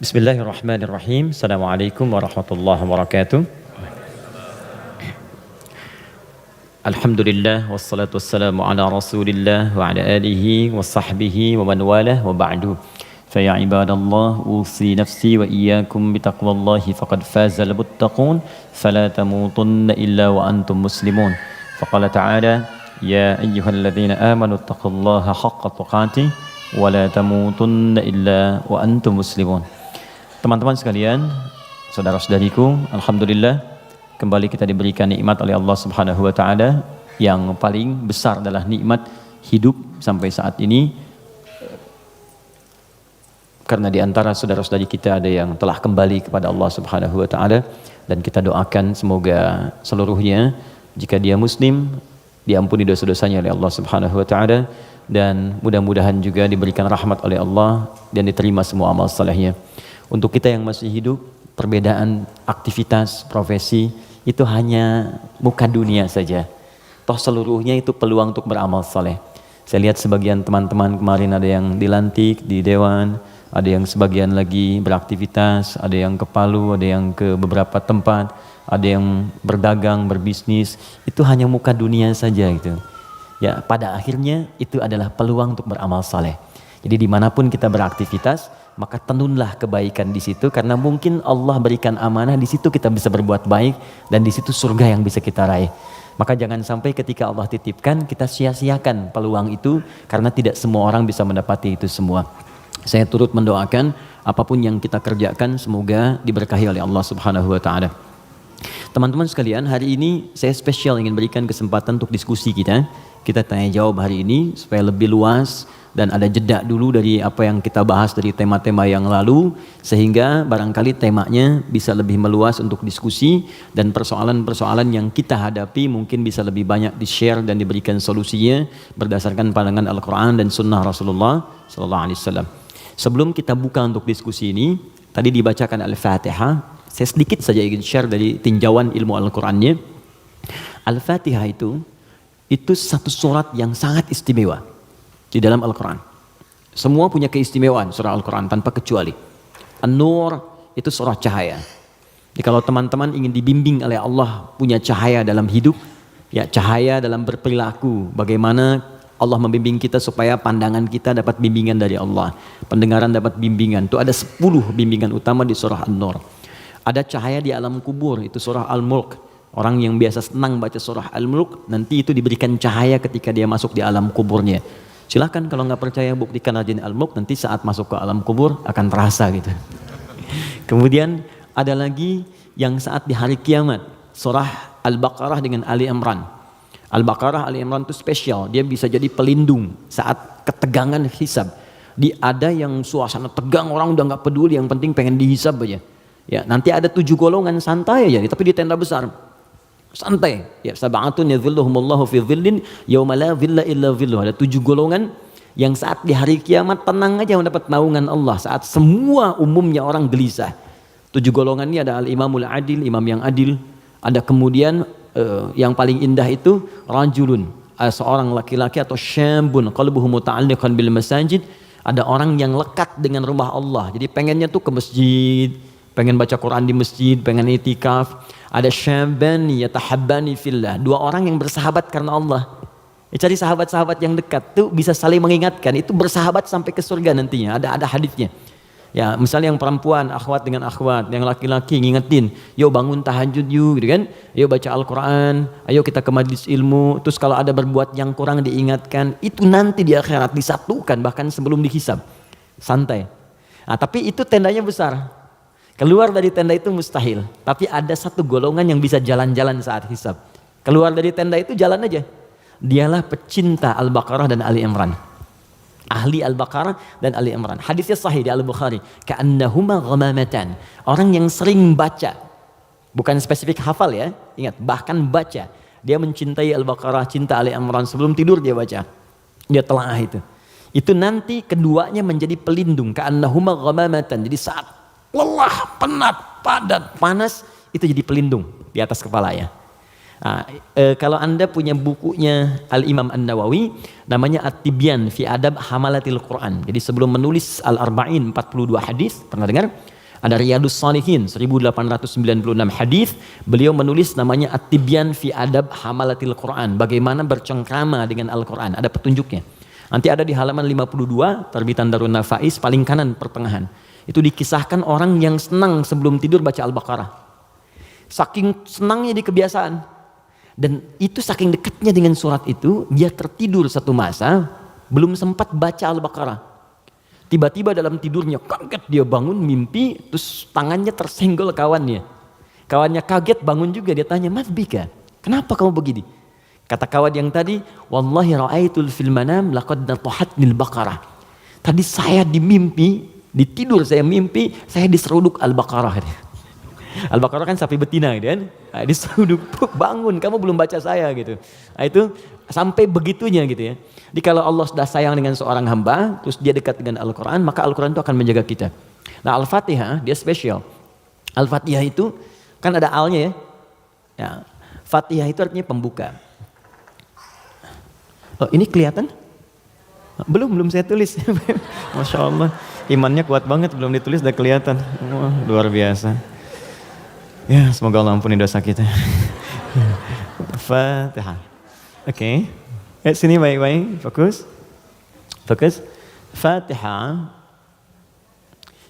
Bismillahirrahmanirrahim. Assalamualaikum warahmatullahi wabarakatuh. Alhamdulillah wassalatu wassalamu ala Rasulillah wa ala alihi wa sahbihi wa man walah wa ba'du. Fa ya ibadallah usi nafsi wa iyyakum bitaqwallahi faqad fazal muttaqun fala tamutunna illa wa antum muslimun. Faqala ta'ala ya ayyuhalladzina amanu taqullaha haqqa tuqatih wa la tamutunna illa wa antum muslimun. Teman-teman sekalian, saudara-saudariku, alhamdulillah kembali kita diberikan nikmat oleh Allah Subhanahu wa taala. Yang paling besar adalah nikmat hidup sampai saat ini. Karena di antara saudara-saudari kita ada yang telah kembali kepada Allah Subhanahu wa taala, dan kita doakan semoga seluruhnya jika dia muslim diampuni dosa-dosanya oleh Allah Subhanahu wa taala, dan mudah-mudahan juga diberikan rahmat oleh Allah dan diterima semua amal salehnya. Untuk kita yang masih hidup, perbedaan aktivitas, profesi itu hanya muka dunia saja. Toh seluruhnya itu peluang untuk beramal saleh. Saya lihat sebagian teman-teman kemarin ada yang dilantik di dewan, ada yang sebagian lagi beraktivitas, ada yang ke Palu, ada yang ke beberapa tempat, ada yang berdagang, berbisnis. Itu hanya muka dunia saja gitu. Ya, pada akhirnya itu adalah peluang untuk beramal saleh. Jadi dimanapun kita beraktivitas, maka tenunlah kebaikan di situ, karena mungkin Allah berikan amanah di situ kita bisa berbuat baik, dan di situ surga yang bisa kita raih. Maka jangan sampai ketika Allah titipkan kita sia-siakan peluang itu, karena tidak semua orang bisa mendapati itu semua. Saya turut mendoakan apapun yang kita kerjakan semoga diberkahi oleh Allah Subhanahu wa taala. Teman-teman sekalian, hari ini saya spesial ingin berikan kesempatan untuk diskusi kita. Kita tanya jawab hari ini supaya lebih luas dan ada jeda dulu dari apa yang kita bahas dari tema-tema yang lalu, sehingga barangkali temanya bisa lebih meluas untuk diskusi, dan persoalan-persoalan yang kita hadapi mungkin bisa lebih banyak di-share dan diberikan solusinya berdasarkan pandangan Al-Quran dan Sunnah Rasulullah SAW. Sebelum kita buka untuk diskusi ini, tadi dibacakan Al-Fatihah. Saya sedikit saja ingin share dari tinjauan ilmu Al-Qurannya. Al-Fatihah itu satu surat yang sangat istimewa di dalam Al-Quran. Semua punya keistimewaan surah Al-Quran tanpa kecuali. An-Nur itu surah cahaya. Jadi kalau teman-teman ingin dibimbing oleh Allah punya cahaya dalam hidup, ya cahaya dalam berperilaku, bagaimana Allah membimbing kita supaya pandangan kita dapat bimbingan dari Allah, pendengaran dapat bimbingan. Itu ada 10 bimbingan utama di surah An-Nur. Ada cahaya di alam kubur, itu surah Al-Mulk. Orang yang biasa senang baca surah Al-Mulk, nanti itu diberikan cahaya ketika dia masuk di alam kuburnya. Silakan kalau nggak percaya buktikan rajin Al-Mulk, nanti saat masuk ke alam kubur akan terasa gitu. Kemudian ada lagi yang saat di hari kiamat, surah Al-Baqarah dengan Ali Imran. Al-Baqarah Ali Imran itu spesial, dia bisa jadi pelindung saat ketegangan hisab. Ada yang suasana tegang, orang udah nggak peduli, yang penting pengen dihisab aja. Ya, nanti ada 7 golongan santai aja, tapi di tenda besar. Santai. Ya, sab'atun yadhilluhumullahu fi dhillin yauma la dhilla illa dhilluh. Ada 7 golongan yang saat di hari kiamat tenang aja mendapat naungan Allah, saat semua umumnya orang gelisah. 7 golongan ini ada al-imamul adil, imam yang adil. Ada kemudian yang paling indah itu rajulun, seorang laki-laki, atau syambun qalbuhu muta'alliqan bil masajid. Ada orang yang lekat dengan rumah Allah. Jadi pengennya tuh ke masjid, pengen baca Quran di masjid, pengen itikaf. Ada syabani yatahabbani fillah, 2 orang yang bersahabat karena Allah. Cari sahabat-sahabat yang dekat tuh bisa saling mengingatkan, itu bersahabat sampai ke surga nantinya. Ada hadisnya. Ya, misalnya yang perempuan akhwat dengan akhwat, yang laki-laki ngingetin, yuk bangun tahajud yuk, gitu kan? Yuk baca Al-Quran, ayo kita ke majlis ilmu. Terus kalau ada berbuat yang kurang diingatkan, itu nanti di akhirat disatukan bahkan sebelum dihisab. Santai. Nah, tapi itu tendanya besar. Keluar dari tenda itu mustahil. Tapi ada 1 golongan yang bisa jalan-jalan saat hisab. Keluar dari tenda itu jalan aja. Dialah pecinta Al-Baqarah dan Ali Imran. Ahli Al-Baqarah dan Ali Imran. Hadisnya sahih di Al-Bukhari. Ka'annahuma ghamamatan. Orang yang sering baca. Bukan spesifik hafal ya. Ingat, bahkan baca. Dia mencintai Al-Baqarah, cinta Ali Imran. Sebelum tidur dia baca. Dia telaah itu. Itu nanti keduanya menjadi pelindung. Ka'annahuma ghamamatan. Jadi saat lelah, penat, padat, panas, itu jadi pelindung di atas kepala ya. Nah, kalau Anda punya bukunya Al-Imam An-Nawawi, namanya At-Tibyan fi Adab Hamalatil Quran. Jadi sebelum menulis Al-Arba'in 42 hadis, pernah dengar? Ada Riyadus Shalihin 1896 hadis, beliau menulis namanya At-Tibyan fi Adab Hamalatil Quran, bagaimana bercengkrama dengan Al-Quran, ada petunjuknya. Nanti ada di halaman 52 terbitan Darun Nafais paling kanan pertengahan. Itu dikisahkan orang yang senang sebelum tidur baca Al-Baqarah. Saking senangnya di kebiasaan. Dan itu saking dekatnya dengan surat itu, dia tertidur satu masa belum sempat baca Al-Baqarah. Tiba-tiba dalam tidurnya kaget, dia bangun mimpi, terus tangannya tersenggol kawannya. Kawannya kaget, bangun juga, dia tanya, "Mas Bika, kenapa kamu begini?" Kata kawan yang tadi, "Wallahi ra'aitul fil manam laqad natahatnil baqarah." Tadi saya di mimpi, di tidur saya mimpi, saya diseruduk Al-Baqarah. Al-Baqarah kan sapi betina gitu kan. Nah, diseruduk, bangun, kamu belum baca saya gitu. Nah, itu sampai begitunya gitu ya. Jadi kalau Allah sudah sayang dengan seorang hamba, terus dia dekat dengan Al-Quran, maka Al-Quran itu akan menjaga kita. Nah, Al-Fatihah dia spesial. Al-Fatihah itu kan ada alnya ya. Ya, Fatihah itu artinya pembuka. Oh, ini kelihatan? Belum saya tulis. Masya Allah, imannya kuat banget, belum ditulis udah kelihatan. Wah, luar biasa. Ya, semoga Allah ampuni dosa kita. Fatihah. Oke. Sini baik-baik, fokus. Fatihah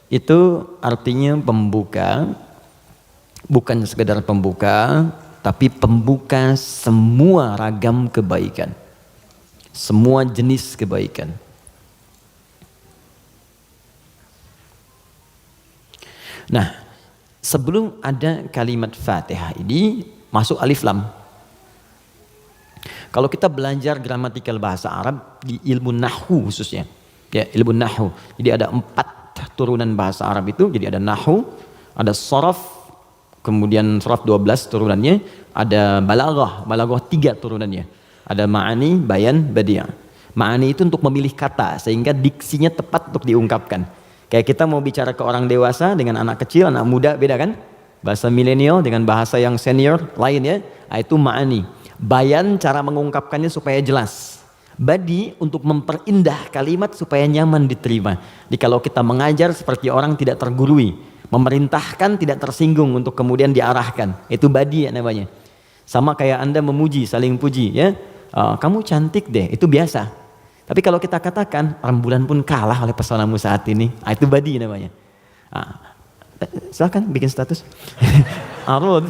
itu artinya pembuka, bukan sekedar pembuka, tapi pembuka semua ragam kebaikan. Semua jenis kebaikan. Nah, sebelum ada kalimat Fatihah ini masuk alif lam. Kalau kita belajar gramatikal bahasa Arab di ilmu nahwu khususnya, ya ilmu nahwu. Jadi ada 4 turunan bahasa Arab itu. Jadi ada nahwu, ada sharaf, kemudian sharaf 12 turunannya, ada balaghah 3 turunannya. Ada ma'ani, bayan, badi'. Ma'ani itu untuk memilih kata sehingga diksinya tepat untuk diungkapkan. Kayak kita mau bicara ke orang dewasa dengan anak kecil, anak muda beda kan? Bahasa milenial dengan bahasa yang senior lain ya. Nah, itu ma'ani. Bayan cara mengungkapkannya supaya jelas. Badi untuk memperindah kalimat supaya nyaman diterima. Jadi kalau kita mengajar seperti orang tidak tergurui, memerintahkan tidak tersinggung untuk kemudian diarahkan. Itu badi ya namanya. Sama kayak Anda memuji, saling puji ya. Kamu cantik deh, itu biasa. Tapi kalau kita katakan rembulan pun kalah oleh pesonamu saat ini, itu badi namanya. Silakan bikin status. Arud.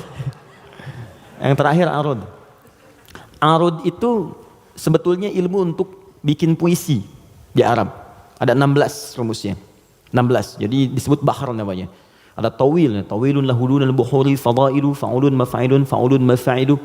Yang terakhir arud. Arud itu sebetulnya ilmu untuk bikin puisi di Arab. Ada 16 rumusnya. 16. Jadi disebut bahar namanya. Ada tawil, tawilun lahulun al-bukhuri fadailu fa'ulun mafa'ilun fa'ulun mafa'ilu.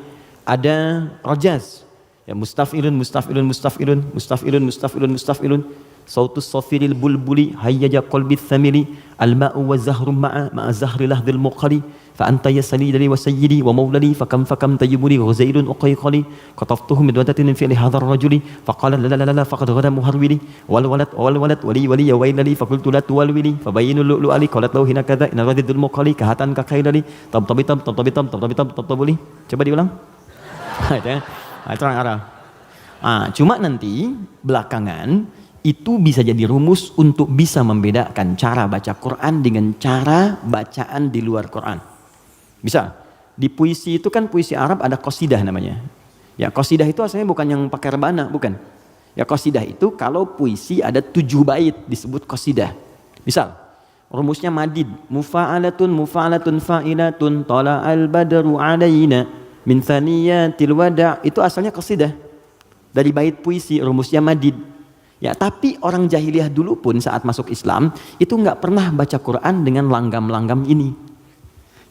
Ada rajaz. Ya mustaf'ilun mustaf'ilun mustaf'ilun mustaf'ilun mustaf'ilun mustaf'ilun. Sautus safiril bulbuli hayyaja qalbi thamili al-ma'u wa zahrum ma'a zahri lahdhil muqali fa anta yasali dari wa sayyidi wa maulali fa kam tayyibuni ghuzailun uqayqali qataftuhu min wadatin fi hadha ar-rajuli fa qala la la la faqad ghada muharwili wal walad wali ya wailali fa qultu la tuwalwili fa bayyinu lu'lu ali qalat lahu hina kadha in radidul muqali kahatan ka khailali tabtabitam tabtabuli. Coba diulang. Itu orang Arab. Cuma nanti belakangan itu bisa jadi rumus untuk bisa membedakan cara baca Quran dengan cara bacaan di luar Quran. Bisa. Di puisi itu kan puisi Arab ada qasidah namanya. Ya qasidah itu asalnya bukan yang pakai rebana, bukan. Ya qasidah itu kalau puisi ada 7 bait disebut qasidah. Misal, rumusnya madid. Mufa'alatun fa'ilatun tala'al badru alaina min thaniyatil wada'. Itu asalnya qasidah. Dari bait puisi rumusnya madid. Ya, tapi orang jahiliyah dulu pun saat masuk Islam itu nggak pernah baca Quran dengan langgam-langgam ini.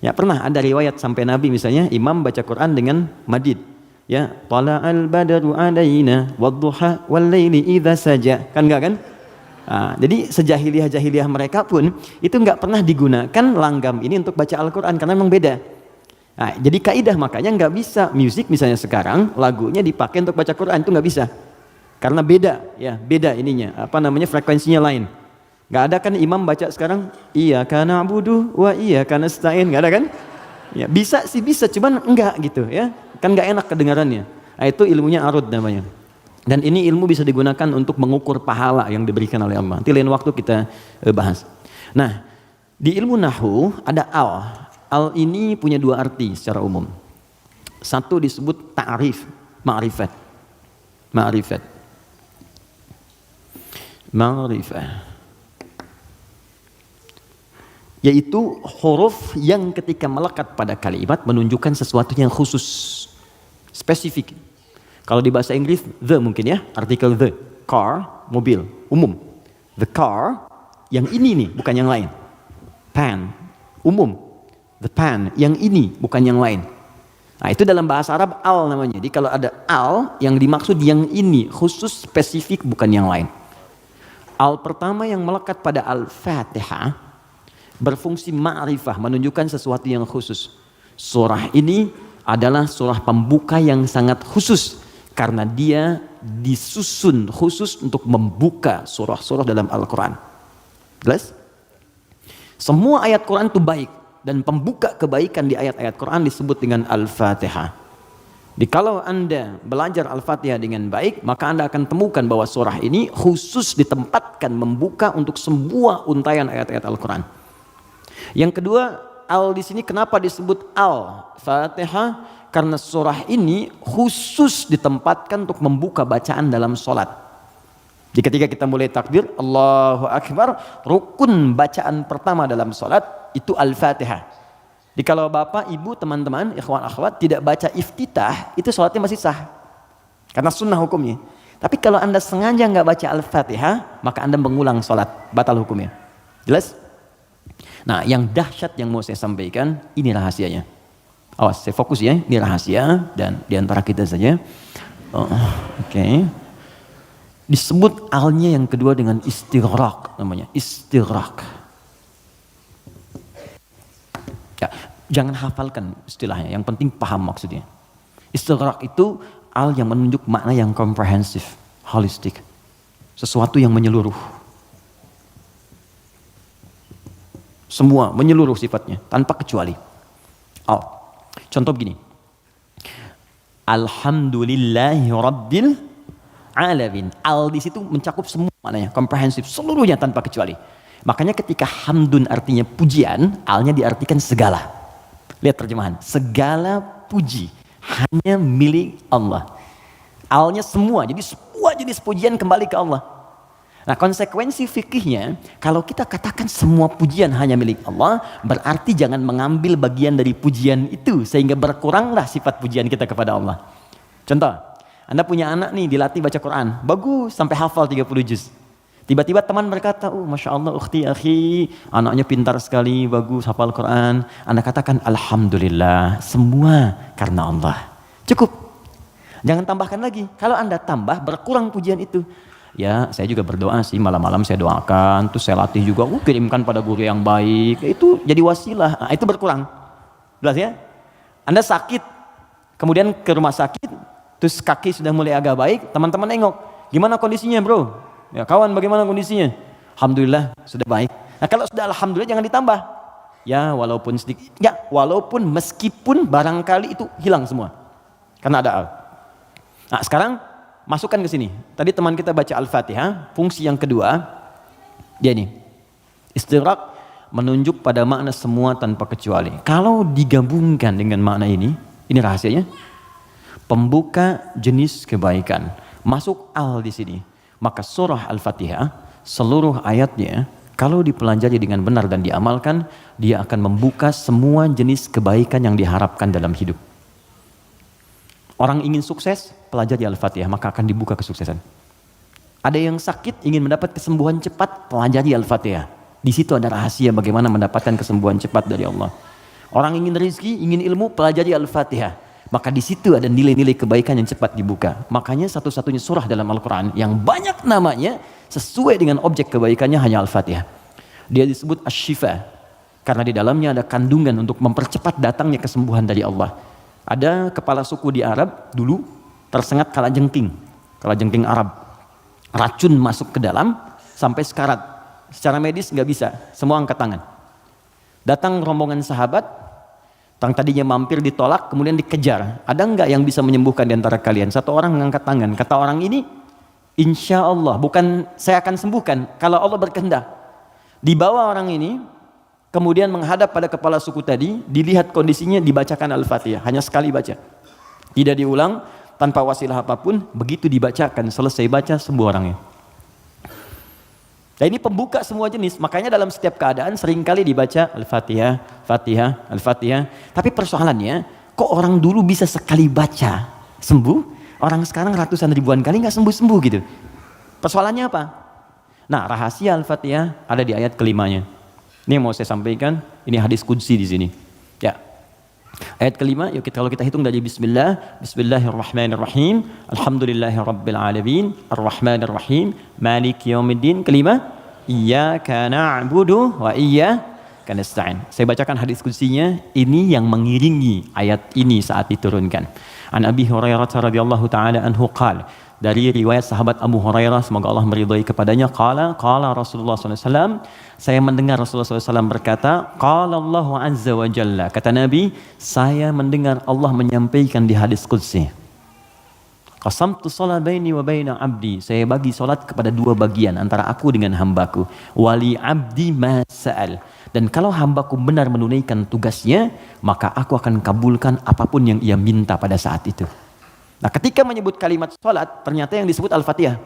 Ya pernah ada riwayat sampai Nabi misalnya imam baca Quran dengan madid. Ya, tala'al badru alaina wadduha wal laili idza saja. Kan enggak kan? Jadi sejahiliyah-jahiliyah mereka pun itu nggak pernah digunakan langgam ini untuk baca Al-Quran karena memang beda. Jadi kaidah makanya nggak bisa musik misalnya sekarang lagunya dipakai untuk baca Quran itu nggak bisa. Karena beda, ya beda ininya, frekuensinya lain. Gak ada kan imam baca sekarang, iyyaka na'budu wa iyyaka nasta'in, gak ada kan? Ya bisa sih bisa, cuman enggak gitu ya, kan gak enak kedengarannya. Itu ilmunya arud namanya. Dan ini ilmu bisa digunakan untuk mengukur pahala yang diberikan oleh Allah. Nanti lain waktu kita bahas. Nah, Di ilmu nahwu ada al. Al ini punya dua arti secara umum. Satu disebut ta'rif, ma'rifat. Ma'rifat. Ma'rifah. Yaitu huruf yang ketika melekat pada kalimat menunjukkan sesuatu yang khusus, spesifik. Kalau di bahasa Inggris, the mungkin ya, artikel the. Car, mobil, umum. The car, yang ini nih, bukan yang lain. Pen, umum. The pen, yang ini, bukan yang lain. Nah itu dalam bahasa Arab al namanya. Jadi kalau ada al, yang dimaksud yang ini, khusus, spesifik, bukan yang lain. Al pertama yang melekat pada Al-Fatihah, berfungsi ma'rifah, menunjukkan sesuatu yang khusus. Surah ini adalah surah pembuka yang sangat khusus. Karena dia disusun khusus untuk membuka surah-surah dalam Al-Quran. Jelas? Semua ayat Quran itu baik. Dan pembuka kebaikan di ayat-ayat Quran disebut dengan Al-Fatihah. Jadi kalau Anda belajar Al-Fatihah dengan baik, maka Anda akan temukan bahwa surah ini khusus ditempatkan membuka untuk semua untayan ayat-ayat Al-Quran. Yang kedua, al di sini kenapa disebut Al-Fatihah? Karena surah ini khusus ditempatkan untuk membuka bacaan dalam sholat. Jadi ketika kita mulai takbir, Allahu Akbar, rukun bacaan pertama dalam sholat itu Al-Fatihah. Jadi kalau bapak, ibu, teman-teman, ikhwan, akhwat tidak baca iftitah, itu sholatnya masih sah. Karena sunnah hukumnya. Tapi kalau Anda sengaja nggak baca Al-Fatihah, maka Anda mengulang sholat, batal hukumnya. Jelas? Nah, yang dahsyat yang mau saya sampaikan, ini rahasianya. Awas, saya fokus ya, ini rahasia dan diantara kita saja. Oke. Disebut alnya yang kedua dengan istighraq namanya, istighraq. Ya, jangan hafalkan istilahnya, yang penting paham maksudnya. Istighraq itu al yang menunjuk makna yang komprehensif, holistik. Sesuatu yang menyeluruh. Semua menyeluruh sifatnya, tanpa kecuali. Al. Contoh begini. Alhamdulillahi Rabbil Alamin. Al di situ mencakup semua maknanya, komprehensif, seluruhnya tanpa kecuali. Makanya ketika hamdun artinya pujian, alnya diartikan segala. Lihat terjemahan, segala puji hanya milik Allah. Alnya semua, jadi semua jenis pujian kembali ke Allah. Nah konsekuensi fikihnya, kalau kita katakan semua pujian hanya milik Allah, berarti jangan mengambil bagian dari pujian itu, sehingga berkuranglah sifat pujian kita kepada Allah. Contoh, Anda punya anak nih, dilatih baca Quran, bagus sampai hafal 30 juz. Tiba-tiba teman berkata, oh Masya Allah ukhti, akhi, anaknya pintar sekali, bagus, hafal Quran. Anda katakan, Alhamdulillah, semua karena Allah. Cukup. Jangan tambahkan lagi. Kalau Anda tambah, berkurang pujian itu. Ya, saya juga berdoa sih, malam-malam saya doakan, terus saya latih juga, kirimkan pada guru yang baik, itu jadi wasilah, nah, itu berkurang. Jelas ya? Anda sakit, kemudian ke rumah sakit, terus kaki sudah mulai agak baik, teman-teman nengok, gimana kondisinya bro? Ya kawan, bagaimana kondisinya? Alhamdulillah, sudah baik. Nah kalau sudah Alhamdulillah jangan ditambah. Ya walaupun sedikit, ya walaupun meskipun barangkali itu hilang semua. Karena ada al. Nah sekarang, masukkan ke sini. Tadi teman kita baca Al-Fatihah, fungsi yang kedua, dia ini. Istighraq menunjuk pada makna semua tanpa kecuali. Kalau digabungkan dengan makna ini rahasianya. Pembuka jenis kebaikan. Masuk al di sini. Maka surah Al-Fatihah, seluruh ayatnya, kalau dipelajari dengan benar dan diamalkan, dia akan membuka semua jenis kebaikan yang diharapkan dalam hidup. Orang ingin sukses, pelajari Al-Fatihah, maka akan dibuka kesuksesan. Ada yang sakit, ingin mendapat kesembuhan cepat, pelajari Al-Fatihah. Di situ ada rahasia bagaimana mendapatkan kesembuhan cepat dari Allah. Orang ingin rezeki, ingin ilmu, pelajari Al-Fatihah. Maka di situ ada nilai-nilai kebaikan yang cepat dibuka. Makanya satu-satunya surah dalam Al-Quran yang banyak namanya sesuai dengan objek kebaikannya hanya Al-Fatihah. Dia disebut Asy-Syifa karena di dalamnya ada kandungan untuk mempercepat datangnya kesembuhan dari Allah. Ada kepala suku di Arab dulu tersengat kalajengking Arab. Racun masuk ke dalam sampai sekarat. Secara medis nggak bisa, semua angkat tangan. Datang rombongan sahabat, yang tadinya mampir ditolak, kemudian dikejar. Ada nggak yang bisa menyembuhkan di antara kalian? Satu orang mengangkat tangan. Kata orang ini, insya Allah, bukan saya akan sembuhkan kalau Allah berkehendak. Dibawa orang ini kemudian menghadap pada kepala suku tadi, dilihat kondisinya, dibacakan Al-Fatihah, hanya sekali baca, tidak diulang, tanpa wasilah apapun, begitu dibacakan, selesai baca, sembuh orangnya. Nah, ini pembuka semua jenis, makanya dalam setiap keadaan seringkali dibaca Al-Fatihah, Fatihah, Al-Fatihah. Tapi persoalannya, kok orang dulu bisa sekali baca sembuh, orang sekarang ratusan ribuan kali nggak sembuh-sembuh gitu. Persoalannya apa? Nah, rahasia Al-Fatihah ada di ayat kelimanya. Ini yang mau saya sampaikan, ini hadis qudsi di sini. Ya. Ayat kelima, yuk kalau kita hitung dari bismillah, bismillahirrahmanirrahim, alhamdulillahirabbil alamin, arrahmanirrahim, maliki yaumiddin. Kelima, iyyaka na'budu wa iyyaka nasta'in. Saya bacakan hadis qudsinya, ini yang mengiringi ayat ini saat diturunkan. An Abi Hurairah radhiyallahu taala anhu qala, dari riwayat sahabat Abu Hurairah, semoga Allah meridhai kepadanya, qala Rasulullah SAW, saya mendengar Rasulullah SAW berkata, qala Allah azza wa jalla, kata Nabi, saya mendengar Allah menyampaikan di hadis qudsi, qasamtu shalah baini wa baina abdi, saya bagi salat kepada dua bagian antara aku dengan hambaku, wali abdi ma sa'al, dan kalau hambaku benar menunaikan tugasnya, maka aku akan kabulkan apapun yang ia minta pada saat itu. Nah, ketika menyebut kalimat salat, ternyata yang disebut Al-Fatihah.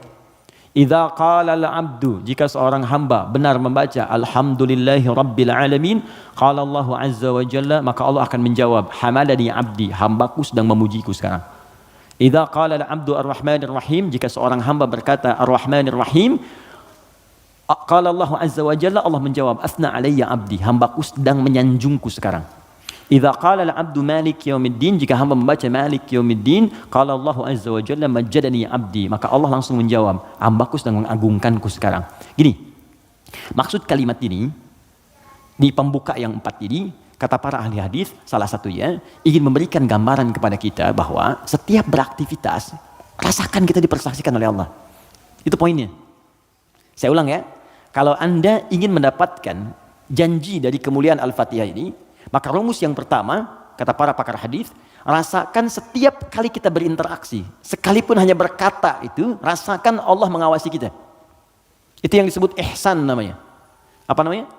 Idza qala al-'abdu, jika seorang hamba benar membaca alhamdulillahi rabbil alamin, qala Allah azza wa jalla, maka Allah akan menjawab, hamadani 'abdi, hambaku sedang memujiku sekarang. Idza qala al-'abdu ar-rahmanir rahim, jika seorang hamba berkata ar-rahmanir rahim, qala Allah azza wa jalla, Allah menjawab, asna alayya 'abdi, hambaku sedang menyanjungku sekarang. Idza qala al-'abdu maliki yaumiddin, jika hamba membaca maliki yaumiddin, qala Allah azza wa jalla majjadani 'abdi, maka Allah langsung menjawab, hambaku sedang mengagungkanku sekarang. Gini, maksud kalimat ini di pembuka yang 4 ini, kata para ahli hadis, salah satunya ingin memberikan gambaran kepada kita bahwa setiap beraktivitas rasakan kita dipersaksikan oleh Allah. Itu poinnya. Saya ulang ya, kalau Anda ingin mendapatkan janji dari kemuliaan Al-Fatihah ini, maka rumus yang pertama, kata para pakar hadis, rasakan setiap kali kita berinteraksi, sekalipun hanya berkata itu, rasakan Allah mengawasi kita. Itu yang disebut ihsan namanya. Apa namanya?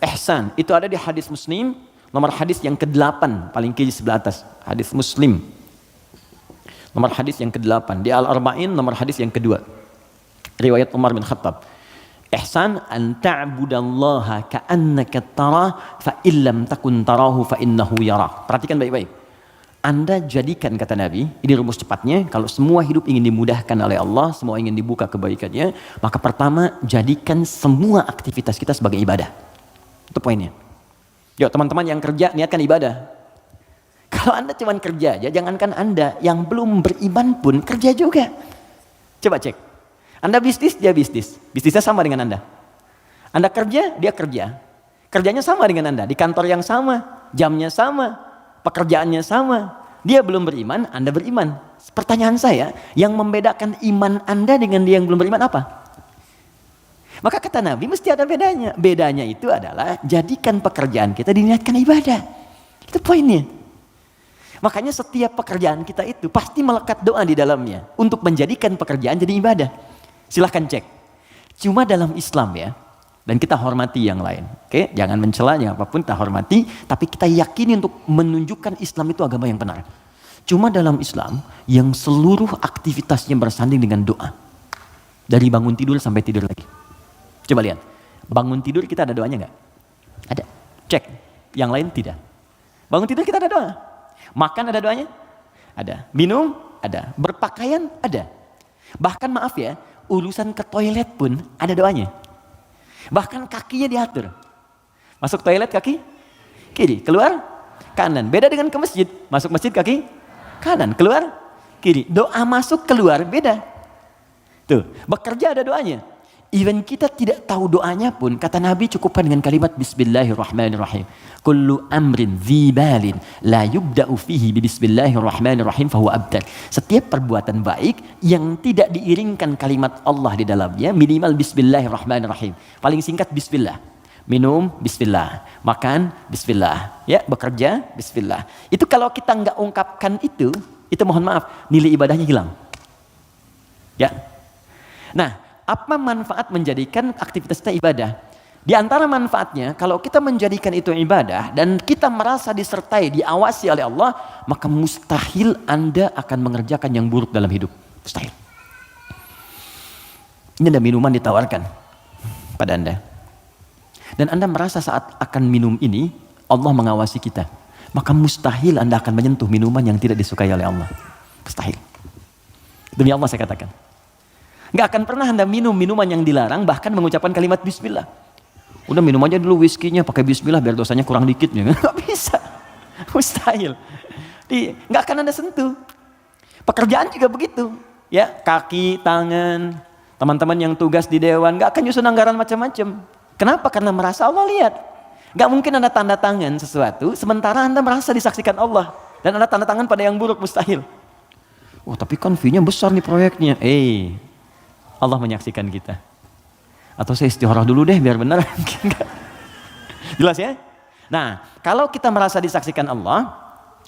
Ihsan. Itu ada di hadis Muslim, nomor hadis yang ke-8, paling kiri sebelah atas. Hadis Muslim. Nomor hadis yang ke-8. Di Al-Arba'in, nomor hadis yang kedua. Riwayat Umar bin Khattab. Ihsan an ta'budallaha ka'annaka tarah fa illam takun tarahu fa innahu yarak. Perhatikan baik-baik. Anda jadikan, kata Nabi, ini rumus cepatnya, kalau semua hidup ingin dimudahkan oleh Allah, semua ingin dibuka kebaikannya, maka pertama jadikan semua aktivitas kita sebagai ibadah. Itu poinnya. Yuk teman-teman yang kerja, niatkan ibadah. Kalau Anda cuma kerja aja, jangankan Anda, yang belum beriman pun kerja juga. Coba cek. Anda bisnis, dia bisnis. Bisnisnya sama dengan Anda. Anda kerja, dia kerja. Kerjanya sama dengan Anda. Di kantor yang sama, jamnya sama, pekerjaannya sama. Dia belum beriman, Anda beriman. Pertanyaan saya, yang membedakan iman Anda dengan dia yang belum beriman apa? Maka kata Nabi, mesti ada bedanya. Bedanya itu adalah, jadikan pekerjaan kita diniatkan ibadah. Itu poinnya. Makanya setiap pekerjaan kita itu pasti melekat doa di dalamnya. Untuk menjadikan pekerjaan jadi ibadah. Silahkan cek. Cuma dalam Islam ya, dan kita hormati yang lain. Oke, jangan mencelanya apapun, kita hormati, tapi kita yakini untuk menunjukkan Islam itu agama yang benar. Cuma dalam Islam yang seluruh aktivitasnya bersanding dengan doa. Dari bangun tidur sampai tidur lagi. Coba lihat. Bangun tidur kita ada doanya nggak? Ada. Cek. Yang lain tidak. Bangun tidur kita ada doa. Makan ada doanya? Ada. Minum? Ada. Berpakaian? Ada. Bahkan maaf ya, urusan ke toilet pun ada doanya. Bahkan kakinya diatur. Masuk toilet kaki kiri, keluar kanan. Beda dengan ke masjid. Masuk masjid kaki kanan, keluar kiri. Doa masuk keluar beda. Tuh, bekerja ada doanya. Even kita tidak tahu doanya pun, kata Nabi cukupkan dengan kalimat Bismillahirrahmanirrahim. Kullu amrin dzibalin la yubda'u fihi bismillahirrahmanirrahim fahuwa abtar. Setiap perbuatan baik yang tidak diiringkan kalimat Allah di dalamnya, minimal Bismillahirrahmanirrahim. Paling singkat Bismillah. Minum Bismillah, makan Bismillah, ya bekerja Bismillah. Itu kalau kita nggak ungkapkan itu mohon maaf, nilai ibadahnya hilang. Ya. Nah, apa manfaat menjadikan aktivitas kita ibadah? Di antara manfaatnya, kalau kita menjadikan itu ibadah dan kita merasa disertai, diawasi oleh Allah, maka mustahil Anda akan mengerjakan yang buruk dalam hidup. Mustahil. Ini ada minuman ditawarkan pada Anda. Dan Anda merasa saat akan minum ini, Allah mengawasi kita. Maka mustahil Anda akan menyentuh minuman yang tidak disukai oleh Allah. Mustahil. Demi Allah saya katakan. Nggak akan pernah Anda minum minuman yang dilarang, bahkan mengucapkan kalimat bismillah. Udah minum aja dulu whiskinya pakai bismillah biar dosanya kurang dikit. Nggak bisa. Mustahil. Nggak akan Anda sentuh. Pekerjaan juga begitu. Ya, kaki, tangan, teman-teman yang tugas di dewan, nggak akan nyusun anggaran macam-macam. Kenapa? Karena merasa Allah lihat. Nggak mungkin Anda tanda tangan sesuatu, sementara Anda merasa disaksikan Allah. Dan Anda tanda tangan pada yang buruk, mustahil. Oh tapi kan fee-nya besar nih proyeknya. Allah menyaksikan kita. Atau saya istikharah dulu deh biar benar. Jelas ya? Nah, kalau kita merasa disaksikan Allah,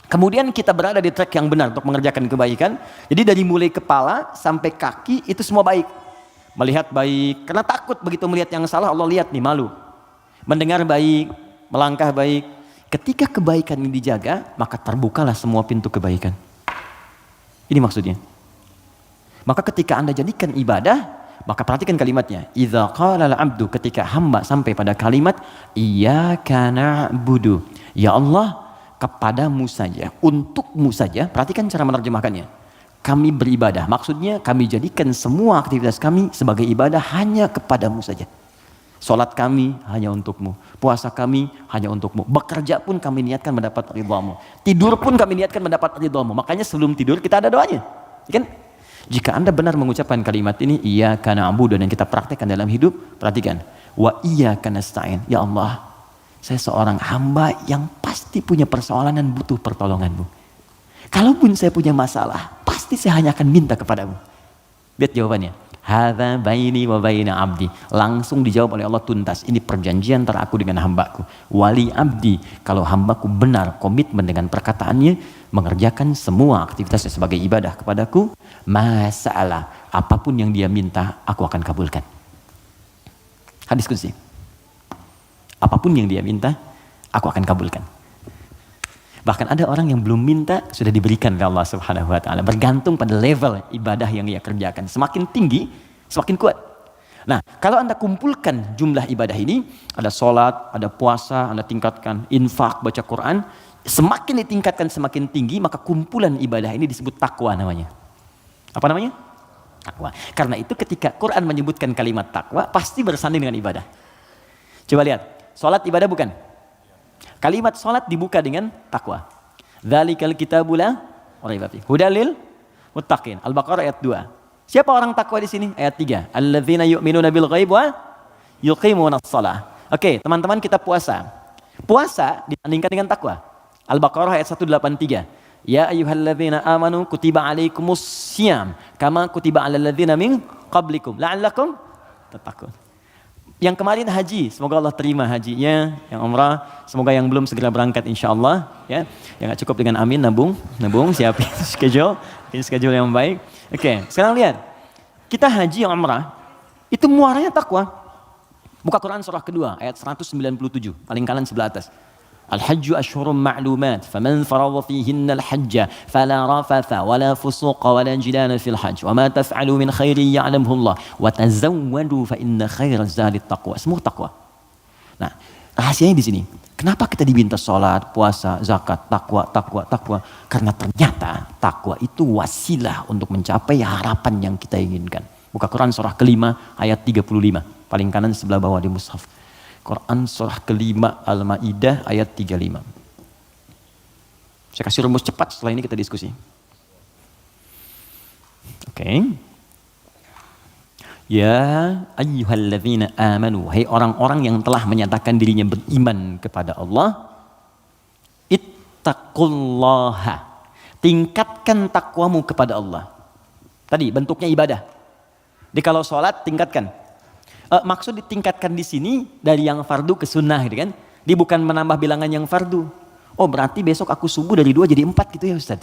kemudian kita berada di track yang benar untuk mengerjakan kebaikan. Jadi dari mulai kepala sampai kaki itu semua baik. Melihat baik, karena takut begitu melihat yang salah Allah lihat nih, malu. Mendengar baik, melangkah baik. Ketika kebaikan ini dijaga, maka terbukalah semua pintu kebaikan. Ini maksudnya. Maka ketika Anda jadikan ibadah, maka perhatikan kalimatnya. Idza qala al-'abdu, ketika hamba sampai pada kalimat iyyaka na'budu. Ya Allah, kepadamu saja, untukmu saja. Perhatikan cara menerjemahkannya. Kami beribadah. Maksudnya kami jadikan semua aktivitas kami sebagai ibadah hanya kepadamu saja. Salat kami hanya untukmu. Puasa kami hanya untukmu. Bekerja pun kami niatkan mendapat ridhamu. Tidur pun kami niatkan mendapat ridhamu. Makanya sebelum tidur kita ada doanya. Kan? Jika Anda benar mengucapkan kalimat ini, iyyaka na'budu, dan kita praktekkan dalam hidup, perhatikan. Wa iyyaka nasta'in. Ya Allah, saya seorang hamba yang pasti punya persoalan dan butuh pertolonganmu. Kalaupun saya punya masalah, pasti saya hanya akan minta kepadamu. Lihat jawabannya. Hadza baini wa baina abdi. Langsung dijawab oleh Allah tuntas. Ini perjanjian antara aku dengan hambaku. Wali abdi. Kalau hambaku benar komitmen dengan perkataannya, mengerjakan semua aktivitasnya sebagai ibadah kepadaku, masalah apapun yang dia minta, aku akan kabulkan. Hadis qudsi. Apapun yang dia minta, aku akan kabulkan. Bahkan ada orang yang belum minta sudah diberikan oleh Allah Subhanahu wa taala, bergantung pada level ibadah yang ia kerjakan. Semakin tinggi, semakin kuat. Nah, kalau Anda kumpulkan jumlah ibadah ini, ada sholat, ada puasa, Anda tingkatkan, infak, baca Quran, semakin ditingkatkan semakin tinggi, maka kumpulan ibadah ini disebut takwa namanya. Apa namanya? Takwa. Karena itu ketika Quran menyebutkan kalimat takwa, pasti bersanding dengan ibadah. Coba lihat, sholat ibadah bukan? Kalimat sholat dibuka dengan takwa. Dzalikal kitabul la raiba fihi hudal lil muttaqin. Al-Baqarah ayat 2. Siapa orang takwa di sini? Ayat 3. Alladzina yu'minuna bil ghaib wa yuqimunas shalah. Oke, teman-teman, kita puasa. Puasa dibandingkan dengan takwa. Al-Baqarah ayat 183. Ya ayyuhalladzina amanu kutiba alaikumus syiyam kama kutiba alal ladzina min qablikum la'allakum tattaqun. Yang kemarin haji, semoga Allah terima hajinya. Yang umrah, semoga yang belum segera berangkat insyaallah. Ya, yang gak cukup dengan amin, nabung, siapin schedule yang baik. Oke, sekarang lihat, kita haji yang umrah, itu muaranya takwa. Buka Quran surah kedua, ayat 197, paling kanan sebelah atas. Al-hajju ashhurum ma'lumat, faman faradha fihinna al-hajja fala rafatha wala fusuqa wala jidala fil hajj wa ma taf'alu min khairin ya'lamhu Allah wa tazawwadu fa inna khairaz zadi taqwa. Semua takwa. Nah, rahasianya di sini. Kenapa kita diminta salat, puasa, zakat, takwa? Karena ternyata takwa itu wasilah untuk mencapai harapan yang kita inginkan. Buka Quran surah kelima ayat 35, paling kanan sebelah bawah di mushaf. Quran surah kelima Al-Ma'idah ayat 35. Saya kasih rumus cepat, setelah ini kita diskusi. Oke. Ya ayyuhalladzina amanu, hai orang-orang yang telah menyatakan dirinya beriman kepada Allah, ittaqullaha, tingkatkan takwamu kepada Allah. Tadi bentuknya ibadah. Jadi kalau sholat tingkatkan. Maksud ditingkatkan di sini dari yang fardu ke sunnah, gitu kan? Dia bukan menambah bilangan yang fardu. Oh berarti besok aku subuh dari 2 jadi 4 gitu ya Ustaz.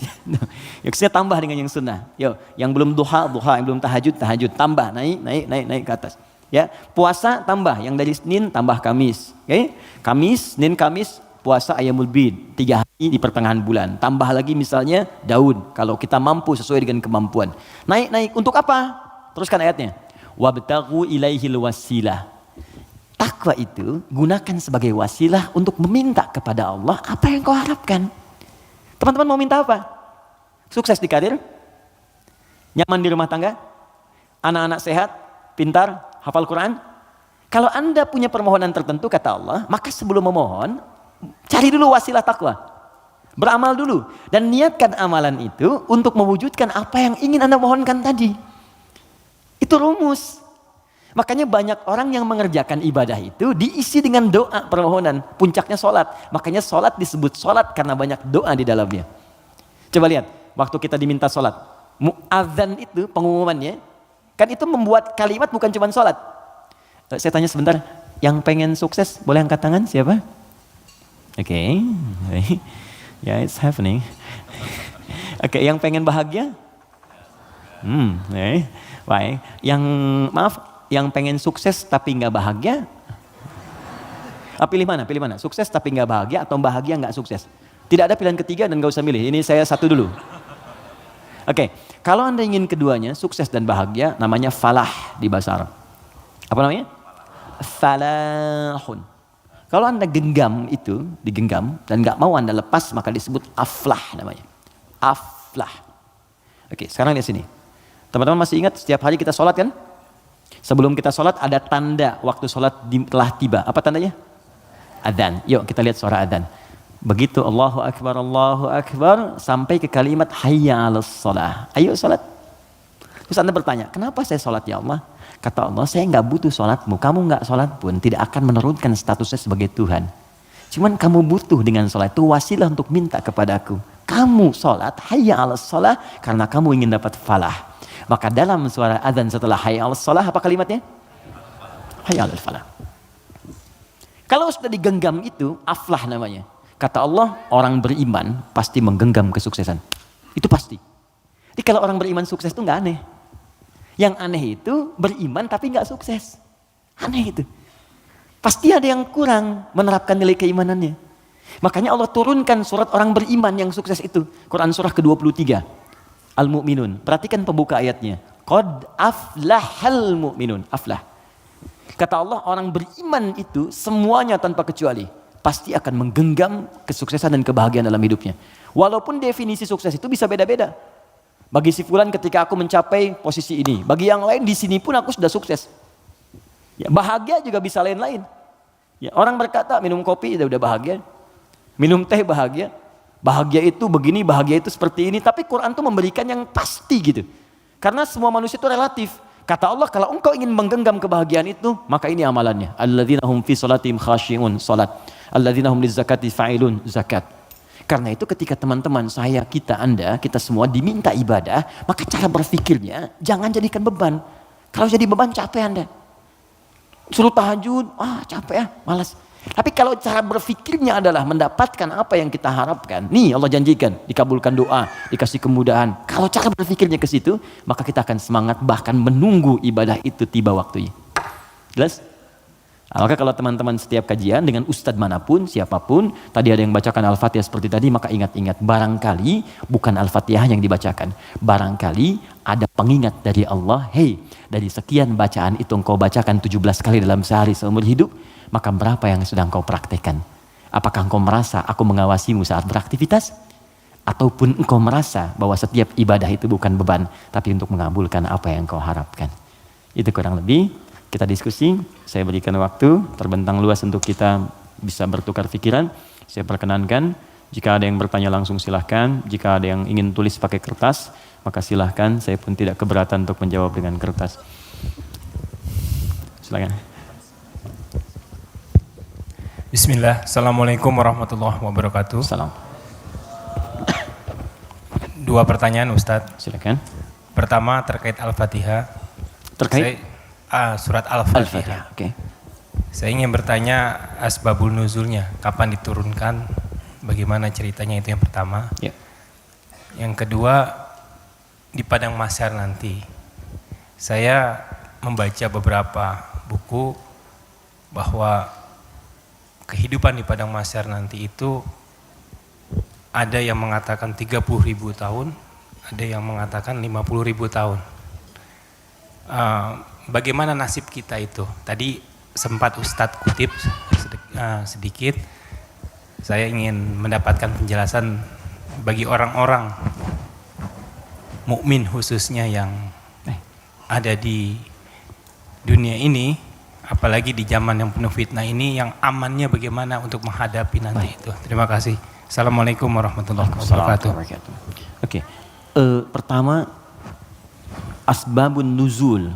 Ya saya tambah dengan yang sunnah. Yo, yang belum duha, yang belum tahajud, tambah naik ke atas. Ya, puasa tambah yang dari Senin tambah Kamis. Oke? Kamis, Senin, Kamis, puasa Ayyamul Bid 3 hari di pertengahan bulan. Tambah lagi misalnya Daud kalau kita mampu sesuai dengan kemampuan. Naik untuk apa? Teruskan ayatnya. Wabtaghu ilaihil wasilah. Takwa itu gunakan sebagai wasilah untuk meminta kepada Allah apa yang kau harapkan. Teman-teman mau minta apa? Sukses di karir? Nyaman di rumah tangga? Anak-anak sehat? Pintar? Hafal Quran? Kalau Anda punya permohonan tertentu kata Allah, maka sebelum memohon, cari dulu wasilah takwa. Beramal dulu. Dan niatkan amalan itu untuk mewujudkan apa yang ingin Anda mohonkan tadi. Itu rumus. Makanya banyak orang yang mengerjakan ibadah itu diisi dengan doa permohonan. Puncaknya sholat. Makanya sholat disebut sholat karena banyak doa di dalamnya. Coba lihat, waktu kita diminta sholat. Mu'adzan itu pengumumannya, kan itu membuat kalimat bukan cuma sholat. Saya tanya sebentar, yang pengen sukses boleh angkat tangan siapa? Oke. Yeah, it's happening. Oke, yang pengen bahagia? Baik. Yang pengen sukses tapi nggak bahagia? Pilih mana? Sukses tapi nggak bahagia atau bahagia nggak sukses? Tidak ada pilihan ketiga dan nggak usah milih. Ini saya satu dulu. Oke, kalau Anda ingin keduanya, sukses dan bahagia, namanya falah di bahasa Arab. Apa namanya? Falahun. Kalau Anda digenggam dan nggak mau Anda lepas, maka disebut aflah namanya. Aflah. Oke, sekarang lihat sini. Teman-teman masih ingat setiap hari kita sholat kan? Sebelum kita sholat ada tanda waktu sholat telah tiba. Apa tandanya? Adzan. Yuk kita lihat suara adzan. Begitu Allahu Akbar sampai ke kalimat hayya 'alas shalah. Ayo sholat. Terus Anda bertanya, kenapa saya sholat ya Allah? Kata Allah, saya nggak butuh sholatmu. Kamu nggak sholat pun tidak akan menurunkan statusnya sebagai Tuhan. Cuman kamu butuh dengan sholat itu wasilah untuk minta kepadaku. Kamu sholat hayya 'alas shalah karena kamu ingin dapat falah. Maka dalam suara adzan setelah hayya 'alas shalah apa kalimatnya? Hayya 'alal falah. Kalau sudah digenggam itu aflah namanya. Kata Allah, orang beriman pasti menggenggam kesuksesan. Itu pasti. Jadi kalau orang beriman sukses itu nggak aneh. Yang aneh itu beriman tapi nggak sukses. Aneh itu. Pasti ada yang kurang menerapkan nilai keimanannya. Makanya Allah turunkan surat orang beriman yang sukses itu. Quran surah ke-23. Al-Mu'minun. Perhatikan pembuka ayatnya. Qad aflahal mu'minun. Aflah. Kata Allah, orang beriman itu semuanya tanpa kecuali pasti akan menggenggam kesuksesan dan kebahagiaan dalam hidupnya. Walaupun definisi sukses itu bisa beda-beda. Bagi si fulan ketika aku mencapai posisi ini, bagi yang lain di sini pun aku sudah sukses. Ya, bahagia juga bisa lain-lain. Ya, orang berkata minum kopi udah bahagia, minum teh bahagia, bahagia itu begini, bahagia itu seperti ini. Tapi Quran tuh memberikan yang pasti gitu. Karena semua manusia itu relatif. Kata Allah, kalau engkau ingin menggenggam kebahagiaan itu, maka ini amalannya. Alladzina hum fi shalatihim khashi'un, salat. Alladzina hum lizakati fa'ilun, zakat. Karena itu ketika teman-teman saya, Anda, kita semua diminta ibadah, maka cara berpikirnya jangan jadikan beban. Kalau jadi beban capek Anda. Suruh tahajud, capek ya, malas. Tapi kalau cara berpikirnya adalah mendapatkan apa yang kita harapkan, nih Allah janjikan, dikabulkan doa, dikasih kemudahan. Kalau cara berpikirnya ke situ, maka kita akan semangat bahkan menunggu ibadah itu tiba waktunya. Jelas? Maka kalau teman-teman setiap kajian dengan ustadz manapun, siapapun, tadi ada yang bacakan Al-Fatihah seperti tadi, maka ingat-ingat, barangkali bukan Al-Fatihah yang dibacakan. Barangkali ada pengingat dari Allah, dari sekian bacaan itu engkau bacakan 17 kali dalam sehari seumur hidup, maka berapa yang sudah engkau praktekkan? Apakah engkau merasa aku mengawasimu saat beraktivitas? Ataupun engkau merasa bahwa setiap ibadah itu bukan beban, tapi untuk mengabulkan apa yang engkau harapkan? Itu kurang lebih. Kita diskusi, saya berikan waktu terbentang luas untuk kita bisa bertukar pikiran. Saya perkenankan, jika ada yang bertanya langsung silahkan, jika ada yang ingin tulis pakai kertas, maka silahkan, saya pun tidak keberatan untuk menjawab dengan kertas. Silakan. Bismillah, Assalamualaikum warahmatullahi wabarakatuh. Salam. 2 pertanyaan Ustadz. Silakan. Pertama terkait Al-Fatihah. Terkait? Surat Al-Fatihah. Okay. Saya ingin bertanya asbabul nuzulnya, kapan diturunkan, bagaimana ceritanya, itu yang pertama. Yeah. Yang kedua, di padang mahsyar nanti, saya membaca beberapa buku bahwa kehidupan di padang mahsyar nanti itu ada yang mengatakan 30.000 tahun, ada yang mengatakan 50.000 tahun. Bagaimana nasib kita itu? Tadi sempat Ustadz kutip sedikit. Saya ingin mendapatkan penjelasan bagi orang-orang mukmin khususnya yang ada di dunia ini, apalagi di zaman yang penuh fitnah ini, yang amannya bagaimana untuk menghadapi nanti itu. Terima kasih. Assalamualaikum warahmatullahi wabarakatuh. Oke. Pertama, asbabun nuzul,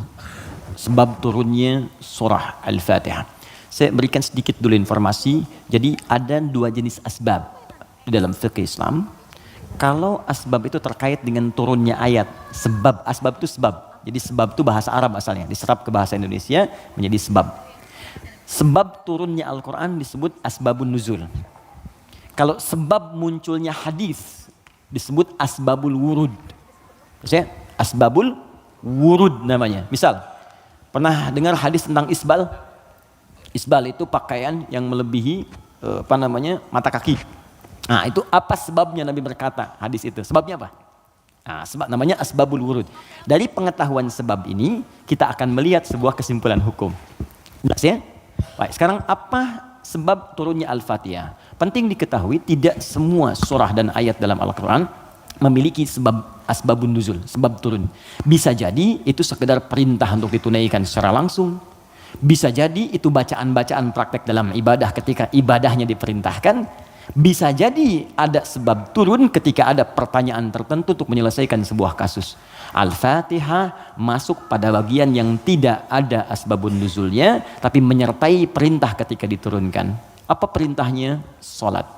sebab turunnya surah Al-Fatihah. Saya berikan sedikit dulu informasi. Jadi ada dua jenis asbab di dalam fikih Islam. Kalau asbab itu terkait dengan turunnya ayat, asbab itu sebab. Jadi sebab itu bahasa Arab asalnya, diserap ke bahasa Indonesia menjadi sebab. Sebab turunnya Al-Quran disebut asbabun nuzul. Kalau sebab munculnya hadis disebut asbabul wurud. Maksudnya asbabul wurud namanya. Misal, pernah dengar hadis tentang isbal? Isbal itu pakaian yang melebihi mata kaki. Nah, itu apa sebabnya Nabi berkata hadis itu? Sebabnya apa? Nah, sebab namanya asbabul wurud. Dari pengetahuan sebab ini kita akan melihat sebuah kesimpulan hukum. Jelas ya? Baik, sekarang apa sebab turunnya Al-Fatihah? Penting diketahui tidak semua surah dan ayat dalam Al-Quran memiliki sebab asbabun nuzul, sebab turun. Bisa jadi itu sekedar perintah untuk ditunaikan secara langsung. Bisa jadi itu bacaan-bacaan praktek dalam ibadah ketika ibadahnya diperintahkan. Bisa jadi ada sebab turun ketika ada pertanyaan tertentu untuk menyelesaikan sebuah kasus. Al-Fatihah masuk pada bagian yang tidak ada asbabun nuzulnya, tapi menyertai perintah ketika diturunkan. Apa perintahnya? Salat.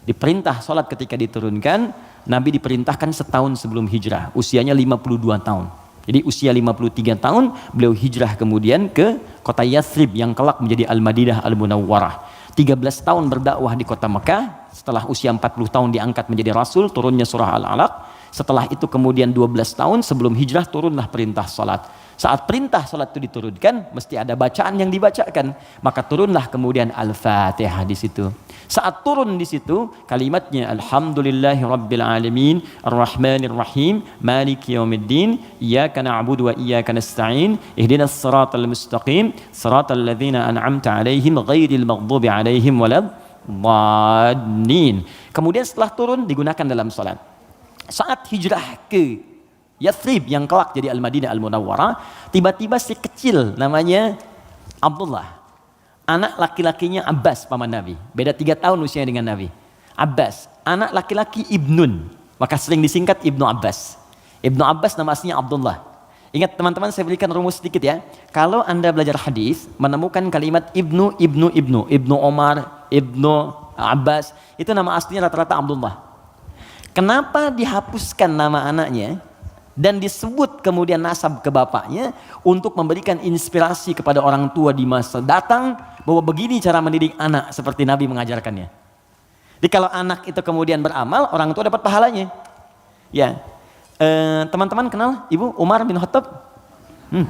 Diperintah salat ketika diturunkan, Nabi diperintahkan setahun sebelum hijrah, usianya 52 tahun. Jadi usia 53 tahun, beliau hijrah kemudian ke kota Yathrib yang kelak menjadi Al-Madinah Al-Munawwarah. 13 tahun berdakwah di kota Mekah, setelah usia 40 tahun diangkat menjadi Rasul, turunnya surah Al-Alaq. Setelah itu kemudian 12 tahun sebelum hijrah turunlah perintah salat. Saat perintah salat itu diturunkan, mesti ada bacaan yang dibacakan. Maka turunlah kemudian Al-Fatihah di situ. Saat turun di situ, kalimatnya Alhamdulillahi Rabbil Alamin, Ar-Rahmanir Rahim, Maliki Yawmiddin, Iyyaka na'budu wa iyyaka nasta'in, Ihdinas siratal mustaqim, siratal ladzina an'amta 'alaihim ghairil maghdubi 'alaihim waladdallin. Kemudian setelah turun digunakan dalam salat. Saat hijrah ke Yathrib yang kelak jadi Al-Madinah Al-Munawwarah, tiba-tiba si kecil namanya Abdullah, anak laki-lakinya Abbas paman Nabi, beda 3 tahun usianya dengan Nabi. Abbas, anak laki-laki Ibnun, maka sering disingkat Ibnu Abbas. Ibnu Abbas nama aslinya Abdullah. Ingat teman-teman, saya berikan rumus sedikit ya. Kalau Anda belajar hadis, menemukan kalimat Ibnu Omar, Ibnu Abbas, itu nama aslinya rata-rata Abdullah. Kenapa dihapuskan nama anaknya dan disebut kemudian nasab ke bapaknya untuk memberikan inspirasi kepada orang tua di masa datang bahwa begini cara mendidik anak seperti Nabi mengajarkannya. Jadi kalau anak itu kemudian beramal, orang tua dapat pahalanya. Ya, teman-teman kenal Ibu Umar bin Khattab?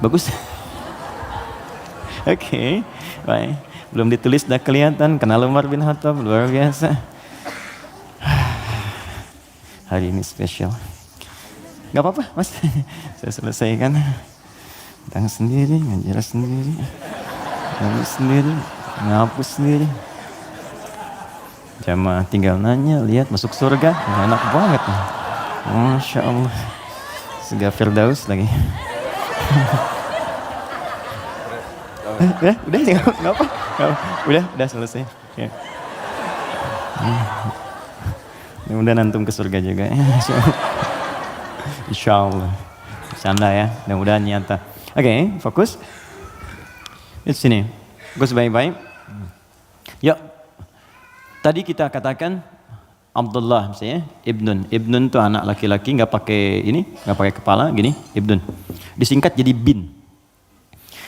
Bagus. Oke, baik. Belum ditulis sudah kelihatan kenal Umar bin Khattab, luar biasa. Hari ini spesial. Gak apa-apa mas, saya selesaikan. Datang sendiri, ngajar sendiri, nulis sendiri, ngapus sendiri. Jamaah tinggal nanya, lihat masuk surga, enak banget. Masya Allah, surga Firdaus lagi. Udah nggak apa, udah selesai. Ya. Udah nantum ke surga juga. Insya Allah. Bercanda ya, mudah-mudahan nyata. Oke, fokus. Di sini. Fokus baik-baik. Yuk. Tadi kita katakan Abdullah misalnya, Ibnun. Ibnun itu anak laki-laki, nggak pakai ini, nggak pakai kepala, gini, Ibnun. Disingkat jadi bin.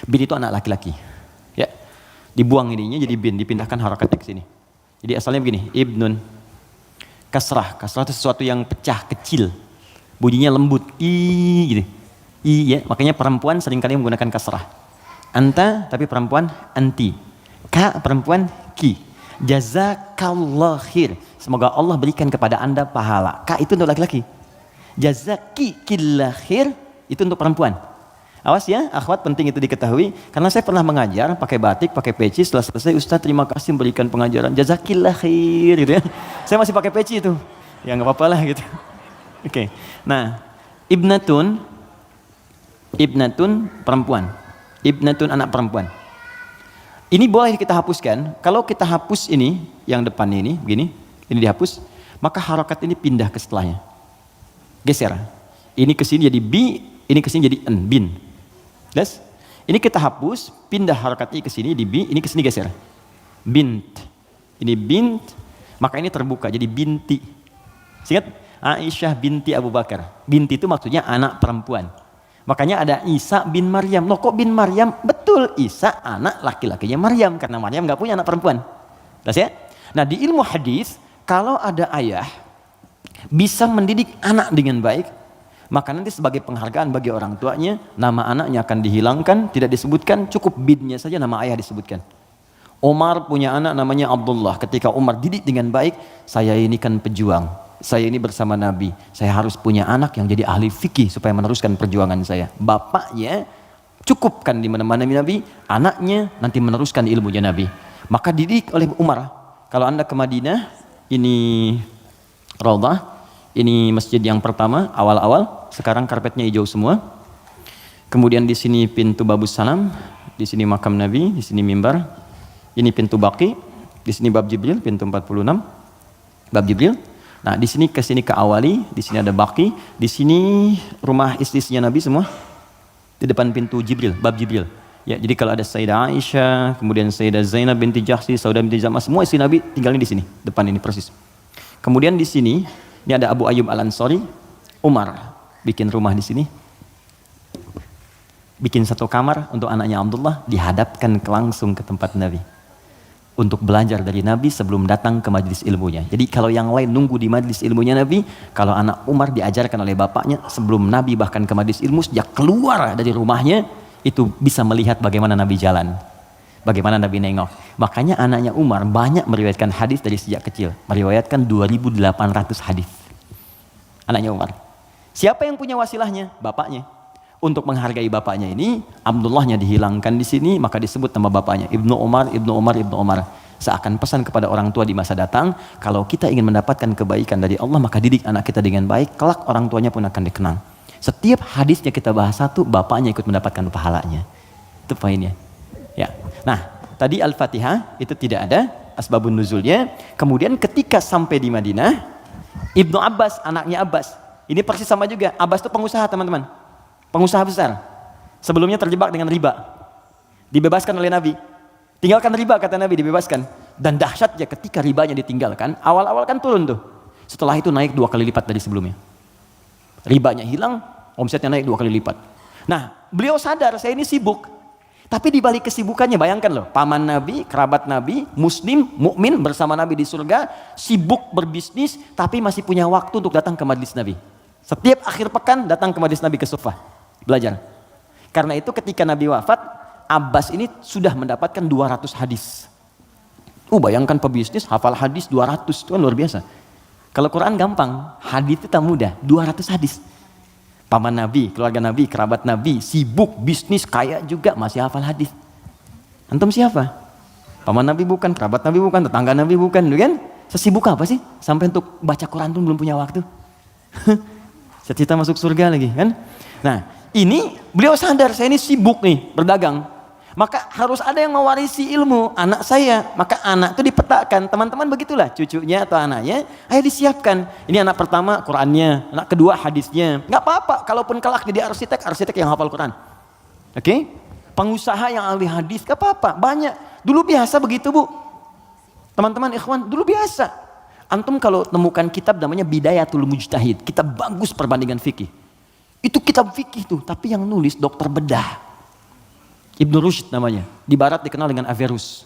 Bin itu anak laki-laki. Ya. Dibuang ininya jadi bin, dipindahkan harakatnya ke sini. Jadi asalnya begini, Ibnun. Kasrah itu sesuatu yang pecah, kecil. Bunyinya lembut, i gitu. I ya, makanya perempuan seringkali menggunakan kasrah. Anta tapi perempuan anti. Ka perempuan ki. Jazakallah khair. Semoga Allah berikan kepada Anda pahala. Ka itu untuk laki-laki. Jazaki killah khair itu untuk perempuan. Awas ya, akhwat, penting itu diketahui karena saya pernah mengajar pakai batik, pakai peci, setelah selesai Ustaz terima kasih memberikan pengajaran jazakillah khair gitu ya. Saya masih pakai peci itu. Ya enggak apa-apa lah gitu. Oke. Nah, ibnatun perempuan. Ibnatun anak perempuan. Ini boleh kita hapuskan. Kalau kita hapus ini yang depannya ini begini, ini dihapus, maka harokat ini pindah ke setelahnya. Geser. Ini ke sini jadi bi, ini ke sini jadi en, bin. Jelas? Ini kita hapus, pindah harokat ini ke sini di bi, ini ke sini geser. Bint. Ini bint, maka ini terbuka jadi binti. Ingat? Aisyah binti Abu Bakar. Binti itu maksudnya anak perempuan. Makanya ada Isa bin Maryam. Loh kok bin Maryam? Betul, Isa anak laki-lakinya Maryam karena Maryam nggak punya anak perempuan. Jelas ya? Nah, di ilmu hadis kalau ada ayah bisa mendidik anak dengan baik, maka nanti sebagai penghargaan bagi orang tuanya, nama anaknya akan dihilangkan, tidak disebutkan, cukup binnya saja nama ayah disebutkan. Umar punya anak namanya Abdullah. Ketika Umar didik dengan baik, saya ini kan pejuang, saya ini bersama Nabi, saya harus punya anak yang jadi ahli fikih supaya meneruskan perjuangan saya. Bapaknya cukupkan di mana-mana Nabi, anaknya nanti meneruskan ilmunya Nabi. Maka didik oleh Umar. Kalau Anda ke Madinah, ini Raudhah, ini masjid yang pertama awal-awal, sekarang karpetnya hijau semua. Kemudian di sini pintu Babus Salam, di sini makam Nabi, di sini mimbar. Ini pintu Baqi, di sini bab Jibril, pintu 46. Bab Jibril. Nah, di sini ke sini ke Awali, di sini ada Baqi, di sini rumah istri-istrinya Nabi semua. Di depan pintu Jibril, bab Jibril. Ya, jadi kalau ada Sayyidah Aisyah, kemudian Sayyidah Zainab binti Jahsy, Saudah binti Zam'ah, semua istri Nabi tinggalnya di sini, depan ini persis. Kemudian di sini, ini ada Abu Ayyub Al-Ansari, Umar bikin rumah di sini. Bikin satu kamar untuk anaknya Abdullah, dihadapkan langsung ke tempat Nabi. Untuk belajar dari Nabi sebelum datang ke majlis ilmunya. Jadi kalau yang lain nunggu di majlis ilmunya Nabi, kalau anak Umar diajarkan oleh bapaknya sebelum Nabi bahkan ke majlis ilmu, sejak keluar dari rumahnya, itu bisa melihat bagaimana Nabi jalan. Bagaimana Nabi nengok. Makanya anaknya Umar banyak meriwayatkan hadis dari sejak kecil. Meriwayatkan 2.800 hadis. Anaknya Umar. Siapa yang punya wasilahnya? Bapaknya. Untuk menghargai bapaknya ini, Abdullahnya dihilangkan di sini, maka disebut nama bapaknya Ibnu Umar, Ibnu Umar, Ibnu Umar. Seakan pesan kepada orang tua di masa datang, kalau kita ingin mendapatkan kebaikan dari Allah, maka didik anak kita dengan baik, kelak orang tuanya pun akan dikenang. Setiap hadisnya kita bahas satu, bapaknya ikut mendapatkan pahalanya. Itu poinnya. Ya. Nah, tadi Al-Fatihah itu tidak ada asbabun nuzulnya. Kemudian ketika sampai di Madinah, Ibnu Abbas, anaknya Abbas, ini persis sama juga. Abbas itu pengusaha, teman-teman. Pengusaha besar. Sebelumnya terjebak dengan riba. Dibebaskan oleh Nabi. Tinggalkan riba, kata Nabi, dibebaskan. Dan dahsyatnya ketika ribanya ditinggalkan, awal-awal kan turun tuh. Setelah itu naik 2 kali lipat dari sebelumnya. Ribanya hilang, omsetnya naik 2 kali lipat. Nah, beliau sadar saya ini sibuk. Tapi di balik kesibukannya, bayangkan loh, paman Nabi, kerabat Nabi, muslim, mukmin bersama Nabi di surga, sibuk berbisnis, tapi masih punya waktu untuk datang ke majlis Nabi. Setiap akhir pekan datang ke majlis Nabi ke Sufah, belajar. Karena itu ketika Nabi wafat, Abbas ini sudah mendapatkan 200 hadis. Bayangkan pebisnis, hafal hadis 200, itu kan luar biasa. Kalau Quran gampang, hadis itu tak mudah, 200 hadis. Paman Nabi, keluarga Nabi, kerabat Nabi, sibuk, bisnis, kaya juga, masih hafal hadis. Antum siapa? Paman Nabi bukan, kerabat Nabi bukan, tetangga Nabi bukan, kan? Sesibuk apa sih? Sampai untuk baca Quran pun belum punya waktu. Cita-cita masuk surga lagi, kan? Nah, ini beliau sadar, saya ini sibuk nih, berdagang. Maka harus ada yang mewarisi ilmu anak saya. Maka anak itu dipetakan, teman-teman begitulah, cucunya atau anaknya, ayo disiapkan. Ini anak pertama Qurannya, anak kedua hadisnya. Nggak apa-apa, kalaupun kelak jadi arsitek yang hafal Quran. Oke? Pengusaha yang ahli hadis, nggak apa-apa, banyak. Dulu biasa begitu, Bu. Teman-teman ikhwan, dulu biasa. Antum kalau temukan kitab namanya Bidayatul Mujtahid, kitab bagus perbandingan fikih. Itu kitab fikih tuh, tapi yang nulis dokter bedah. Ibnu Rushd namanya, di barat dikenal dengan Averroes.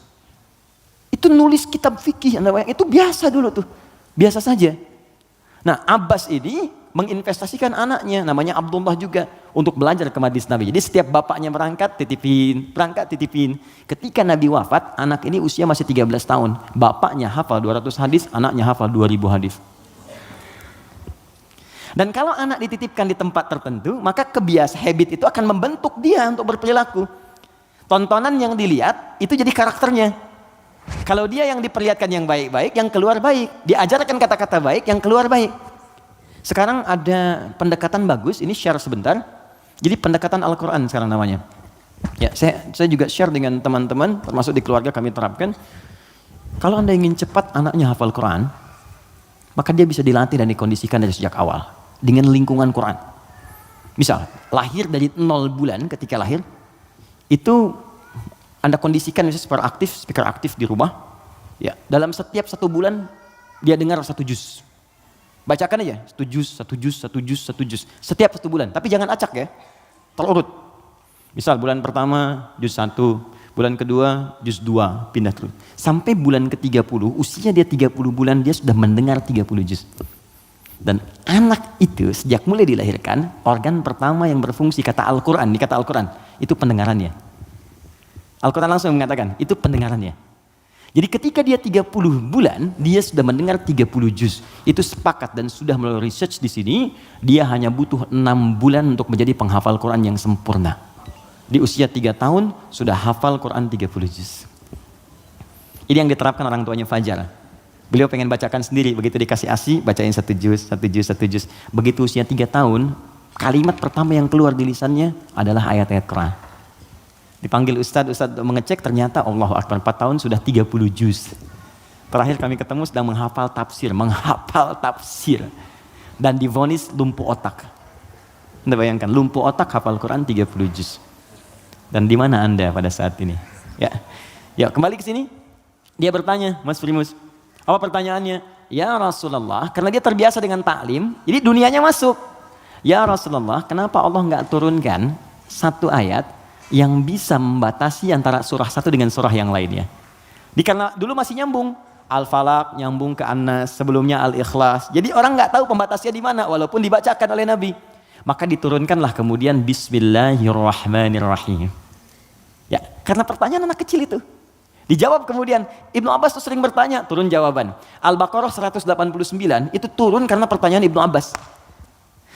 Itu nulis kitab fikih, itu biasa dulu tuh, biasa saja. Nah, Abbas ini menginvestasikan anaknya, namanya Abdullah juga, untuk belajar ke majlis Nabi. Jadi setiap bapaknya berangkat titipin. Ketika Nabi wafat, anak ini usia masih 13 tahun. Bapaknya hafal 200 hadis, anaknya hafal 2000 hadis. Dan kalau anak dititipkan di tempat tertentu, maka habit itu akan membentuk dia untuk berperilaku. Tontonan yang dilihat, itu jadi karakternya. Kalau dia yang diperlihatkan yang baik-baik, yang keluar baik. Diajarkan kata-kata baik, yang keluar baik. Sekarang ada pendekatan bagus, ini share sebentar. Jadi pendekatan Al-Quran sekarang namanya. Ya, saya juga share dengan teman-teman, termasuk di keluarga kami terapkan. Kalau Anda ingin cepat anaknya hafal Quran, maka dia bisa dilatih dan dikondisikan dari sejak awal. Dengan lingkungan Quran. Misal, lahir dari 0 bulan ketika lahir, itu Anda kondisikan misalnya speaker aktif di rumah. Ya, dalam setiap 1 bulan, dia dengar 1 juz. Bacakan aja, 1 juz. Setiap 1 bulan. Tapi jangan acak ya, terurut. Misal bulan pertama, juz 1. Bulan kedua, juz 2. Pindah terus. Sampai bulan ke-30, usia dia 30 bulan, dia sudah mendengar 30 juz. Dan anak itu sejak mulai dilahirkan, organ pertama yang berfungsi kata Al-Quran, itu pendengarannya. Al-Quran langsung mengatakan, itu pendengarannya. Jadi ketika dia 30 bulan, dia sudah mendengar 30 juz. Itu sepakat dan sudah melalui research di sini, dia hanya butuh 6 bulan untuk menjadi penghafal Quran yang sempurna. Di usia 3 tahun, sudah hafal Quran 30 juz. Ini yang diterapkan orang tuanya Fajar. Beliau pengen bacakan sendiri, begitu dikasih ASI, bacain 1 juz. Begitu usia 3 tahun, kalimat pertama yang keluar di lisannya adalah ayat-ayat Quran. Dipanggil Ustadz mengecek, ternyata Allahu Akbar, 4 tahun sudah 30 juz. Terakhir kami ketemu sedang menghafal tafsir. Dan divonis lumpuh otak. Anda bayangkan, lumpuh otak hafal Quran 30 juz. Dan di mana Anda pada saat ini? Ya, kembali ke sini. Dia bertanya, Mas Primus, apa pertanyaannya? Ya Rasulullah, karena dia terbiasa dengan taklim, jadi dunianya masuk. Ya Rasulullah, kenapa Allah nggak turunkan 1 ayat yang bisa membatasi antara surah 1 dengan surah yang lainnya? Karena dulu masih nyambung, Al-Falaq nyambung ke An-Nas, sebelumnya Al-Ikhlas. Jadi orang nggak tahu pembatasnya di mana, walaupun dibacakan oleh Nabi. Maka diturunkanlah kemudian Bismillahirrahmanirrahim. Ya, karena pertanyaan anak kecil itu. Dijawab kemudian, Ibnu Abbas tuh sering bertanya, turun jawaban. Al-Baqarah 189 itu turun karena pertanyaan Ibnu Abbas.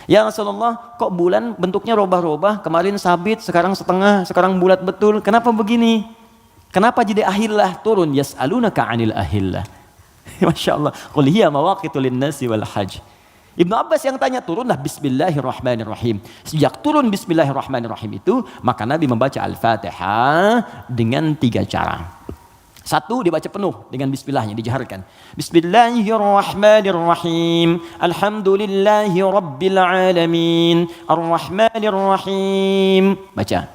Ya Rasulullah, kok bulan bentuknya robah-robah, kemarin sabit, sekarang setengah, sekarang bulat betul, kenapa begini? Kenapa jadi ahillah turun? Yas'alunaka 'anil ahillah. Masya Allah, qul hiya mawaqitu lin-nasi wal hajj. Ibnu Abbas yang tanya, turunlah Bismillahirrahmanirrahim. Sejak turun Bismillahirrahmanirrahim itu, maka Nabi membaca Al-Fatihah dengan 3 cara. 1, dibaca penuh dengan bismillahnya, dijaharkan. Bismillahirrahmanirrahim. Alhamdulillahi rabbil alamin. Ar-Rahmanirrahim. Baca.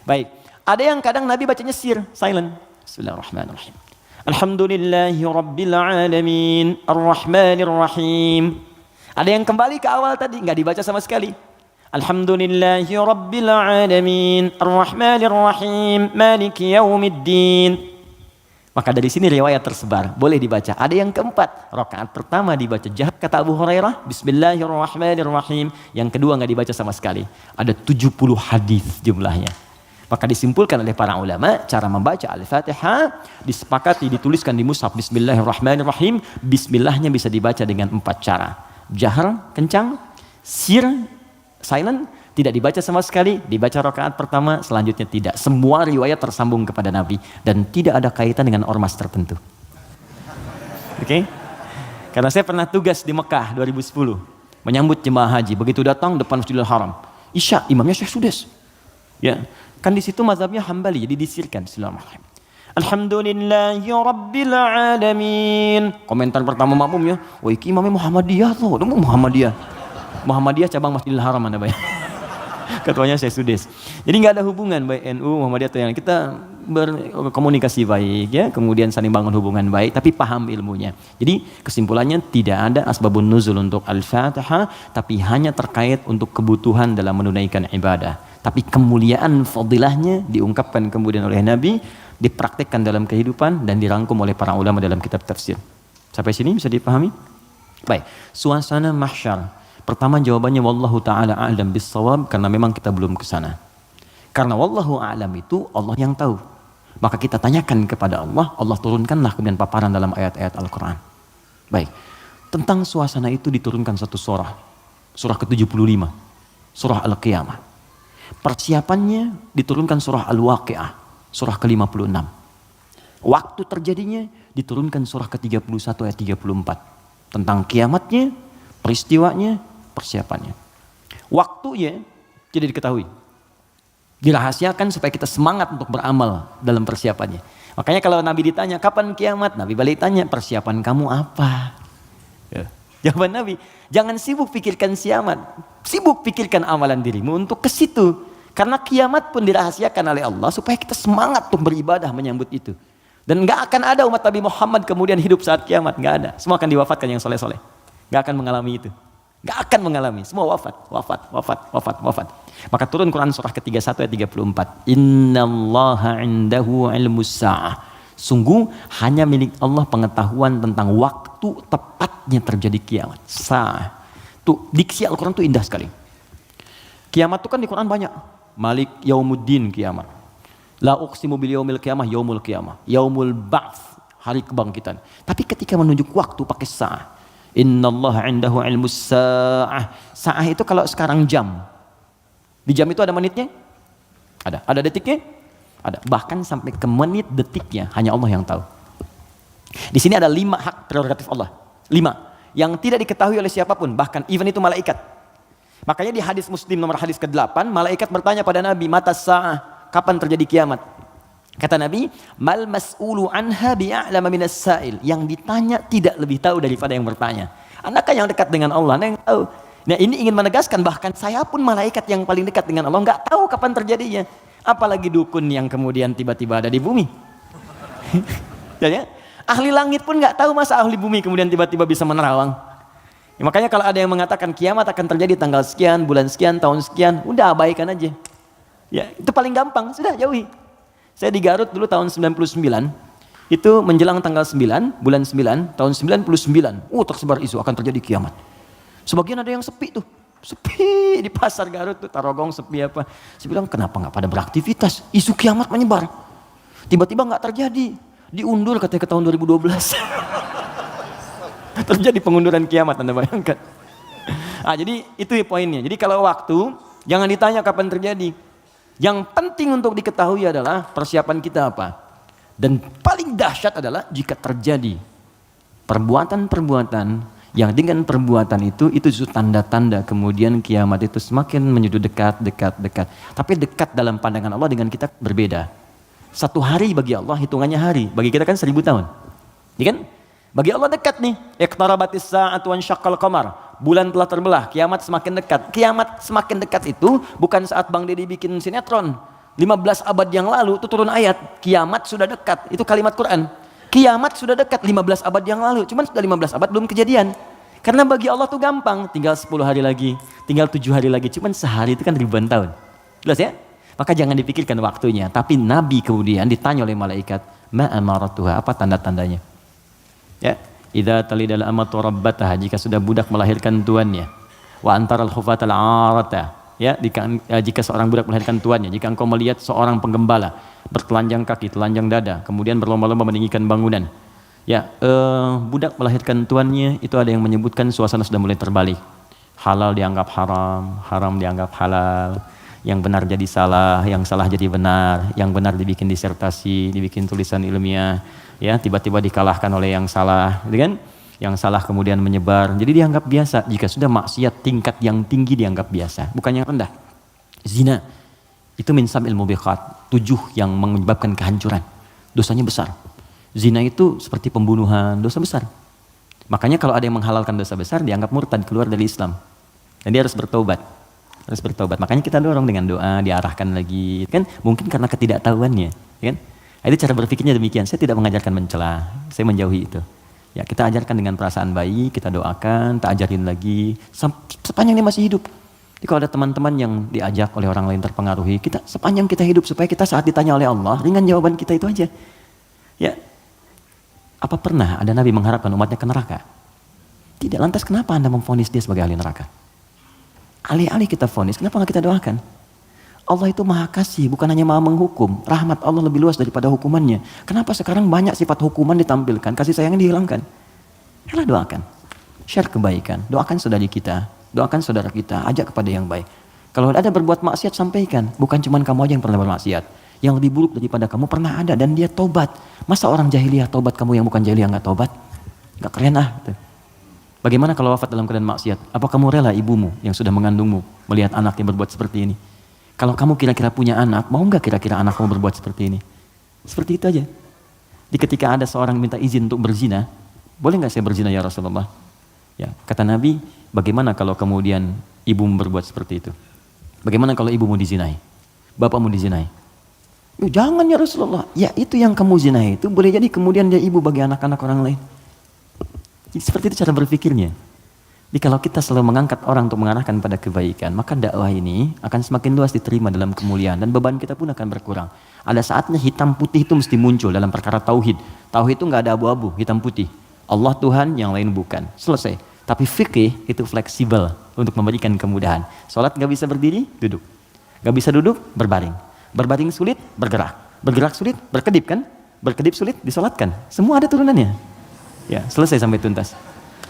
Baik. Ada yang kadang Nabi bacanya silent. Bismillahirrahmanirrahim. Alhamdulillahi rabbil alamin. Ar-Rahmanirrahim. Ada yang kembali ke awal tadi, nggak dibaca sama sekali. Alhamdulillahi rabbil alamin. Ar-Rahmanirrahim. Maliki yaumiddin. Maka dari sini riwayat tersebar, boleh dibaca. Ada yang keempat, rakaat pertama dibaca jahat kata Abu Hurairah, Bismillahirrahmanirrahim. Yang kedua nggak dibaca sama sekali. Ada 70 hadis jumlahnya. Maka disimpulkan oleh para ulama, cara membaca Al-Fatihah disepakati, dituliskan di mushaf Bismillahirrahmanirrahim. Bismillahnya bisa dibaca dengan 4 cara. Jahar, kencang, silent, tidak dibaca sama sekali, dibaca rakaat pertama, selanjutnya tidak. Semua riwayat tersambung kepada Nabi dan tidak ada kaitan dengan ormas tertentu. Oke? Karena saya pernah tugas di Mekah 2010 menyambut jemaah haji. Begitu datang depan Masjidil Haram, Isya imamnya Syekh Sudes. Ya, kan di situ mazhabnya Hambali, jadi disirkan. Bismillahirrahmanirrahim. Alhamdulillahi rabbil alamin. Komentar pertama makmumnya, "Wah, iki imamnya Muhammadiyah tuh, Muhammadiyah cabang Masjidil Haram Anda bayang." Ketuanya Syekh Sudes. Jadi nggak ada hubungan baik NU Muhammadiyah atau yang, kita berkomunikasi baik ya, kemudian saling bangun hubungan baik, tapi paham ilmunya. Jadi kesimpulannya tidak ada asbabun nuzul untuk Al-Fatihah, tapi hanya terkait untuk kebutuhan dalam menunaikan ibadah. Tapi kemuliaan fadilahnya diungkapkan kemudian oleh Nabi, dipraktikkan dalam kehidupan dan dirangkum oleh para ulama dalam kitab tafsir. Sampai sini bisa dipahami? Baik, suasana mahsyar. Pertama jawabannya wallahu taala a'lam bissawab, karena memang kita belum ke sana. Karena wallahu a'lam itu Allah yang tahu. Maka kita tanyakan kepada Allah, Allah turunkanlah kemudian paparan dalam ayat-ayat Al-Qur'an. Baik. Tentang suasana itu diturunkan satu surah. Surah ke-75. Surah Al-Qiyamah. Persiapannya diturunkan surah Al-Waqi'ah. Surah ke-56. Waktu terjadinya diturunkan surah ke-31 ayat 34. Tentang kiamatnya, peristiwanya, persiapannya. Waktunya tidak diketahui. Dirahasiakan supaya kita semangat untuk beramal dalam persiapannya. Makanya kalau Nabi ditanya kapan kiamat, Nabi balik tanya persiapan kamu apa? Ya. Jawaban Nabi, jangan sibuk pikirkan kiamat, sibuk pikirkan amalan dirimu untuk ke situ. Karena kiamat pun dirahasiakan oleh Allah supaya kita semangat untuk beribadah menyambut itu. Dan nggak akan ada umat Nabi Muhammad kemudian hidup saat kiamat, nggak ada. Semua akan diwafatkan yang soleh-soleh, nggak akan mengalami itu. Gak akan mengalami, semua wafat. Maka turun Quran surah ke-31 ayat 34. Innallaha indahu ilmus sa'ah. Sungguh hanya milik Allah pengetahuan tentang waktu tepatnya terjadi kiamat. Sa'ah. Tuh, diksi Al-Quran tuh indah sekali. Kiamat tuh kan di Quran banyak. Malik yaumuddin kiamat. La uqsimu bil yaumil qiyamah yaumul qiyamah. Yaumul ba'ts, hari kebangkitan. Tapi ketika menunjuk waktu pakai sa'ah. Innallaha indahu ilmus sa'ah. Sa'ah itu kalau sekarang jam. Di jam itu ada menitnya? Ada. Ada detiknya? Ada. Bahkan sampai ke menit detiknya hanya Allah yang tahu. Di sini ada 5 hak prerogatif Allah. 5 yang tidak diketahui oleh siapapun, bahkan even itu malaikat. Makanya di hadis Muslim nomor hadis ke-8, malaikat bertanya pada Nabi, "Mata sa'ah?" Kapan terjadi kiamat? Kata Nabi, "Mal mas'ulu anha bi'a'lama minas sa'il." Yang ditanya tidak lebih tahu daripada yang bertanya. Anakah yang dekat dengan Allah, Anda yang tahu. Nah, ini ingin menegaskan bahkan saya pun malaikat yang paling dekat dengan Allah nggak tahu kapan terjadinya. Apalagi dukun yang kemudian tiba-tiba ada di bumi. Ya, ahli langit pun nggak tahu masa ahli bumi kemudian tiba-tiba bisa menerawang. Ya, makanya kalau ada yang mengatakan kiamat akan terjadi tanggal sekian, bulan sekian, tahun sekian, udah abaikan aja. Ya, itu paling gampang, sudah jauhi. Saya di Garut dulu tahun 99, itu menjelang tanggal 9, bulan 9, tahun 99, tersebar isu akan terjadi kiamat. Sebagian ada yang sepi tuh, sepi di pasar Garut tuh, Tarogong sepi apa. Saya bilang kenapa nggak pada beraktivitas, isu kiamat menyebar. Tiba-tiba nggak terjadi, diundur katanya ke tahun 2012. Terjadi pengunduran kiamat, Anda bayangkan. Jadi itu poinnya, jadi kalau waktu, jangan ditanya kapan terjadi. Yang penting untuk diketahui adalah persiapan kita apa. Dan paling dahsyat adalah jika terjadi perbuatan-perbuatan yang dengan perbuatan itu justru tanda-tanda kemudian kiamat itu semakin menuju dekat. Tapi dekat dalam pandangan Allah dengan kita berbeda. 1 hari bagi Allah hitungannya hari, bagi kita kan 1000 tahun. Ya kan? Bagi Allah dekat nih. Iqtarabatis sa'atu wan syaqqal qamar. Bulan telah terbelah, kiamat semakin dekat. Kiamat semakin dekat itu bukan saat Bang Deddy bikin sinetron. 15 abad yang lalu itu turun ayat, kiamat sudah dekat. Itu kalimat Quran. Kiamat sudah dekat 15 abad yang lalu. Cuman sudah 15 abad belum kejadian. Karena bagi Allah tuh gampang, tinggal 10 hari lagi, tinggal 7 hari lagi. Cuman sehari itu kan ribuan tahun. Jelas ya? Maka jangan dipikirkan waktunya. Tapi Nabi kemudian ditanya oleh malaikat, ma amaratuha, apa tanda-tandanya? Ya, idza talidal amatu rabbataha, jika sudah budak melahirkan tuannya. Wa antaral khufatal arata, ya, jika seorang budak melahirkan tuannya, jika engkau melihat seorang penggembala bertelanjang kaki, telanjang dada, kemudian berlomba-lomba meninggikan bangunan. Ya, budak melahirkan tuannya, itu ada yang menyebutkan suasana sudah mulai terbalik. Halal dianggap haram, haram dianggap halal, yang benar jadi salah, yang salah jadi benar, yang benar dibikin disertasi, dibikin tulisan ilmiah. Ya, tiba-tiba dikalahkan oleh yang salah, gitu kan? Yang salah kemudian menyebar, jadi dianggap biasa. Jika sudah maksiat tingkat yang tinggi dianggap biasa, bukan yang rendah. Zina itu min sab'il mubiqat, 7 yang menyebabkan kehancuran, dosanya besar. Zina itu seperti pembunuhan, dosa besar. Makanya kalau ada yang menghalalkan dosa besar dianggap murtad, keluar dari Islam, dan dia harus bertaubat. Makanya kita dorong dengan doa, diarahkan lagi, kan? Mungkin karena ketidaktahuannya, kan? Itu cara berpikirnya demikian. Saya tidak mengajarkan mencela, saya menjauhi itu. Ya, kita ajarkan dengan perasaan baik, kita doakan, tak ajarin lagi sepanjang dia masih hidup. Jadi kalau ada teman-teman yang diajak oleh orang lain terpengaruhi, kita sepanjang kita hidup supaya kita saat ditanya oleh Allah, ringan jawaban kita itu aja. Ya, apa pernah ada Nabi mengharapkan umatnya ke neraka? Tidak. Lantas kenapa Anda memvonis dia sebagai ahli neraka? Alih-alih kita vonis, kenapa nggak kita doakan? Allah itu maha kasih, bukan hanya maha menghukum. Rahmat Allah lebih luas daripada hukumannya. Kenapa sekarang banyak sifat hukuman ditampilkan, kasih sayangnya dihilangkan? Yalah doakan. Share kebaikan, doakan saudari kita, doakan saudara kita, ajak kepada yang baik. Kalau ada berbuat maksiat, sampaikan. Bukan cuma kamu aja yang pernah bermaksiat. Yang lebih buruk daripada kamu pernah ada dan dia tobat. Masa orang jahiliyah tobat, kamu yang bukan jahiliyah nggak tobat? Nggak keren ah. Gitu. Bagaimana kalau wafat dalam keadaan maksiat? Apa kamu rela ibumu yang sudah mengandungmu melihat anaknya berbuat seperti ini? Kalau kamu kira-kira punya anak, mau nggak kira-kira anak kamu berbuat seperti ini? Seperti itu aja. Di ketika ada seorang minta izin untuk berzina, boleh nggak saya berzina ya Rasulullah? Ya, kata Nabi, bagaimana kalau kemudian ibumu berbuat seperti itu? Bagaimana kalau ibumu dizinai? Bapakmu dizinai? Jangan ya Rasulullah. Ya itu yang kamu zinai itu boleh jadi kemudian dia ibu bagi anak-anak orang lain. Seperti itu cara berpikirnya. Jadi kalau kita selalu mengangkat orang untuk mengarahkan pada kebaikan, maka dakwah ini akan semakin luas diterima dalam kemuliaan dan beban kita pun akan berkurang. Ada saatnya hitam putih itu mesti muncul dalam perkara tauhid. Tauhid itu nggak ada abu-abu, hitam putih. Allah Tuhan, yang lain bukan. Selesai. Tapi fikih itu fleksibel untuk memberikan kemudahan. Sholat nggak bisa berdiri, duduk. Nggak bisa duduk, berbaring. Berbaring sulit, bergerak. Bergerak sulit, berkedip kan? Berkedip sulit, disolatkan. Semua ada turunannya. Ya, selesai sampai tuntas.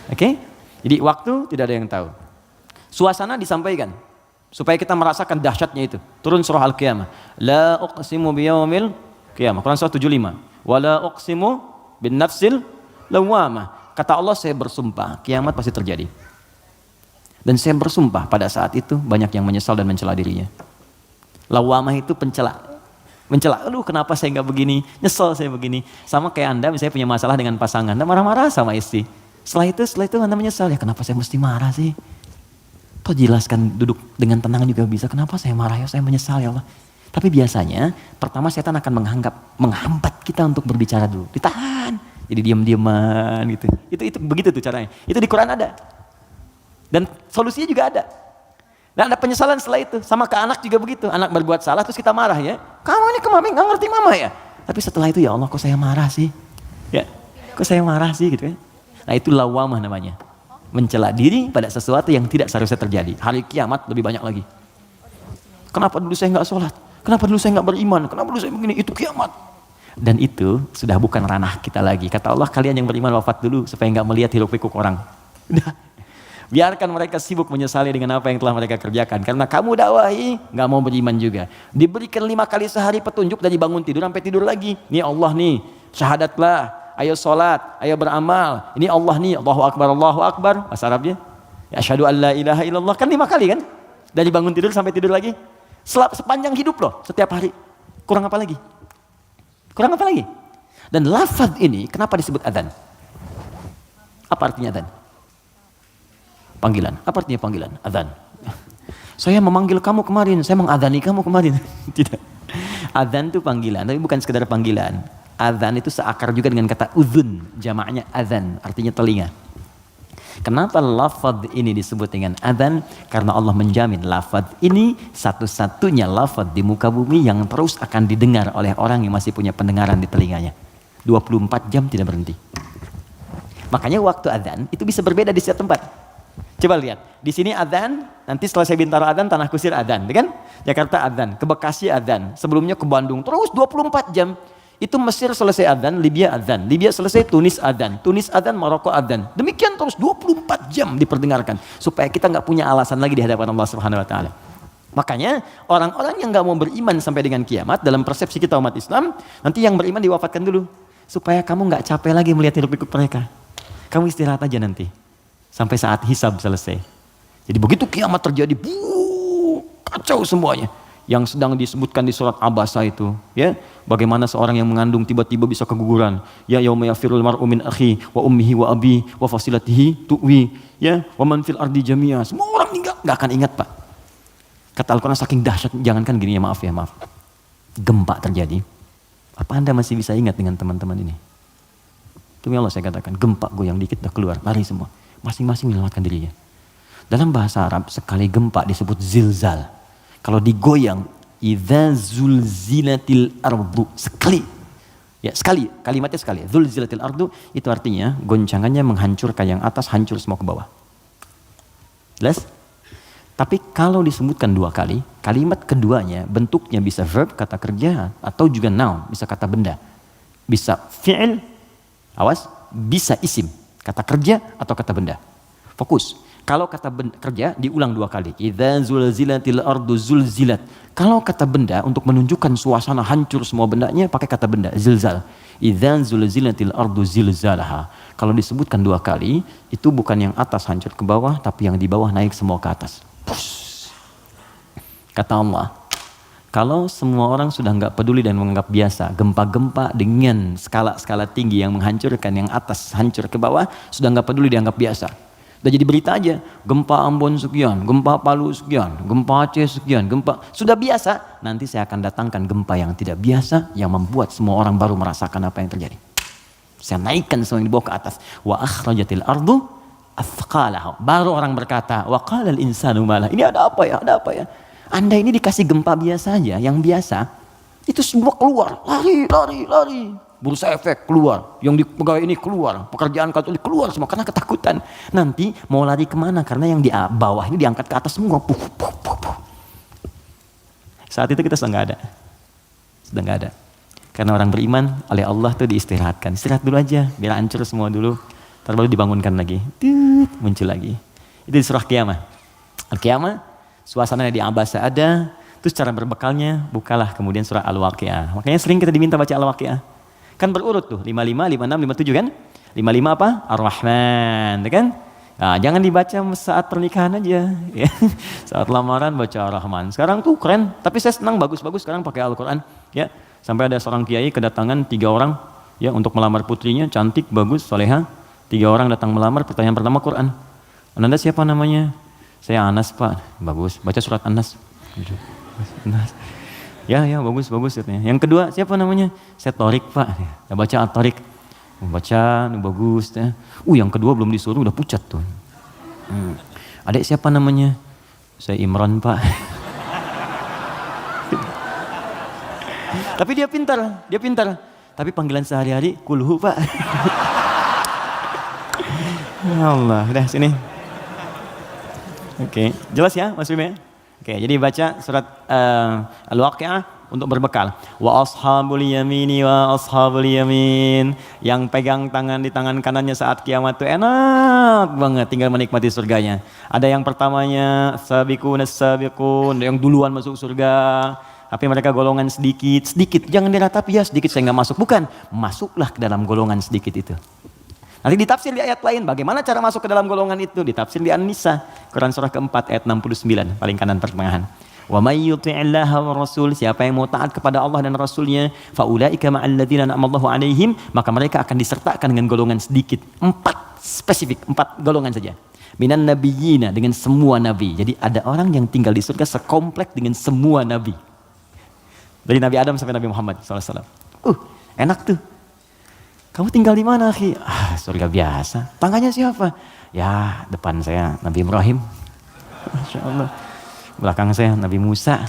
Oke? Jadi waktu tidak ada yang tahu. Suasana disampaikan supaya kita merasakan dahsyatnya itu. Turun surah Al-Qiyamah. La uqsimu biyaumil qiyamah. Quran surah 75. Wa la uqsimu bin nafsil lawwamah. Kata Allah, saya bersumpah kiamat pasti terjadi. Dan saya bersumpah pada saat itu banyak yang menyesal dan mencela dirinya. Lawwamah itu pencela. Mencela, aduh kenapa saya nggak begini, nyesel saya begini. Sama kayak Anda misalnya punya masalah dengan pasangan, Anda marah-marah sama istri. Setelah itu Anda menyesal, ya kenapa saya mesti marah sih? Toh jelaskan duduk dengan tenang juga bisa, kenapa saya marah ya, saya menyesal ya Allah. Tapi biasanya, pertama setan akan menghambat kita untuk berbicara dulu. Ditahan, jadi diam-diaman gitu. Itu begitu tuh caranya. Itu di Quran ada. Dan solusinya juga ada. Dan ada penyesalan setelah itu. Sama ke anak juga begitu. Anak berbuat salah terus kita marah ya. Kamu ini kemarin gak ngerti mama ya. Tapi setelah itu ya Allah kok saya marah sih. Ya, kok saya marah sih gitu ya. Nah itu lawamah namanya. Mencela diri pada sesuatu yang tidak seharusnya terjadi. Hari kiamat lebih banyak lagi. Kenapa dulu saya gak sholat? Kenapa dulu saya gak beriman? Kenapa dulu saya begini? Itu kiamat. Dan itu sudah bukan ranah kita lagi. Kata Allah, kalian yang beriman wafat dulu supaya gak melihat hiruk pikuk orang. Udah. Biarkan mereka sibuk menyesali dengan apa yang telah mereka kerjakan. Karena kamu dakwahi, gak mau beriman juga. Diberikan 5 kali sehari petunjuk dari bangun tidur sampai tidur lagi. Ini Allah nih, syahadatlah, ayo sholat, ayo beramal. Ini Allah nih, Allahu Akbar. Bahasa Arabnya. Ya, asyhadu an la ilaha illallah. Kan 5 kali kan? Dari bangun tidur sampai tidur lagi. Sepanjang hidup loh, setiap hari. Kurang apa lagi? Kurang apa lagi? Dan lafaz ini, kenapa disebut adzan? Apa artinya adzan? Panggilan. Apa artinya panggilan? Adzan. Saya memanggil kamu kemarin, saya mengadani kamu kemarin. Tidak. Adzan itu panggilan, tapi bukan sekedar panggilan. Adzan itu seakar juga dengan kata uzun, jamaknya adzan, artinya telinga. Kenapa lafaz ini disebut dengan adzan? Karena Allah menjamin lafaz ini satu-satunya lafaz di muka bumi yang terus akan didengar oleh orang yang masih punya pendengaran di telinganya. 24 jam tidak berhenti. Makanya waktu adzan itu bisa berbeda di setiap tempat. Coba lihat, di sini adzan, nanti setelah saya Bintaro adzan, Tanah Kusir adzan, kan? Jakarta adzan, ke Bekasi adzan, sebelumnya ke Bandung, terus 24 jam. Itu Mesir selesai adzan, Libya adzan, Libya selesai Tunis adzan, Maroko adzan. Demikian terus 24 jam diperdengarkan supaya kita nggak punya alasan lagi di hadapan Allah Subhanahu wa taala. Makanya orang-orang yang nggak mau beriman sampai dengan kiamat dalam persepsi kita umat Islam, nanti yang beriman diwafatkan dulu supaya kamu nggak capek lagi melihat hiruk pikuk mereka. Kamu istirahat aja nanti. Sampai saat hisab selesai. Jadi begitu kiamat terjadi, kacau semuanya. Yang sedang disebutkan di surat Abasa itu, ya, bagaimana seorang yang mengandung tiba-tiba bisa keguguran. Ya yauma yafirul mar'u min akhi wa ummihi wa abi wa fasilatihi tuwi, ya, wa man fil ardi jami'a. Semua orang enggak akan ingat, Pak. Kata Al-Qur'an saking dahsyat, jangankan gini ya, maaf. Gempa terjadi. Apa Anda masih bisa ingat dengan teman-teman ini? Demi Allah saya katakan, gempa goyang dikit udah keluar, lari semua. Masing-masing menyelamatkan dirinya. Dalam bahasa Arab sekali gempa disebut zilzal. Kalau digoyang, idza zulzilatil ardu, sekali. Ya, sekali, kalimatnya sekali. Zulzilatil ardu itu artinya goncangannya menghancurkan yang atas, hancur semua ke bawah. Jelas? Tapi kalau disebutkan 2 kali, kalimat keduanya bentuknya bisa verb, kata kerja, atau juga noun, bisa kata benda. Bisa fi'il, awas, bisa isim, kata kerja atau kata benda. Fokus. Kalau kata kerja diulang 2 kali. Idza zulzilatil ardu zulzilat. Kalau kata benda untuk menunjukkan suasana hancur semua bendanya pakai kata benda zilzal. Idza zulzilatil ardu zilzalaha. Kalau disebutkan 2 kali itu bukan yang atas hancur ke bawah tapi yang di bawah naik semua ke atas. Push. Kata Allah, kalau semua orang sudah nggak peduli dan menganggap biasa gempa-gempa dengan skala-skala tinggi yang menghancurkan yang atas hancur ke bawah sudah nggak peduli dianggap biasa. Udah jadi berita aja, gempa Ambon sekian, gempa Palu sekian, gempa Aceh sekian, gempa sudah biasa. Nanti saya akan datangkan gempa yang tidak biasa yang membuat semua orang baru merasakan apa yang terjadi. Saya naikkan semua yang dibawa ke atas. Wa akhrajatil ardu athqalaha. Baru orang berkata, wa qalal insanu malah. Ini ada apa ya? Ada apa ya? Anda ini dikasih gempa biasa aja, yang biasa itu semua keluar, lari. Bursa efek keluar, yang di pegawai ini keluar, pekerjaan kantor ini keluar semua karena ketakutan. Nanti mau lari kemana? Karena yang di bawah ini diangkat ke atas semua. Puh. Saat itu kita sudah nggak ada. Karena orang beriman oleh Allah tuh diistirahatkan. Istirahat dulu aja, biar hancur semua dulu. Ntar baru dibangunkan lagi, muncul lagi. Itu di surah Qiyamah. Al-Qiyamah, suasananya di Abasa ada. Terus cara berbekalnya, bukalah kemudian surah Al-Waqi'ah. Makanya sering kita diminta baca Al-Waqi'ah. Kan berurut tuh, 55, 56, 57 kan? 55 apa? Ar-Rahman, kan? Nah, jangan dibaca saat pernikahan aja. Ya. Saat lamaran baca Ar-Rahman. Sekarang tuh keren, tapi saya senang bagus-bagus sekarang pakai Al-Quran. Ya. Sampai ada seorang kiai kedatangan 3 orang ya untuk melamar putrinya, cantik, bagus, soleha. 3 orang datang melamar, pertanyaan pertama Quran. Anda siapa namanya? Saya Anas Pak. Bagus, baca surat Anas. Anas. Ya bagus katanya. Yang kedua siapa namanya? Saya Torik Pak. Ya, baca At-Torik. Baca bagus. Ya. Yang kedua belum disuruh udah pucat tuh. Adik siapa namanya? Saya Imran Pak. Tapi dia pintar. Tapi panggilan sehari-hari Kulhu Pak. Ya Allah, udah sini. Oke, jelas ya Mas Bima? Oke, jadi baca surat Al-Waqi'ah untuk berbekal. Wa ashabul yamini wa ashabul yamin. Yang pegang tangan di tangan kanannya saat kiamat itu enak banget, tinggal menikmati surganya. Ada yang pertamanya sabiqun, yang duluan masuk surga. Tapi mereka golongan sedikit. Jangan diratapi ya sedikit saya nggak masuk. Bukan, masuklah ke dalam golongan sedikit itu. Nanti ditafsir di ayat lain, bagaimana cara masuk ke dalam golongan itu? Ditafsir di An-Nisa, Quran surah keempat ayat 69, paling kanan pertengahan. Wa may yuti'illaha wa rasul, siapa yang mau taat kepada Allah dan Rasulnya, fa ulaika ma'al ladzina an'amallahu 'alaihim, maka mereka akan disertakan dengan golongan sedikit. 4 golongan saja. Minan nabiyyina, dengan semua nabi. Jadi ada orang yang tinggal di surga sekomplek dengan semua nabi. Dari Nabi Adam sampai Nabi Muhammad SAW. Enak tuh. Kamu tinggal di mana, akhi? Surga biasa. Tangganya siapa? Ya, depan saya Nabi Ibrahim. Masya Allah. Belakang saya Nabi Musa.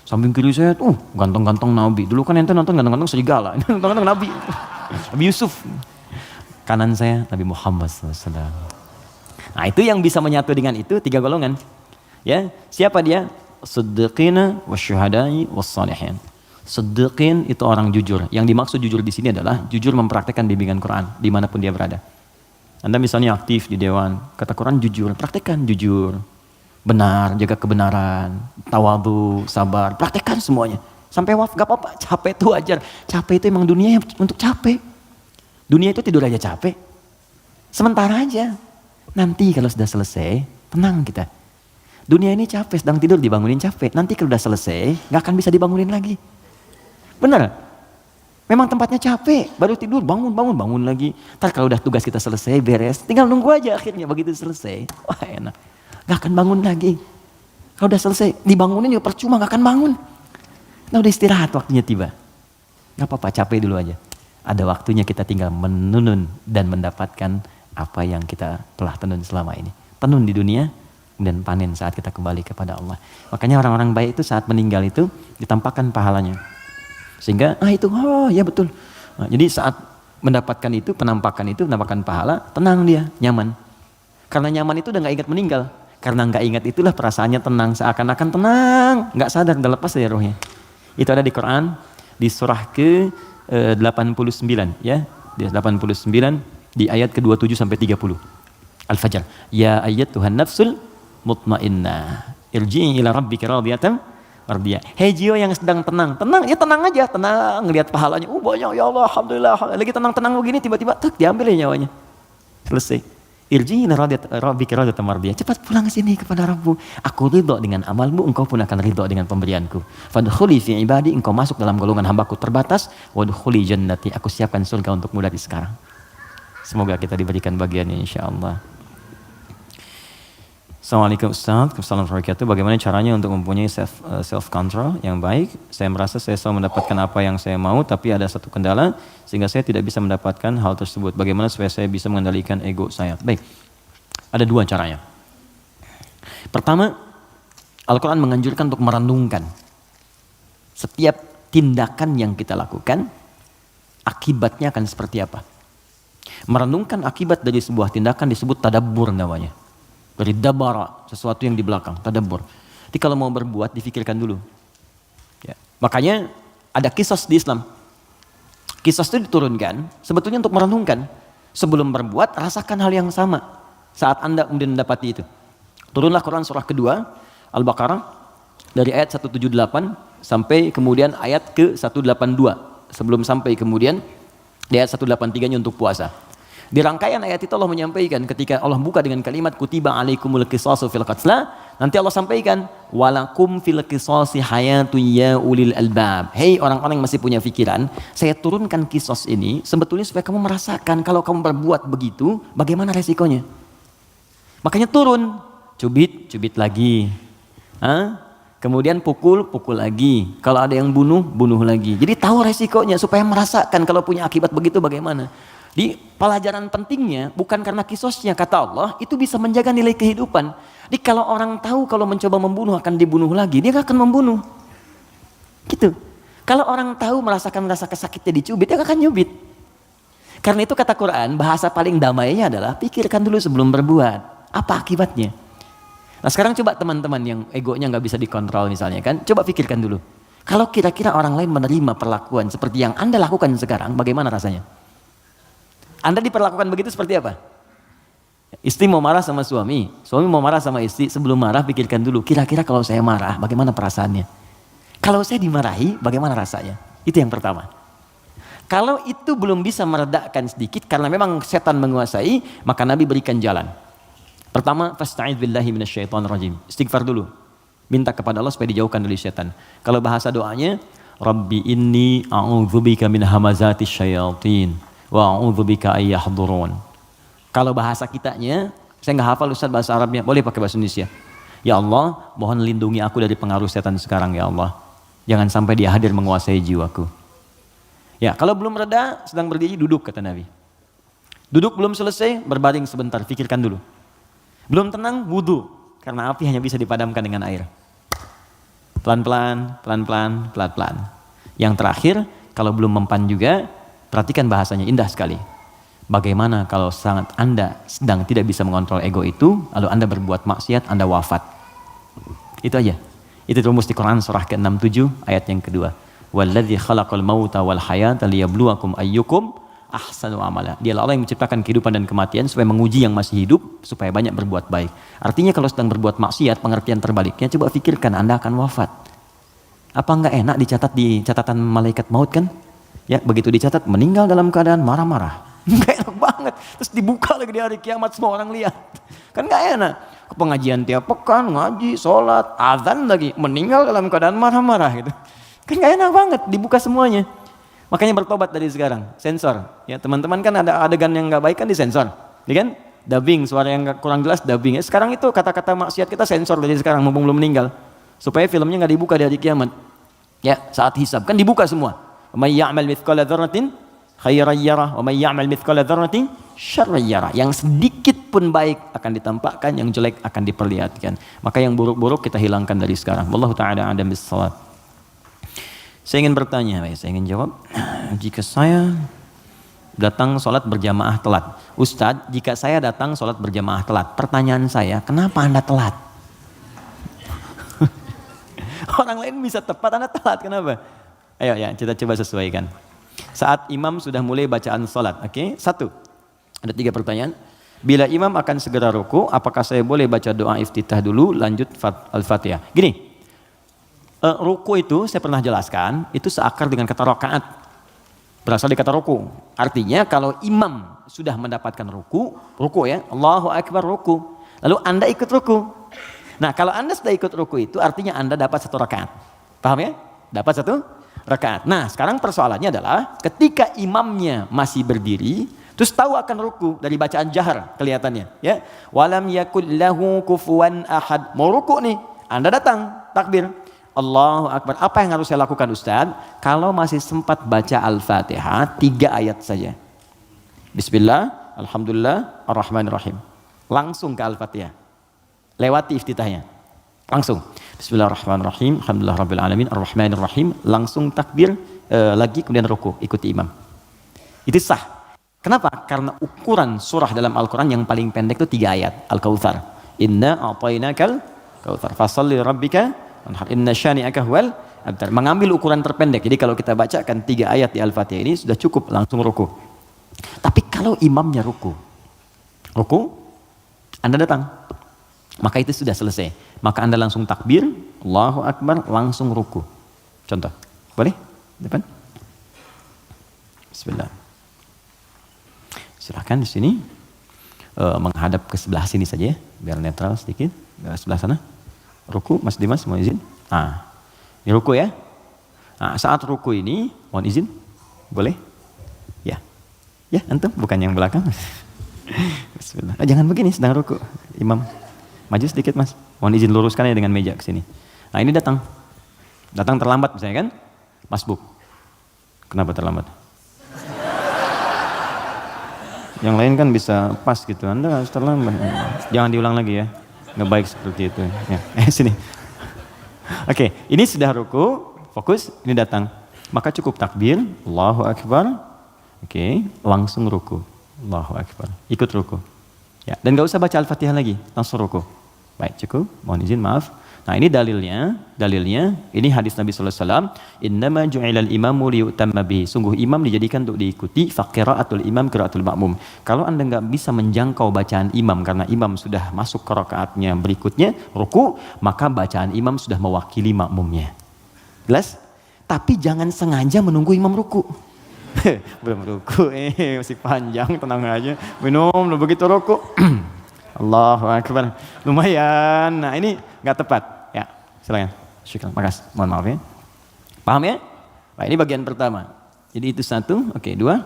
Samping kiri saya ganteng-ganteng Nabi. Dulu kan ente nonton ganteng-ganteng serigala. Ini ganteng-ganteng Nabi. Nabi Yusuf. Kanan saya Nabi Muhammad SAW. Nah, itu yang bisa menyatu dengan itu 3 golongan. Ya, siapa dia? Siddiqina wasyuhada'i wassalihin. Siddiqin itu orang jujur. Yang dimaksud jujur di sini adalah jujur mempraktekkan bimbingan Quran dimanapun dia berada. Anda misalnya aktif di dewan, kata Quran jujur, praktekkan jujur, benar, jaga kebenaran, tawadhu, sabar, praktekkan semuanya. Sampai gak apa-apa, capek itu wajar. Capek itu emang dunia untuk capek. Dunia itu tidur aja capek. Sementara aja. Nanti kalau sudah selesai, tenang kita. Dunia ini capek, sedang tidur dibangunin capek. Nanti kalau sudah selesai, gak akan bisa dibangunin lagi. Benar? Memang tempatnya capek, baru tidur, bangun lagi. Ntar kalau udah tugas kita selesai, beres, tinggal nunggu aja akhirnya begitu selesai. Wah enak, gak akan bangun lagi. Kalau udah selesai, dibangunin juga percuma, gak akan bangun. Nah udah istirahat, waktunya tiba. Gak apa-apa, capek dulu aja. Ada waktunya kita tinggal menunun dan mendapatkan apa yang kita telah tenun selama ini. Tenun di dunia, dan panen saat kita kembali kepada Allah. Makanya orang-orang baik itu saat meninggal itu ditampakkan pahalanya. Sehingga ya betul. Nah, jadi saat mendapatkan itu, penampakan pahala, tenang dia, nyaman. Karena nyaman itu udah gak ingat meninggal. Karena nggak ingat itulah perasaannya tenang, seakan-akan tenang, nggak sadar, udah lepas ya rohnya. Itu ada di Quran di surah ke 89 ya, di 89 di ayat ke-27 sampai 30. Al-Fajr. Ya ayyatuhan nafsul mutmainnah, irji'i ila rabbika radiyatan mardiyah. Hei jiwa yang sedang tenang, tenang aja, tenang, ngelihat pahalanya. Banyak ya Allah, alhamdulillah. Lagi tenang-tenang begini tiba-tiba diambil ya nyawanya. Selesai. Irji'i ila rabbika radiyatan mardiyah. Cepat pulang ke sini kepada Rabbu. Aku ridho dengan amalmu, engkau pun akan ridho dengan pemberianku. Fadkhuli fi ibadi, engkau masuk dalam golongan hambaku terbatas. Wadkhuli jannati, aku siapkan surga untukmu dari sekarang. Semoga kita diberikan bagiannya insyaallah. Assalamualaikum Ustaz, Assalamualaikum warahmatullahi wabarakatuh. Bagaimana caranya untuk mempunyai self control yang baik? Saya merasa saya selalu mendapatkan apa yang saya mau, tapi ada satu kendala sehingga saya tidak bisa mendapatkan hal tersebut. Bagaimana supaya saya bisa mengendalikan ego saya? Baik, ada dua caranya. Pertama, Al-Quran menganjurkan untuk merenungkan setiap tindakan yang kita lakukan, akibatnya akan seperti apa. Merenungkan akibat dari sebuah tindakan disebut tadabbur namanya. Dari dabara, sesuatu yang di belakang, tadabbur. Jadi kalau mau berbuat, difikirkan dulu. Ya. Makanya ada kisas di Islam. Kisas itu diturunkan sebetulnya untuk merenungkan. Sebelum berbuat, rasakan hal yang sama saat Anda kemudian mendapati itu. Turunlah Quran surah kedua, Al-Baqarah, dari ayat 178 sampai kemudian ayat ke 182. Sebelum sampai kemudian di ayat 183-nya untuk puasa. Di rangkaian ayat itu Allah menyampaikan ketika Allah buka dengan kalimat kutiba alaikumul qisasu fil qatla, nanti Allah sampaikan walakum fil qisasi hayatun ya ulil albab. Hei orang-orang yang masih punya pikiran, saya turunkan kisos ini sebetulnya supaya kamu merasakan kalau kamu berbuat begitu bagaimana resikonya. Makanya turun, cubit lagi. Kemudian pukul lagi. Kalau ada yang bunuh lagi. Jadi tahu resikonya supaya merasakan kalau punya akibat begitu bagaimana. Di pelajaran pentingnya bukan karena kisosnya, kata Allah itu bisa menjaga nilai kehidupan. Jadi kalau orang tahu kalau mencoba membunuh akan dibunuh lagi, dia akan membunuh. Gitu. Kalau orang tahu merasakan rasa sakitnya dicubit, dia akan nyubit. Karena itu kata Quran, bahasa paling damainya adalah pikirkan dulu sebelum berbuat. Apa akibatnya? Nah sekarang coba teman-teman yang egonya nggak bisa dikontrol misalnya kan, coba pikirkan dulu. Kalau kira-kira orang lain menerima perlakuan seperti yang Anda lakukan sekarang, bagaimana rasanya? Anda diperlakukan begitu seperti apa? Istri mau marah sama suami mau marah sama istri, sebelum marah pikirkan dulu, kira-kira kalau saya marah bagaimana perasaannya? Kalau saya dimarahi bagaimana rasanya? Itu yang pertama. Kalau itu belum bisa meredakan sedikit karena memang setan menguasai, maka Nabi berikan jalan. Pertama, fasta'idz billahi minasyaitonir rajim. Istighfar dulu. Minta kepada Allah supaya dijauhkan dari setan. Kalau bahasa doanya, Rabbi inni a'udzubika min hamazatis syayatin wa a'udzubika ayyahdurun. Kalau bahasa kitanya, saya nggak hafal Ustaz bahasa Arabnya, boleh pakai bahasa Indonesia. Ya Allah, mohon lindungi aku dari pengaruh setan sekarang ya Allah. Jangan sampai dia hadir menguasai jiwaku. Ya, kalau belum reda, sedang berdiri, duduk kata Nabi. Duduk belum selesai, berbaring sebentar, pikirkan dulu. Belum tenang, wudu, karena api hanya bisa dipadamkan dengan air. Pelan-pelan. Yang terakhir, kalau belum mempan juga, perhatikan bahasanya, indah sekali. Bagaimana kalau sangat Anda sedang tidak bisa mengontrol ego itu, lalu Anda berbuat maksiat, Anda wafat. Itu aja. Itu rumus di Quran surah ke-67 ayat yang kedua. Walladzi khalaqal mauta wal hayata liyabluwakum ayyukum ahsanu amala. Dialah Allah yang menciptakan kehidupan dan kematian supaya menguji yang masih hidup supaya banyak berbuat baik. Artinya kalau sedang berbuat maksiat, pengertian terbaliknya coba pikirkan Anda akan wafat. Apa enggak enak dicatat di catatan malaikat maut kan? Ya, begitu dicatat meninggal dalam keadaan marah-marah. Enggak enak banget. Terus dibuka lagi di hari kiamat semua orang lihat. Kan enggak enak. Pengajian tiap pekan, ngaji, sholat, azan lagi, meninggal dalam keadaan marah-marah gitu. Kan enggak enak banget dibuka semuanya. Makanya bertobat dari sekarang, sensor. Ya, teman-teman kan ada adegan yang enggak baik kan disensor. Ya kan? Dubbing, suara yang kurang jelas dubbing. Sekarang itu kata-kata maksiat kita sensor dari sekarang mumpung belum meninggal. Supaya filmnya enggak dibuka di hari kiamat. Ya, saat hisab kan dibuka semua. May ya'mal mithqala dzarratin khairan yarah wa may ya'mal mithqala dzarratin syarran yarah. Yang sedikit pun baik akan ditampakkan, yang jelek akan diperlihatkan. Maka yang buruk-buruk kita hilangkan dari sekarang. Wallahu taala a'lam bissawab. Saya ingin bertanya, saya ingin jawab. Jika saya datang sholat berjamaah telat. Ustadz, jika saya datang sholat berjamaah telat, pertanyaan saya, kenapa Anda telat? Orang lain bisa tepat, Anda telat, kenapa? Ayo ya, kita coba sesuaikan. Saat imam sudah mulai bacaan sholat, oke? 1, ada 3 pertanyaan. Bila imam akan segera ruku, apakah saya boleh baca doa iftitah dulu, lanjut Al-Fatihah? Gini, ruku itu saya pernah jelaskan, itu seakar dengan kata rakaat. Berasal dari kata ruku. Artinya kalau imam sudah mendapatkan ruku ya, Allahu Akbar ruku. Lalu Anda ikut ruku. Nah kalau Anda sudah ikut ruku itu artinya Anda dapat 1 rakaat. Paham ya? Dapat 1 rakaat. Nah sekarang persoalannya adalah ketika imamnya masih berdiri, terus tahu akan ruku dari bacaan jahar kelihatannya. Ya, walam yakul lahu kufuwan ahad. Mau ruku nih, Anda datang takbir. Allahu Akbar. Apa yang harus saya lakukan Ustaz? Kalau masih sempat baca Al-Fatihah 3 ayat saja. Bismillah, Alhamdulillah, Ar-Rahmanir-Rahim. Langsung ke Al-Fatihah. Lewati iftitahnya. Langsung. Bismillahirrahmanirrahim. Alhamdulillah Rabbil Alamin. Ar-Rahmanir-Rahim. Langsung takbir lagi kemudian ruku. Ikuti imam. Itu sah. Kenapa? Karena ukuran surah dalam Al-Quran yang paling pendek itu 3 ayat. Al-Kautsar. Inna a'tainakal kautsar. Fasholli rabbika inna syani'aka huwal abtar. Mengambil ukuran terpendek. Jadi kalau kita bacakan 3 ayat di Al-Fatihah ini sudah cukup langsung ruku. Tapi kalau imamnya ruku, Anda datang, maka itu sudah selesai. Maka Anda langsung takbir, Allahu Akbar, langsung ruku. Contoh, boleh? Depan. Bismillah. Silahkan di sini menghadap ke sebelah sini saja ya, biar netral sedikit. Ke sebelah sana. Ruku, Mas Dimas, mohon izin. Ini ruku ya. Saat ruku ini, mohon izin, boleh? Ya, antum, bukan yang belakang. Bismillah. Jangan begini, sedang ruku, imam. Maju sedikit Mas, mohon izin luruskan ya dengan meja ke sini. Nah ini datang terlambat misalnya kan, Mas Buk. Kenapa terlambat? Yang lain kan bisa pas gitu, Anda harus terlambat. Jangan diulang lagi ya. Nggak baik seperti itu ya. Sini. Oke, ini sudah ruku, fokus, ini datang. Maka cukup takbir, Allahu Akbar. Oke, langsung ruku. Allahu Akbar. Ikut ruku. Ya, dan nggak usah baca Al-Fatihah lagi, langsung ruku. Baik, cukup. Mohon izin, maaf. Nah, ini dalilnya ini hadis Nabi sallallahu alaihi wasallam, "Innama ju'ilal imamu liyutamma bihi." Sungguh imam dijadikan untuk diikuti, faqiraatul imam qiraatul ma'mum. Kalau Anda nggak bisa menjangkau bacaan imam karena imam sudah masuk ke rakaatnya berikutnya, ruku, maka bacaan imam sudah mewakili makmumnya. Jelas? Tapi jangan sengaja menunggu imam ruku. Belum ruku, masih panjang, tenang aja. Minum, begitu ruku. Allahu Akbar. Lumayan. Nah, ini nggak tepat. Ya, silakan. Syukran. Makasih. Mohon maaf ya. Paham ya? Nah, ini bagian pertama. Jadi itu 1, oke, 2.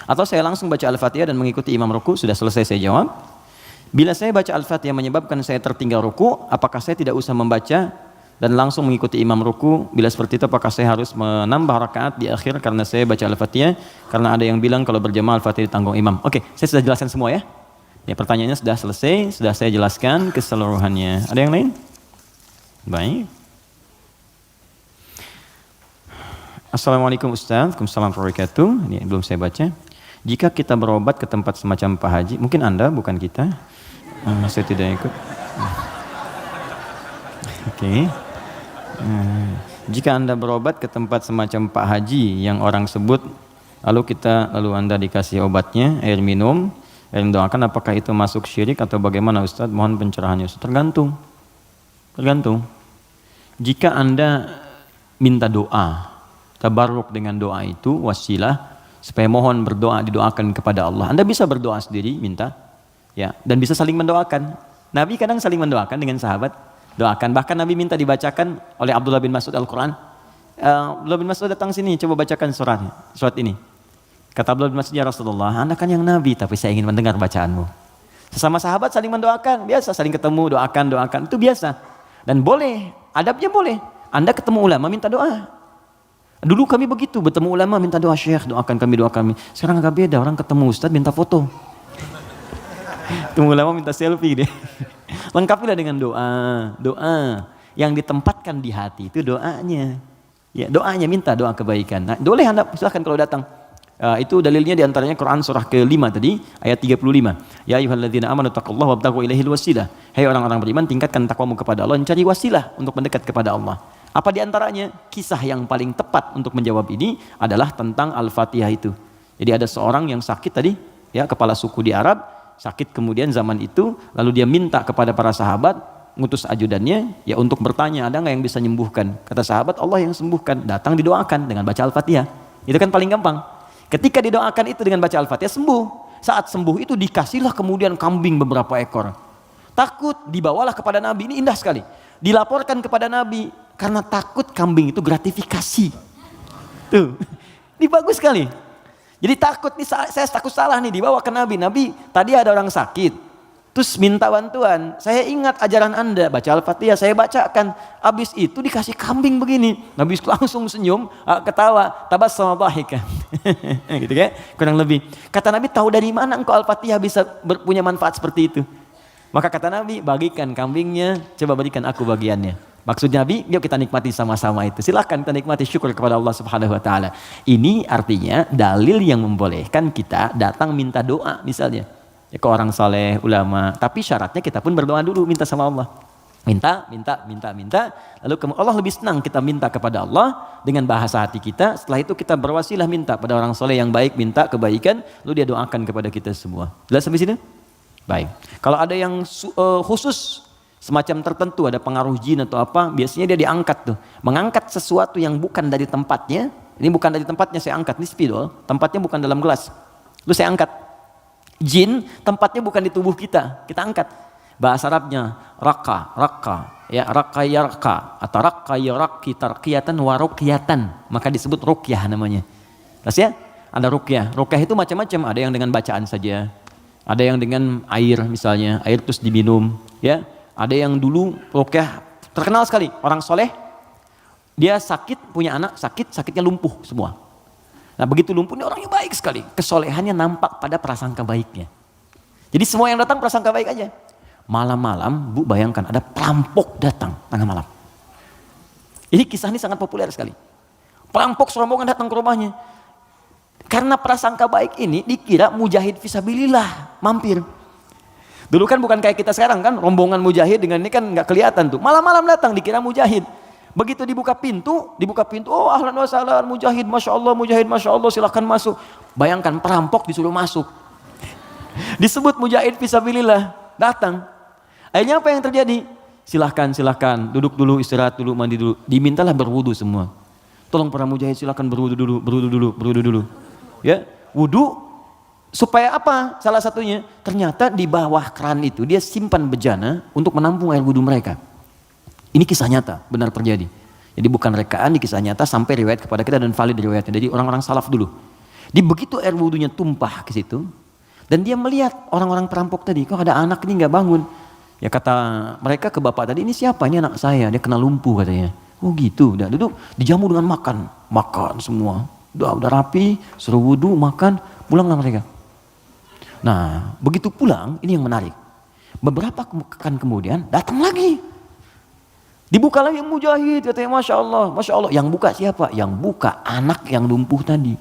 Atau saya langsung baca Al-Fatihah dan mengikuti imam ruku, sudah selesai saya jawab. Bila saya baca Al-Fatihah menyebabkan saya tertinggal ruku, apakah saya tidak usah membaca dan langsung mengikuti imam ruku? Bila seperti itu apakah saya harus menambah rakaat di akhir karena saya baca Al-Fatihah? Karena ada yang bilang kalau berjamaah Al-Fatihah ditanggung imam. Oke, saya sudah jelaskan semua ya. Ya, pertanyaannya sudah selesai, sudah saya jelaskan keseluruhannya. Ada yang lain? Baik. Assalamualaikum Ustaz, Waalaikumsalam warahmatullahi wabarakatuh. Ini belum saya baca. Jika kita berobat ke tempat semacam Pak Haji, mungkin Anda, bukan kita. Saya tidak ikut. Oke. Jika Anda berobat ke tempat semacam Pak Haji yang orang sebut, lalu Anda dikasih obatnya, air minum, yang doakan, apakah itu masuk syirik atau bagaimana Ustaz? Mohon pencerahannya Ustaz. Tergantung. Jika Anda minta doa, tabarruk dengan doa itu, wasilah, supaya mohon berdoa, didoakan kepada Allah. Anda bisa berdoa sendiri, minta. Ya, dan bisa saling mendoakan. Nabi kadang saling mendoakan dengan sahabat. Doakan. Bahkan Nabi minta dibacakan oleh Abdullah bin Mas'ud Al-Quran. Abdullah bin Mas'ud datang sini, coba bacakan surat ini. Kata Abdullah bin Mas'ud, ya Rasulullah, Anda kan yang Nabi, tapi saya ingin mendengar bacaanmu. Sesama sahabat saling mendoakan, biasa saling ketemu, doakan, itu biasa. Dan boleh, adabnya boleh. Anda ketemu ulama, minta doa. Dulu kami begitu, bertemu ulama, minta doa, Syekh, doakan kami. Sekarang agak beda, orang ketemu Ustaz, minta foto. Ketemu ulama, minta selfie deh. Lengkapilah dengan doa yang ditempatkan di hati, itu doanya. Ya, doanya minta doa kebaikan. Nah, boleh Anda silahkan kalau datang. Itu dalilnya diantaranya Quran surah ke-5 tadi, ayat 35. Ya ayyuhalladzina amanu taqullaha wabtaghu ilaihil wasilah. Hai orang-orang beriman, tingkatkan takwamu kepada Allah, cari wasilah untuk mendekat kepada Allah. Apa diantaranya? Kisah yang paling tepat untuk menjawab ini adalah tentang Al-Fatihah itu. Jadi ada seorang yang sakit tadi, ya, kepala suku di Arab, sakit kemudian zaman itu, lalu dia minta kepada para sahabat, ngutus ajudannya, ya, untuk bertanya, ada nggak yang bisa menyembuhkan? Kata sahabat, Allah yang sembuhkan. Datang didoakan dengan baca Al-Fatihah. Itu kan paling gampang. Ketika didoakan itu dengan baca Al-Fatihah, sembuh. Saat sembuh itu dikasihlah kemudian kambing beberapa ekor. Takut, dibawalah kepada Nabi. Ini indah sekali. Dilaporkan kepada Nabi karena takut kambing itu gratifikasi. Tuh, ini bagus sekali. Jadi takut nih, saya takut salah nih, dibawa ke Nabi. Nabi, tadi ada orang sakit. Terus minta bantuan, saya ingat ajaran Anda, baca Al-Fatihah, saya bacakan. Habis itu dikasih kambing begini. Nabi langsung senyum, ketawa, tabassama dhahikan. Gitu kan? Kurang lebih. Kata Nabi, tahu dari mana engkau Al-Fatihah bisa punya manfaat seperti itu? Maka kata Nabi, bagikan kambingnya, coba berikan aku bagiannya. Maksudnya Nabi, yuk kita nikmati sama-sama itu. Silakan kita nikmati, syukur kepada Allah Subhanahu wa taala. Ini artinya dalil yang membolehkan kita datang minta doa misalnya. Ya, ke orang saleh, ulama, tapi syaratnya kita pun berdoa dulu, minta sama Allah. Minta, lalu Allah lebih senang kita minta kepada Allah dengan bahasa hati kita. Setelah itu kita berwasilah minta pada orang saleh yang baik, minta kebaikan, lalu dia doakan kepada kita semua. Jelas sampai sini? Baik. Kalau ada yang khusus semacam tertentu, ada pengaruh jin atau apa, biasanya dia diangkat tuh, mengangkat sesuatu yang bukan dari tempatnya. Ini bukan dari tempatnya, saya angkat, ini spidol, tempatnya bukan dalam gelas, lalu saya angkat. Jin tempatnya bukan di tubuh kita angkat. Bahasa Arabnya raka, ya, raka yarka, atau raka yaraki tarqiyatan wa ruqyatan, maka disebut ruqyah namanya. Terus ya, ada ruqyah. Ruqyah itu macam-macam, ada yang dengan bacaan saja, ada yang dengan air misalnya, air terus diminum, ya. Ada yang dulu ruqyah terkenal sekali, orang soleh, dia sakit, punya anak sakitnya lumpuh semua. Nah begitu lumpuh, ini orangnya baik sekali, kesolehannya nampak pada prasangka baiknya. Jadi semua yang datang prasangka baik aja. Malam-malam, Bu, bayangkan ada perampok datang tengah malam. Ini kisah ini sangat populer sekali. Perampok serombongan datang ke rumahnya. Karena prasangka baik ini dikira mujahid fisabilillah mampir. Dulu kan bukan kayak kita sekarang kan, rombongan mujahid dengan ini kan nggak kelihatan tuh. Malam-malam datang dikira mujahid. Begitu dibuka pintu, oh ahlan wa sahlan mujahid, masya Allah, silakan masuk. Bayangkan perampok disuruh masuk. Disebut mujahid fisabilillah, datang. Akhirnya apa yang terjadi? Silahkan, duduk dulu, istirahat dulu, mandi dulu. Dimintalah berwudu semua. Tolong para mujahid silakan berwudu dulu. Ya, wudu supaya apa? Salah satunya, ternyata di bawah keran itu dia simpan bejana untuk menampung air wudu mereka. Ini kisah nyata, benar terjadi. Jadi bukan rekaan, di kisah nyata sampai riwayat kepada kita dan valid riwayatnya. Jadi orang-orang salaf dulu. Di begitu air wudunya tumpah ke situ, dan dia melihat orang-orang perampok tadi, kok ada anak ini nggak bangun. Ya kata mereka ke bapak tadi, ini siapa? Ini anak saya, dia kena lumpuh katanya. Oh gitu, udah duduk, dijamu dengan makan semua. Udah rapi, suruh wudu, makan, pulanglah mereka. Nah, begitu pulang, ini yang menarik. Beberapa pekan kemudian datang lagi. Dibuka lagi mujahid, katanya masya Allah. Yang buka siapa? Yang buka anak yang lumpuh tadi.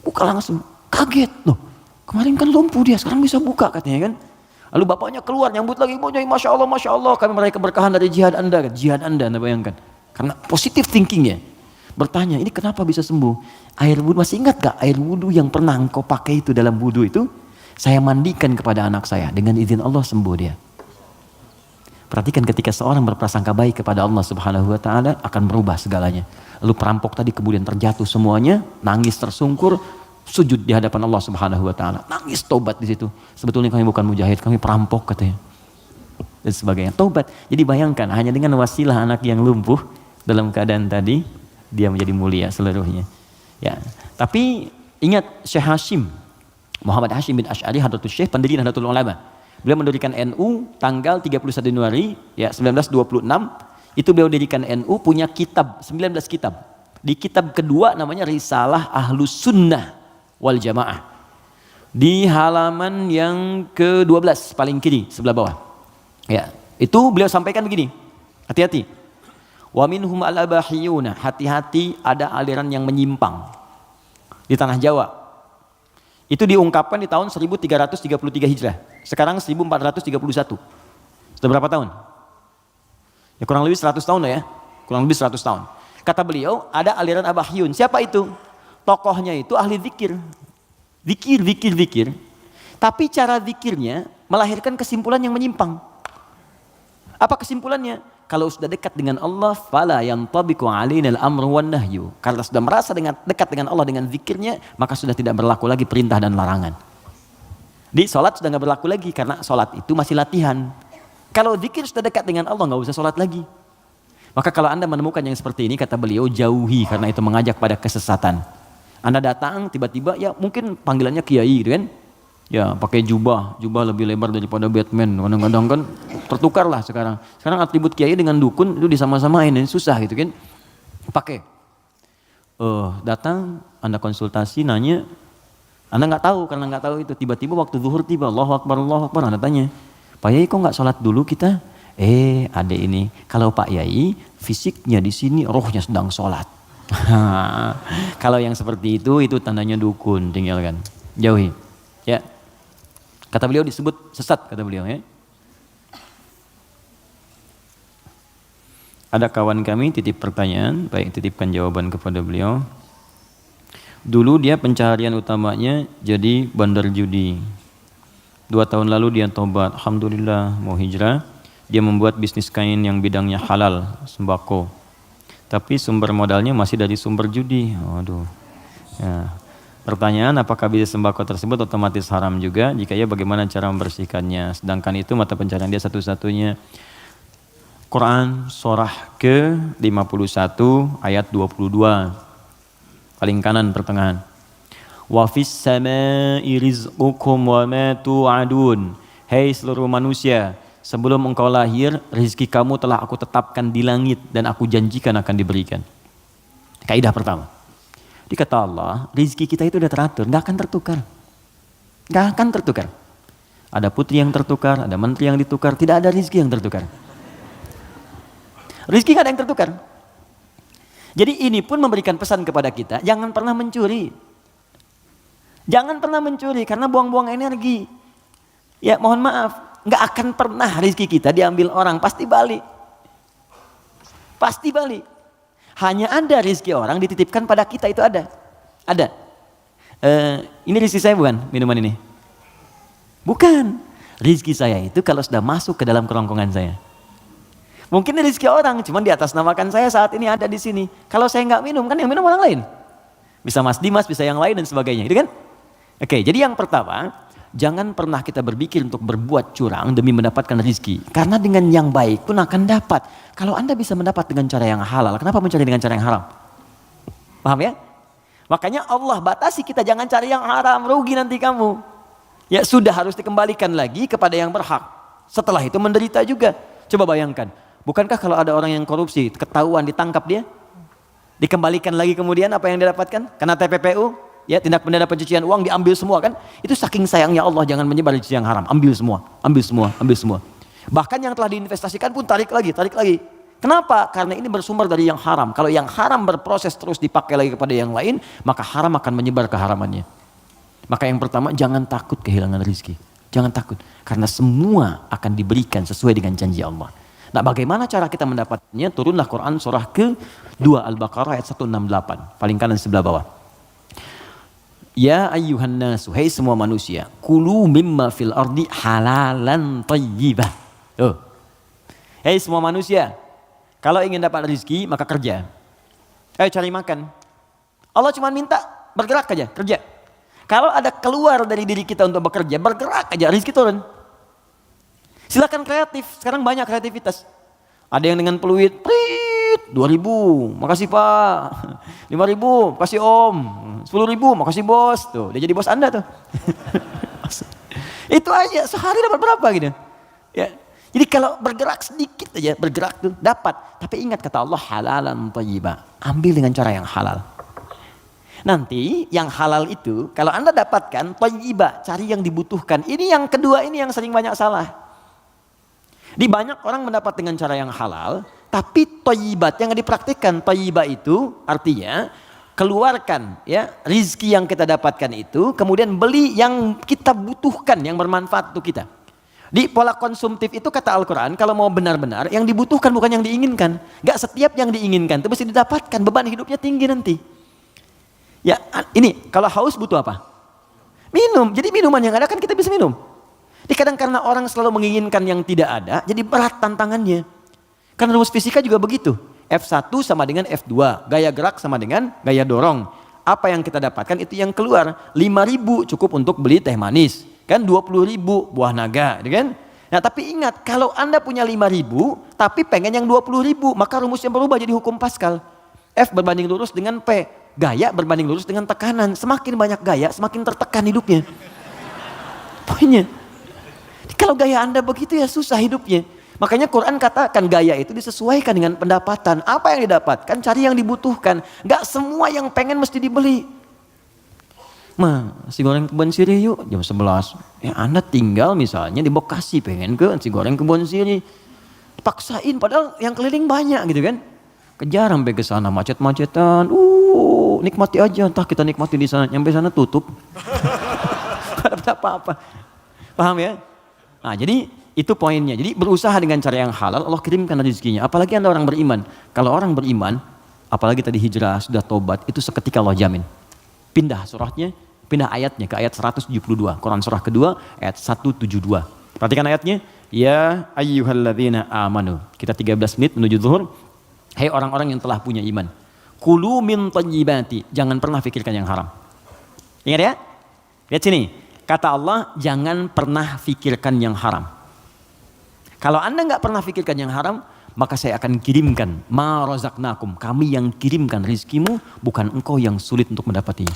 Buka langsung, kaget loh. Kemarin kan lumpuh dia, sekarang bisa buka katanya kan. Lalu bapaknya keluar nyambut lagi, mujahid, masya Allah. Kami mereka berkahan dari jihad anda, anda bayangkan. Karena positive thinkingnya. Bertanya, ini kenapa bisa sembuh? Air wudu, masih ingat gak air wudu yang pernah engkau pakai itu dalam wudu itu? Saya mandikan kepada anak saya, dengan izin Allah sembuh dia. Perhatikan ketika seorang berprasangka baik kepada Allah Subhanahu wa taala akan berubah segalanya. Lalu perampok tadi kemudian terjatuh semuanya, nangis tersungkur, sujud di hadapan Allah Subhanahu wa taala. Nangis tobat di situ. Sebetulnya kami bukan mujahid, kami perampok katanya. Dan sebagainya. Tobat. Jadi bayangkan hanya dengan wasilah anak yang lumpuh dalam keadaan tadi dia menjadi mulia seluruhnya. Ya. Tapi ingat Syekh Hashim Muhammad Hashim bin Asy'ari Hadratus Syekh, pendiri Nahdlatul Ulama. Beliau mendirikan NU tanggal 31 Januari ya 1926. Itu beliau dirikan NU, punya kitab 19 kitab. Di kitab kedua namanya Risalah Ahlus Sunnah wal Jamaah. Di halaman yang ke-12 paling kiri sebelah bawah. Ya, itu beliau sampaikan begini. Hati-hati. Wa minhum al-abahiyuna, hati-hati ada aliran yang menyimpang. di tanah Jawa. Itu diungkapkan di tahun 1333 Hijrah. Sekarang 1431. Sudah berapa tahun? Ya kurang lebih 100 tahun lah ya. Kurang lebih 100 tahun. Kata beliau, ada aliran Abahyun. Siapa itu? Tokohnya itu ahli zikir. Zikir. Tapi cara zikirnya melahirkan kesimpulan yang menyimpang. Apa kesimpulannya? Kalau sudah dekat dengan Allah, fala yantabiqu alaina al-amru wan nahyu. Karena sudah merasa dekat dengan Allah dengan zikirnya, maka sudah tidak berlaku lagi perintah dan larangan. Di sholat sudah nggak berlaku lagi karena sholat itu masih latihan. Kalau zikir sudah dekat dengan Allah, nggak usah sholat lagi. Maka kalau Anda menemukan yang seperti ini, kata beliau, jauhi, karena itu mengajak pada kesesatan. Anda datang tiba-tiba, ya mungkin panggilannya kiai gitu kan, ya pakai jubah lebih lebar daripada Batman, kadang-kadang kan tertukar lah sekarang atribut kiai dengan dukun itu disama-samain, ini susah gitu kan, pakai datang Anda konsultasi, nanya, Anda nggak tahu, karena nggak tahu itu, tiba-tiba waktu zuhur tiba, Allahu Akbar, Anda tanya, Pak Yai kok nggak sholat dulu kita? Adek ini, kalau Pak Yai fisiknya di sini, rohnya sedang sholat. Kalau yang seperti itu tandanya dukun, tinggalkan, jauhi. Ya, kata beliau disebut sesat, kata beliau ya. Ada kawan kami titip pertanyaan, baik titipkan jawaban kepada beliau. Dulu dia pencaharian utamanya jadi bandar judi. 2 tahun lalu dia tobat, alhamdulillah mau hijrah. Dia membuat bisnis kain yang bidangnya halal, sembako. Tapi sumber modalnya masih dari sumber judi. Waduh. Ya. Pertanyaan, apakah bisnis sembako tersebut otomatis haram juga? Jika ya, bagaimana cara membersihkannya? Sedangkan itu mata pencarian dia satu-satunya. Quran surah ke-51 ayat 22. Paling kanan pertengahan. Wa fis samaa'i rizqukum wa ma tu'adun. Hei seluruh manusia, sebelum engkau lahir, rezeki kamu telah aku tetapkan di langit dan aku janjikan akan diberikan. Kaidah pertama. Dikata Allah, rezeki kita itu sudah teratur, nggak akan tertukar. Nggak akan tertukar. Ada putri yang tertukar, ada menteri yang ditukar, tidak ada rezeki yang tertukar. Rezeki nggak ada yang tertukar. Jadi ini pun memberikan pesan kepada kita, jangan pernah mencuri. Jangan pernah mencuri karena buang-buang energi. Ya mohon maaf, nggak akan pernah rezeki kita diambil orang, pasti balik. Pasti balik. Hanya ada rezeki orang dititipkan pada kita, itu ada. Ada. Ini rezeki saya bukan minuman ini? Bukan. Rezeki saya itu kalau sudah masuk ke dalam kerongkongan saya. Mungkin ini rezeki orang, cuman di atas namakan saya saat ini ada di sini. Kalau saya nggak minum, kan yang minum orang lain. Bisa Mas Dimas, bisa yang lain dan sebagainya, gitu kan? Oke, jadi yang pertama, jangan pernah kita berpikir untuk berbuat curang demi mendapatkan rezeki. Karena dengan yang baik pun akan dapat. Kalau Anda bisa mendapat dengan cara yang halal, kenapa mencari dengan cara yang haram? Paham ya? Makanya Allah batasi kita, jangan cari yang haram, rugi nanti kamu. Ya sudah, harus dikembalikan lagi kepada yang berhak. Setelah itu menderita juga. Coba bayangkan, bukankah kalau ada orang yang korupsi, ketahuan, ditangkap dia, dikembalikan lagi kemudian apa yang dia dapatkan? Karena TPPU, ya tindak pidana pencucian uang diambil semua kan? Itu saking sayangnya Allah, jangan menyebar rezeki yang haram, ambil semua, ambil semua, ambil semua. Bahkan yang telah diinvestasikan pun tarik lagi. Kenapa? Karena ini bersumber dari yang haram. Kalau yang haram berproses terus dipakai lagi kepada yang lain, maka haram akan menyebar keharamannya. Maka yang pertama, jangan takut kehilangan rezeki. Jangan takut, karena semua akan diberikan sesuai dengan janji Allah. Nah, bagaimana cara kita mendapatkannya? Turunlah Quran surah ke-2 Al-Baqarah ayat 168, paling kanan sebelah bawah. Ya ayyuhan nasu, hai semua manusia, kulu mimma fil ardi halalan thayyibah. Hai semua manusia, kalau ingin dapat rezeki maka kerja. Ayo cari makan. Allah cuma minta bergerak aja, kerja. Kalau ada keluar dari diri kita untuk bekerja, bergerak aja, rezeki turun. Silakan kreatif, sekarang banyak kreativitas. Ada yang dengan peluit, 2.000, makasih Pak. 5.000, makasih Om. 10.000, makasih Bos. Tuh, dia jadi bos Anda tuh. Itu aja, sehari dapat berapa gitu. Ya. Jadi kalau bergerak sedikit aja, bergerak tuh dapat. Tapi ingat kata Allah, halalan thayyibah. Ambil dengan cara yang halal. Nanti yang halal itu, kalau Anda dapatkan thayyibah, cari yang dibutuhkan. Ini yang kedua, ini yang sering banyak salah. Di banyak orang mendapat dengan cara yang halal, tapi thayyibat yang dipraktikkan. Thayyibah itu artinya keluarkan ya rizki yang kita dapatkan itu, kemudian beli yang kita butuhkan, yang bermanfaat untuk kita. Di pola konsumtif itu kata Al-Quran, kalau mau benar-benar yang dibutuhkan bukan yang diinginkan. Gak setiap yang diinginkan itu mesti didapatkan, beban hidupnya tinggi nanti. Ya ini kalau haus butuh apa? Minum. Jadi minuman yang ada kan kita bisa minum. Jadi kadang karena orang selalu menginginkan yang tidak ada, jadi berat tantangannya. Karena rumus fisika juga begitu. F1 sama dengan F2, gaya gerak sama dengan gaya dorong. Apa yang kita dapatkan itu yang keluar. 5.000 cukup untuk beli teh manis. Kan 20.000 buah naga, kan? Nah tapi ingat, kalau Anda punya 5.000, tapi pengen yang 20.000, maka rumusnya berubah jadi hukum Pascal. F berbanding lurus dengan P. Gaya berbanding lurus dengan tekanan. Semakin banyak gaya, semakin tertekan hidupnya. Poinnya. Kalau gaya Anda begitu ya susah hidupnya. Makanya Quran katakan gaya itu disesuaikan dengan pendapatan. Apa yang didapatkan? Cari yang dibutuhkan. Gak semua yang pengen mesti dibeli. Nasi goreng Kebon Sirih yuk jam 11. Ya Anda tinggal misalnya di Bekasi pengen ke nasi goreng Kebon Sirih. Paksain padahal yang keliling banyak gitu kan. Kejar sampai ke sana macet-macetan. Nikmati aja, entah kita nikmati di sana. Nyampe sana tutup. Gak dapat apa-apa. Paham ya? Nah jadi itu poinnya. Jadi berusaha dengan cara yang halal, Allah kirimkan rezekinya. Apalagi Anda orang beriman. Kalau orang beriman, apalagi tadi hijrah, sudah tobat, itu seketika Allah jamin. Pindah surahnya, pindah ayatnya ke ayat 172. Quran surah kedua, ayat 172. Perhatikan ayatnya. Ya ayyuhalladzina amanu. Kita 13 menit menuju zuhur. Hai orang-orang yang telah punya iman. Kulu min thayyibati. Jangan pernah pikirkan yang haram. Ingat ya? Lihat sini. Kata Allah, jangan pernah pikirkan yang haram. Kalau Anda nggak pernah pikirkan yang haram, maka saya akan kirimkan ma razaqnakum. Kami yang kirimkan rizkimu, bukan engkau yang sulit untuk mendapatinya.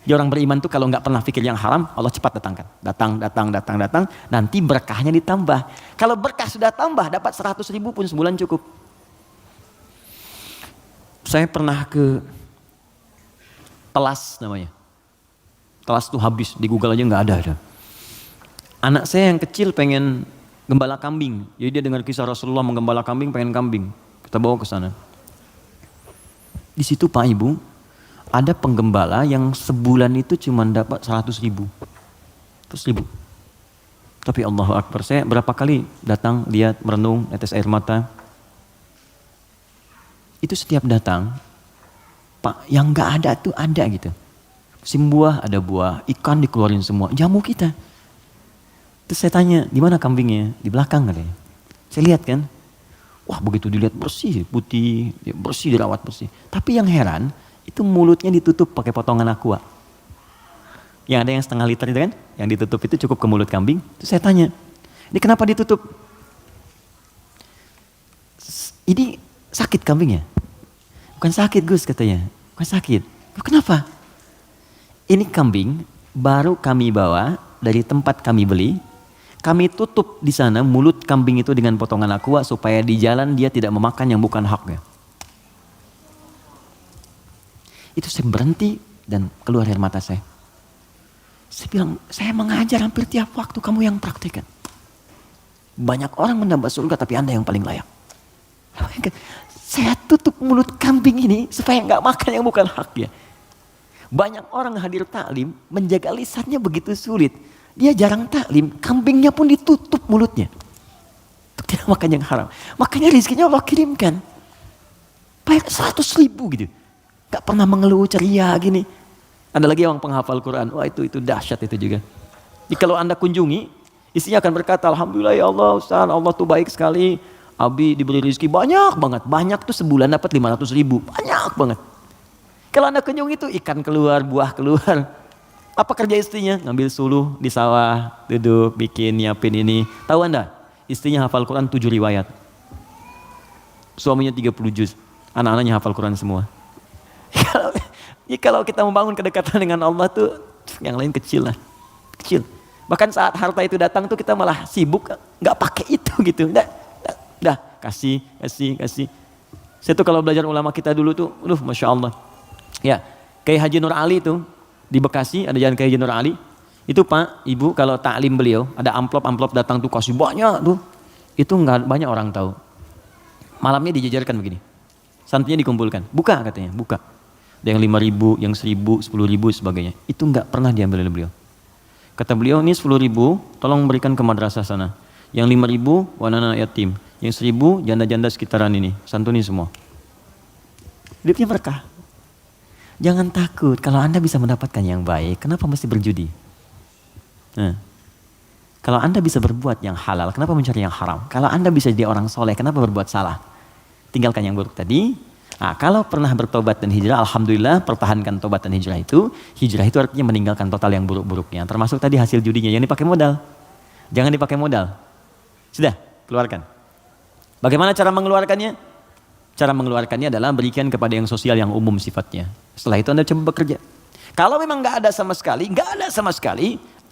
Jadi orang beriman tuh kalau nggak pernah pikir yang haram, Allah cepat datangkan. Datang. Nanti berkahnya ditambah. Kalau berkah sudah tambah, dapat 100.000 pun sebulan cukup. Saya pernah ke Telas namanya. Telas tuh habis, di Google aja nggak ada. Anak saya yang kecil pengen gembala kambing. Jadi dia dengar kisah Rasulullah menggembala kambing, pengen kambing. Kita bawa ke sana. Di situ Pak Ibu, ada penggembala yang sebulan itu cuma dapat 100.000. 100.000. Tapi Allahu Akbar, saya berapa kali datang, lihat, merenung, netes air mata. Itu setiap datang, Pak, yang nggak ada tuh ada gitu. Musim buah ada buah, ikan dikeluarin semua, jamu kita. Terus saya tanya, di mana kambingnya? Di belakang katanya. Saya lihat kan, wah begitu dilihat bersih, putih, bersih, dirawat bersih. Tapi yang heran, itu mulutnya ditutup pakai potongan aqua. Yang ada yang setengah liter itu kan, yang ditutup itu cukup ke mulut kambing. Terus saya tanya, ini kenapa ditutup? Ini sakit kambingnya? Bukan sakit Gus katanya, bukan sakit. Kenapa? Ini kambing baru kami bawa dari tempat kami beli. Kami tutup di sana mulut kambing itu dengan potongan aqua supaya di jalan dia tidak memakan yang bukan haknya. Itu saya berhenti dan keluar air mata saya. Saya bilang, saya mengajar hampir tiap waktu, kamu yang praktekkan. Banyak orang menambah surga tapi Anda yang paling layak. Saya tutup mulut kambing ini supaya nggak makan yang bukan haknya. Banyak orang hadir taklim menjaga lisannya begitu sulit. Dia jarang taklim, kambingnya pun ditutup mulutnya. Untuk tidak makan yang haram. Makanya rezekinya Allah kirimkan. Banyak 100.000 gitu. Gak pernah mengeluh ceria gini. Ada lagi orang penghafal Quran. Wah itu dahsyat itu juga. Jadi kalau Anda kunjungi, istrinya akan berkata, Alhamdulillah ya Allah Ustaz, Allah tuh baik sekali. Abi diberi rezeki banyak banget. Banyak tuh sebulan dapat 500.000. Banyak banget. Kalau Anda kunjungi itu ikan keluar, buah keluar. Apa kerja istrinya? Ngambil suluh di sawah, duduk, bikin, nyiapin ini. Tahu Anda? Istrinya hafal Quran 7 riwayat. Suaminya 30 juz. Anak-anaknya hafal Quran semua. Kalau kita membangun kedekatan dengan Allah tuh, yang lain kecil lah. Kecil. Bahkan saat harta itu datang tuh kita malah sibuk, gak pakai itu gitu. Dah, kasih. Saya tuh kalau belajar ulama kita dulu tuh, Masya Allah. Ya, kayak Haji Nur Ali tuh, di Bekasi ada jalan Kiai Nur Ali. Itu Pak, Ibu kalau taklim beliau ada amplop datang tuh kasih banyak tuh. Itu nggak banyak orang tahu. Malamnya dijajarkan begini. Santrinya dikumpulkan. Buka katanya, buka. ada yang 5.000, yang 1.000, 10.000 sebagainya. Itu nggak pernah diambil oleh beliau. Kata beliau, ini 10.000 tolong berikan ke madrasah sana. Yang 5.000 wanana yatim, yang 1.000 janda-janda sekitaran ini, santuni semua. Hidupnya berkah. Jangan takut, kalau Anda bisa mendapatkan yang baik, kenapa mesti berjudi? Nah, kalau Anda bisa berbuat yang halal, kenapa mencari yang haram? Kalau Anda bisa jadi orang soleh, kenapa berbuat salah? Tinggalkan yang buruk tadi. Nah, kalau pernah bertobat dan hijrah, alhamdulillah pertahankan tobat dan hijrah itu. Hijrah itu artinya meninggalkan total yang buruk-buruknya. Termasuk tadi hasil judinya, yang dipakai modal. Jangan dipakai modal. Sudah, keluarkan. Bagaimana cara mengeluarkannya? Cara mengeluarkannya adalah berikan kepada yang sosial yang umum sifatnya. Setelah itu Anda coba bekerja. Kalau memang nggak ada sama sekali,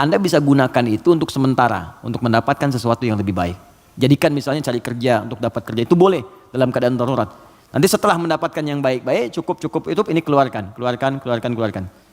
Anda bisa gunakan itu untuk sementara, untuk mendapatkan sesuatu yang lebih baik. Jadikan misalnya cari kerja untuk dapat kerja, itu boleh dalam keadaan darurat. Nanti setelah mendapatkan yang baik-baik, cukup itu ini keluarkan.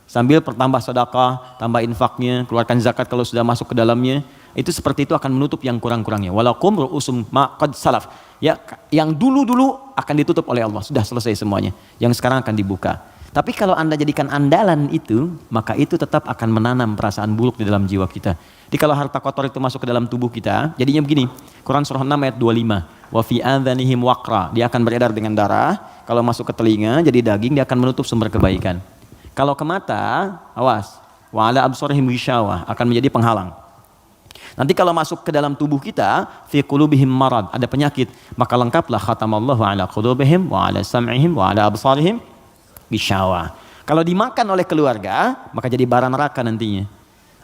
Sambil pertambah sedekah, tambah infaknya, keluarkan zakat kalau sudah masuk ke dalamnya. Itu seperti itu akan menutup yang kurang-kurangnya. Walakum ru'usum ma qad salaf. Ya, yang dulu-dulu akan ditutup oleh Allah. Sudah selesai semuanya. Yang sekarang akan dibuka. Tapi kalau Anda jadikan andalan itu, maka itu tetap akan menanam perasaan buruk di dalam jiwa kita. Jadi kalau harta kotor itu masuk ke dalam tubuh kita, jadinya begini. Quran surah 6 ayat 25. Wa fi adhanihim waqra. Dia akan beredar dengan darah. Kalau masuk ke telinga jadi daging, dia akan menutup sumber kebaikan. Kalau ke mata, awas. Wa ala absarihim ghishawah, akan menjadi penghalang. Nanti kalau masuk ke dalam tubuh kita, fi qulubihim marad, ada penyakit, maka lengkaplah khatamallahu ala qulubihim wa ala sam'ihim wa ala absarihim ghishawah. Kalau dimakan oleh keluarga, maka jadi bara neraka nantinya.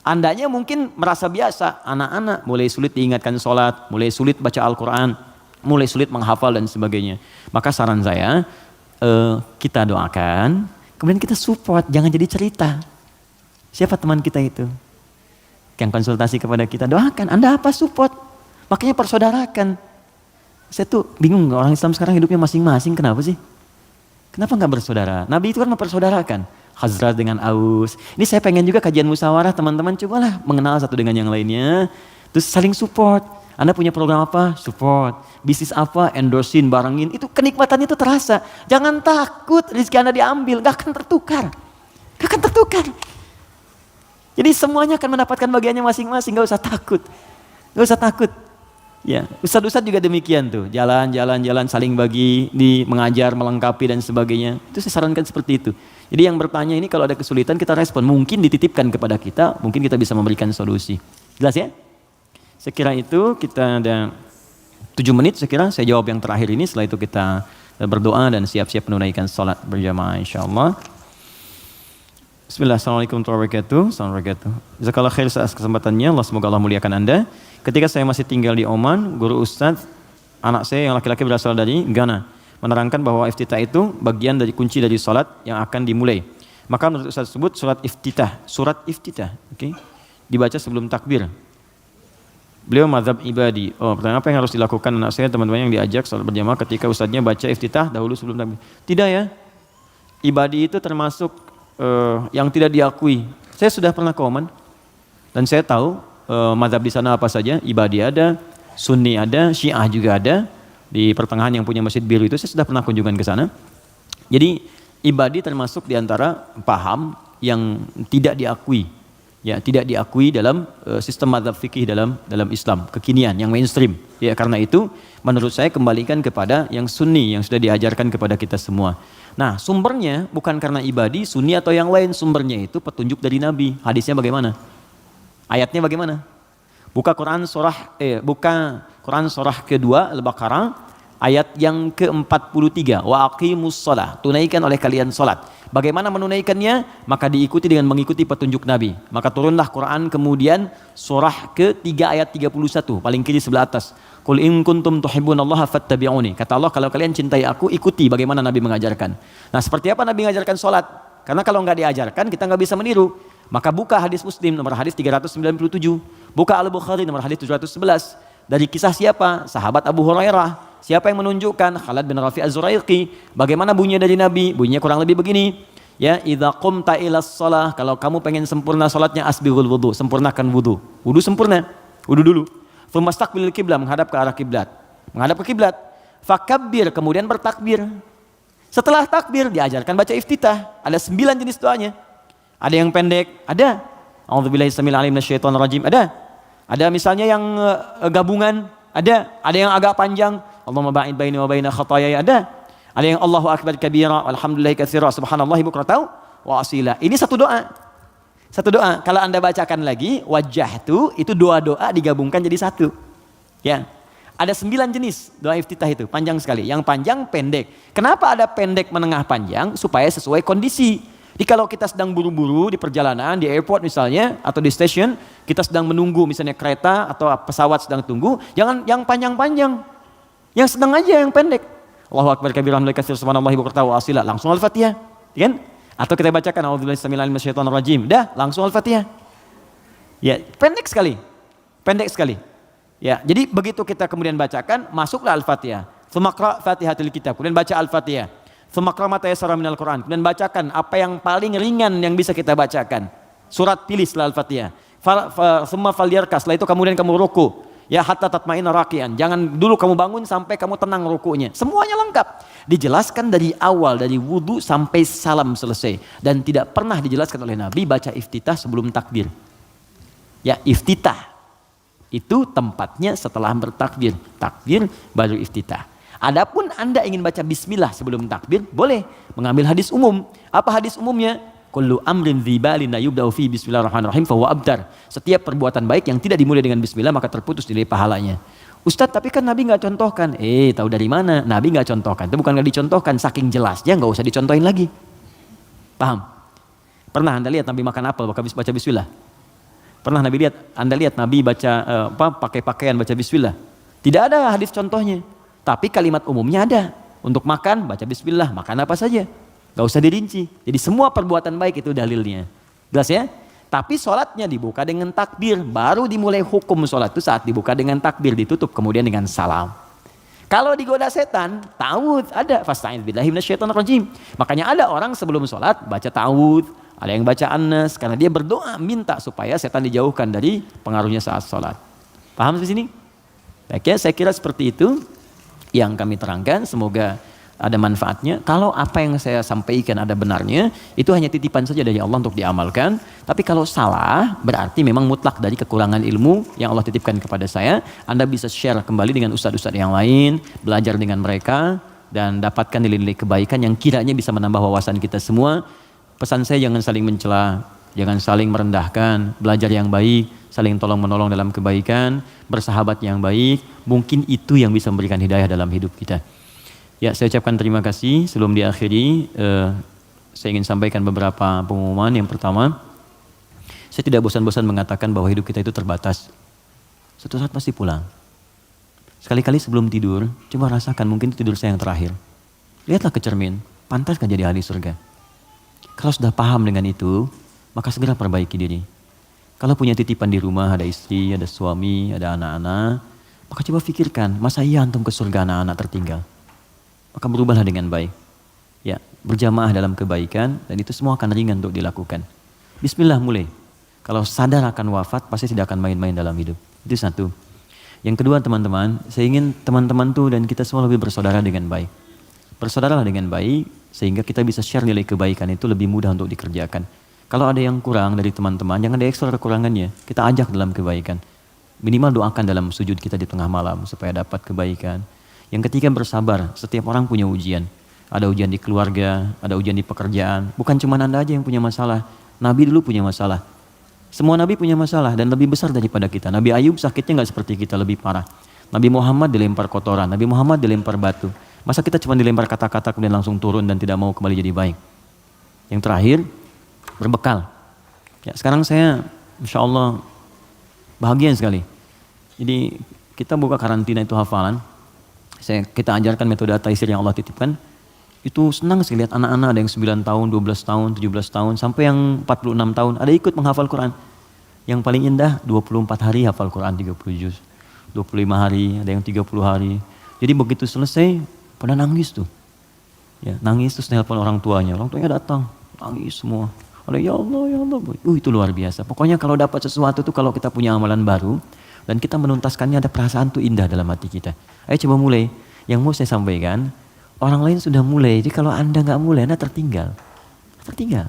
Andanya mungkin merasa biasa, anak-anak mulai sulit diingatkan sholat, mulai sulit baca Al-Quran, mulai sulit menghafal dan sebagainya. Maka saran saya, kita doakan, kemudian kita support, jangan jadi cerita. Siapa teman kita itu? Yang konsultasi kepada kita, doakan, Anda apa support? Makanya persaudarakan. Saya tuh bingung, orang Islam sekarang hidupnya masing-masing, kenapa sih? Kenapa nggak bersaudara? Nabi itu kan mempersaudarakan. Khazraj dengan Aus. Ini saya pengen juga kajian musyawarah, teman-teman cobalah mengenal satu dengan yang lainnya. Terus saling support. Anda punya program apa? Support. Bisnis apa? Endorsein, barangin. Itu kenikmatannya itu terasa. Jangan takut rezeki Anda diambil, nggak akan tertukar. Nggak akan tertukar. Jadi semuanya akan mendapatkan bagiannya masing-masing, nggak usah takut. Nggak usah takut. Ya, ustadz-ustadz juga demikian tuh, jalan saling bagi, mengajar, melengkapi dan sebagainya. Itu saya sarankan seperti itu. Jadi yang bertanya ini kalau ada kesulitan kita respon, mungkin dititipkan kepada kita, mungkin kita bisa memberikan solusi. Jelas ya? Saya kira itu kita ada 7 menit saya kira, saya jawab yang terakhir ini, setelah itu kita berdoa dan siap-siap menunaikan salat berjamaah insyaallah. Bismillah, assalamualaikum warahmatullahi wabarakatuh. Assalamualaikum. Jazakallah khair atas kesempatannya. Allah semoga Allah muliakan Anda. Ketika saya masih tinggal di Oman, guru ustadz, anak saya yang laki-laki berasal dari Ghana, menerangkan bahwa iftitah itu bagian dari kunci dari salat yang akan dimulai. Maka menurut ustadz tersebut surat iftitah, okay, dibaca sebelum takbir. Beliau mazhab ibadi. Oh, pertanyaan apa yang harus dilakukan anak saya, teman-teman yang diajak salat berjamaah ketika ustadznya baca iftitah dahulu sebelum takbir? Tidak ya. Ibadi itu termasuk yang tidak diakui. Saya sudah pernah ke Oman dan saya tahu mazhab di sana apa saja. Ibadi ada, Sunni ada, Syiah juga ada. Di pertengahan yang punya Masjid Biru itu saya sudah pernah kunjungan ke sana. Jadi ibadi termasuk di antara paham yang tidak diakui. Ya, tidak diakui dalam sistem mazhab fikih dalam Islam kekinian yang mainstream. Ya, karena itu menurut saya kembalikan kepada yang Sunni yang sudah diajarkan kepada kita semua. Nah, sumbernya bukan karena ibadi, Sunni atau yang lain, sumbernya itu petunjuk dari Nabi. Hadisnya bagaimana? Ayatnya bagaimana? Buka Quran surah kedua Al-Baqarah ayat yang ke-43. Wa aqimus shalah, tunaikan oleh kalian salat. Bagaimana menunaikannya? Maka diikuti dengan mengikuti petunjuk Nabi. Maka turunlah Quran kemudian surah ke-3 ayat 31, paling kiri sebelah atas. Qul in kuntum tuhibbunallaha fattabi'uni. Kata Allah, kalau kalian cintai aku, ikuti bagaimana Nabi mengajarkan. Nah, seperti apa Nabi mengajarkan salat? Karena kalau nggak diajarkan, kita nggak bisa meniru. Maka buka hadis Muslim nomor hadis 397, buka Al-Bukhari nomor hadis 711. Dari kisah siapa? Sahabat Abu Hurairah. Siapa yang menunjukkan? Khalid bin Rafi' Az-Zuraiqi. Bagaimana bunyinya dari Nabi? Bunyinya kurang lebih begini. Ya, idza qumta ilas shalah, kalau kamu pengen sempurna salatnya, asbighul wudu, sempurnakan wudu. Wudu sempurna. Wudu dulu. Fastaqbilil qiblah, menghadap ke arah kiblat. Menghadap ke kiblat. Fakabbir, kemudian bertakbir. Setelah takbir diajarkan baca iftitah. Ada 9 jenis doanya. Ada yang pendek, ada. A'udzubillahi samil alim minasyaitonir rajim, ada. Ada misalnya yang gabungan, ada. Ada yang agak panjang. Allahumma ba'id baini wa baina khataayaya, ada. Ada yang Allahu akbar kabira, walhamdulillahi katsira, subhanallahi bukratan wa asila. Ini satu doa. Satu doa. Kalau Anda bacakan lagi, wajjahtu, itu dua doa digabungkan jadi satu. Ya. Ada 9 jenis doa iftitah itu, panjang sekali. Yang panjang, pendek. Kenapa ada pendek, menengah, panjang? Supaya sesuai kondisi. Jadi kalau kita sedang buru-buru di perjalanan, di airport misalnya, atau di stasiun, kita sedang menunggu misalnya kereta atau pesawat sedang tunggu, jangan yang panjang-panjang. Yang sedang aja yang pendek. Allahu akbar kabira, alhamdulillahi katsira, subhanallahi bukratan wa asila. Langsung Al-Fatihah, kan? Atau kita bacakan a'udzubillahi samil alim minasyaitonir rajim. Dah, langsung Al-Fatihah. Ya, pendek sekali. Pendek sekali. Ya, jadi begitu kita kemudian bacakan, masuklah Al-Fatihah. Tsumma qra' Fatihatul Kitab. Kemudian baca Al-Fatihah. Tsumma qra' ma tayassara minal Qur'an. Kemudian bacakan apa yang paling ringan yang bisa kita bacakan. Surat pilih setelah Al-Fatihah. Tsumma falyarkas. Setelah itu kemudian kamu ruku. Ya hatta tatma'inna raqian. Jangan dulu kamu bangun sampai kamu tenang rukunya. Semuanya lengkap. Dijelaskan dari awal, dari wudu sampai salam selesai. Dan tidak pernah dijelaskan oleh Nabi baca iftitah sebelum takbir. Ya, iftitah itu tempatnya setelah bertakbir. Takbir baru iftitah. Adapun Anda ingin baca bismillah sebelum takbir, boleh mengambil hadis umum. Apa hadis umumnya? Kullu amrin dzibalin la yubda'u fi bismillahirrahmanirrahim fa huwa abtar. Setiap perbuatan baik yang tidak dimulai dengan bismillah maka terputus nilai pahalanya. Ustadz, tapi kan Nabi nggak contohkan. Tahu dari mana? Nabi nggak contohkan. Itu bukan nggak dicontohkan, saking jelasnya nggak usah dicontohin lagi. Paham? Pernah Anda lihat Nabi makan apel baca bismillah? Pernah Anda lihat Nabi baca pakai pakaian baca bismillah? Tidak ada hadis contohnya. Tapi kalimat umumnya ada. Untuk makan, baca bismillah, makan apa saja. Gak usah dirinci. Jadi semua perbuatan baik itu dalilnya. Jelas ya? Tapi sholatnya dibuka dengan takbir. Baru dimulai hukum sholat itu saat dibuka dengan takbir. Ditutup kemudian dengan salam. Kalau digoda setan, ta'awudz ada. Fasta'idz billahi minasyaitonir rajim. Makanya ada orang sebelum sholat baca ta'awudz. Ada yang baca an-nas. Karena dia berdoa minta supaya setan dijauhkan dari pengaruhnya saat sholat. Paham di sini? Oke, saya kira seperti itu yang kami terangkan, semoga ada manfaatnya. Kalau apa yang saya sampaikan ada benarnya, itu hanya titipan saja dari Allah untuk diamalkan. Tapi kalau salah, berarti memang mutlak dari kekurangan ilmu yang Allah titipkan kepada saya. Anda bisa share kembali dengan ustadz-ustadz yang lain, belajar dengan mereka, dan dapatkan nilai-nilai kebaikan yang kiranya bisa menambah wawasan kita semua. Pesan saya, jangan saling mencela, jangan saling merendahkan, belajar yang baik, saling tolong-menolong dalam kebaikan, bersahabat yang baik. Mungkin itu yang bisa memberikan hidayah dalam hidup kita. Ya, saya ucapkan terima kasih. Sebelum diakhiri, saya ingin sampaikan beberapa pengumuman. Yang pertama, saya tidak bosan-bosan mengatakan bahwa hidup kita itu terbatas. Suatu saat pasti pulang. Sekali-kali sebelum tidur, coba rasakan mungkin tidur saya yang terakhir. Lihatlah ke cermin, pantas kan jadi ahli surga. Kalau sudah paham dengan itu, maka segera perbaiki diri. Kalau punya titipan di rumah, ada istri, ada suami, ada anak-anak, maka coba pikirkan, masa iya antum ke surga anak-anak tertinggal? Maka berubahlah dengan baik. Ya, berjamaah dalam kebaikan, dan itu semua akan ringan untuk dilakukan. Bismillah mulai. Kalau sadar akan wafat, pasti tidak akan main-main dalam hidup. Itu satu. Yang kedua teman-teman, saya ingin teman-teman tuh dan kita semua lebih bersaudara dengan baik. Bersaudaralah dengan baik, sehingga kita bisa share nilai kebaikan itu lebih mudah untuk dikerjakan. Kalau ada yang kurang dari teman-teman, jangan diekstra kekurangannya. Kita ajak dalam kebaikan. Minimal doakan dalam sujud kita di tengah malam supaya dapat kebaikan. Yang ketiga, bersabar. Setiap orang punya ujian. Ada ujian di keluarga, ada ujian di pekerjaan. Bukan cuma Anda aja yang punya masalah. Nabi dulu punya masalah. Semua Nabi punya masalah dan lebih besar daripada kita. Nabi Ayub sakitnya nggak seperti kita, lebih parah. Nabi Muhammad dilempar kotoran, Nabi Muhammad dilempar batu. Masa kita cuma dilempar kata-kata kemudian langsung turun dan tidak mau kembali jadi baik. Yang terakhir, berbekal. Ya, sekarang saya insya Allah bahagia sekali. Jadi kita buka karantina itu hafalan. Kita ajarkan metode taisir yang Allah titipkan. Itu senang sih lihat anak-anak, ada yang 9 tahun, 12 tahun, 17 tahun, sampai yang 46 tahun. Ada ikut menghafal Quran. Yang paling indah 24 hari hafal Quran 30 juz. 25 hari, ada yang 30 hari. Jadi begitu selesai, pada nangis tuh. Ya, nangis terus nelpon orang tuanya. Orang tuanya datang, nangis semua. Ada ya Allah, ya Allah. Itu luar biasa. Pokoknya kalau dapat sesuatu tuh, kalau kita punya amalan baru dan kita menuntaskannya, ada perasaan tuh indah dalam hati kita. Ayo coba mulai. Yang mau saya sampaikan, Orang lain sudah mulai, jadi kalau Anda nggak mulai, Anda tertinggal. Tertinggal.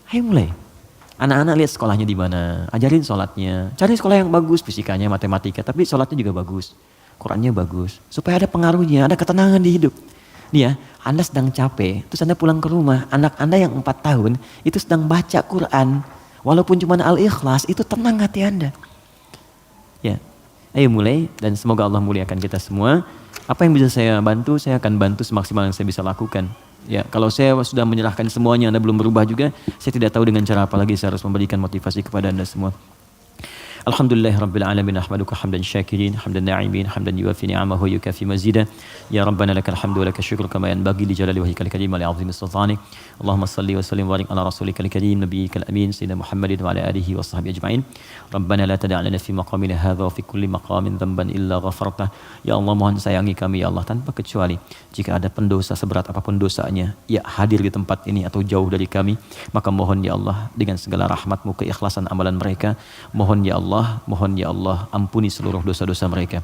Ayo mulai. Anak-anak lihat sekolahnya di mana, ajarin sholatnya. Cari sekolah yang bagus, fisikanya, matematika, tapi sholatnya juga bagus. Qurannya bagus. Supaya ada pengaruhnya, ada ketenangan di hidup. Nih ya, Anda sedang capek, terus Anda pulang ke rumah, anak Anda yang 4 tahun, itu sedang baca Quran. Walaupun cuma Al-Ikhlas, itu tenang hati Anda. Ya, ayo mulai, dan semoga Allah muliakan kita semua. Apa yang bisa saya bantu, saya akan bantu semaksimal yang saya bisa lakukan. Ya, kalau saya sudah menyerahkan semuanya, Anda belum berubah juga, saya tidak tahu dengan cara apa lagi saya harus memberikan motivasi kepada Anda semua. Alhamdulillahirabbil alamin, ahmaduka hamdan syakirin, hamdan na'imin, hamdan yuwafi ni'amahu yukafi mazida. Ya Rabbana lakal hamdu wa lakal syukru kama yanbaghi li jalali wajhikal karim wa li 'azimi sultanik. Allahumma shalli wa sallim wa barik ala rasulikal karim nabiyyikal amin sayyidina Muhammadin wa ala alihi wa sahbihi ajma'in. Rabbana la tada' lana fi maqamina hadha wa fi kulli maqamin dhanban illa ghafartah. Ya Allah, mohon sayangi kami ya Allah tanpa kecuali. Jika ada pendosa seberat apapun dosanya, ya hadir di tempat ini atau jauh dari kami, maka mohon ya Allah dengan segala rahmat-Mu keikhlasan amalan mereka, mohon ya Allah ampuni seluruh dosa-dosa mereka.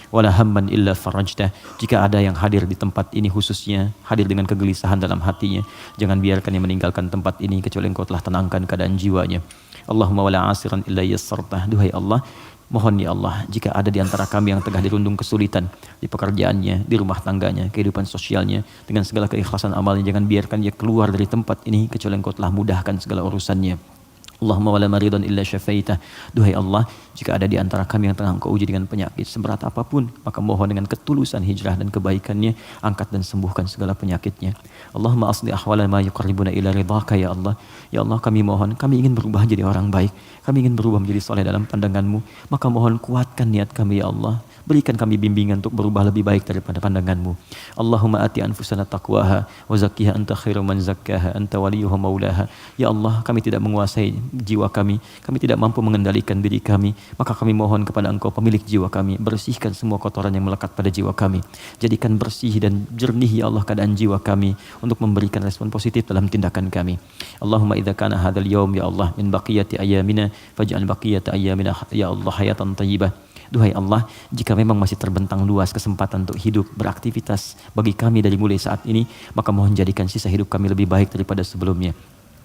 Wala hamman illa farajtah. Jika ada yang hadir di tempat ini khususnya hadir dengan kegelisahan dalam hatinya, jangan biarkan dia meninggalkan tempat ini kecuali Engkau telah tenangkan keadaan jiwanya. Allahumma wala asiran illa yassartah. Duhai Allah, mohon ya Allah, jika ada di antara kami yang tengah dirundung kesulitan di pekerjaannya, di rumah tangganya, kehidupan sosialnya, dengan segala keikhlasan amalnya, jangan biarkan dia keluar dari tempat ini kecuali Engkau telah mudahkan segala urusannya. Allahumma wala maridan illa syafaitah. Duhai Allah, jika ada di antara kami yang tengah Engkau uji dengan penyakit seberat apapun, maka mohon dengan ketulusan hijrah dan kebaikannya, angkat dan sembuhkan segala penyakitnya. Allahumma asli ahwala ma yuqarribuna ila ridhaka ya Allah. Ya Allah, kami mohon, kami ingin berubah jadi orang baik, kami ingin berubah menjadi soleh dalam pandangan-Mu, maka mohon kuatkan niat kami ya Allah. Berikan kami bimbingan untuk berubah lebih baik daripada pandangan-Mu. Allahumma ati anfusana taqwaha wa zakkiha anta khairu man zakkaha anta waliyuha maulaha. Ya Allah, kami tidak menguasai jiwa kami tidak mampu mengendalikan diri kami, maka kami mohon kepada Engkau pemilik jiwa kami, bersihkan semua kotoran yang melekat pada jiwa kami. Jadikan bersih dan jernih ya Allah keadaan jiwa kami untuk memberikan respon positif dalam tindakan kami. Allahumma idza kana hadzal yaum ya Allah min baqiyati ayyamina faj'al baqiyata ayyamina ya Allah hayatan thayyibah. Duhai Allah, jika memang masih terbentang luas kesempatan untuk hidup, beraktivitas bagi kami dari mulai saat ini, maka mohon jadikan sisa hidup kami lebih baik daripada sebelumnya.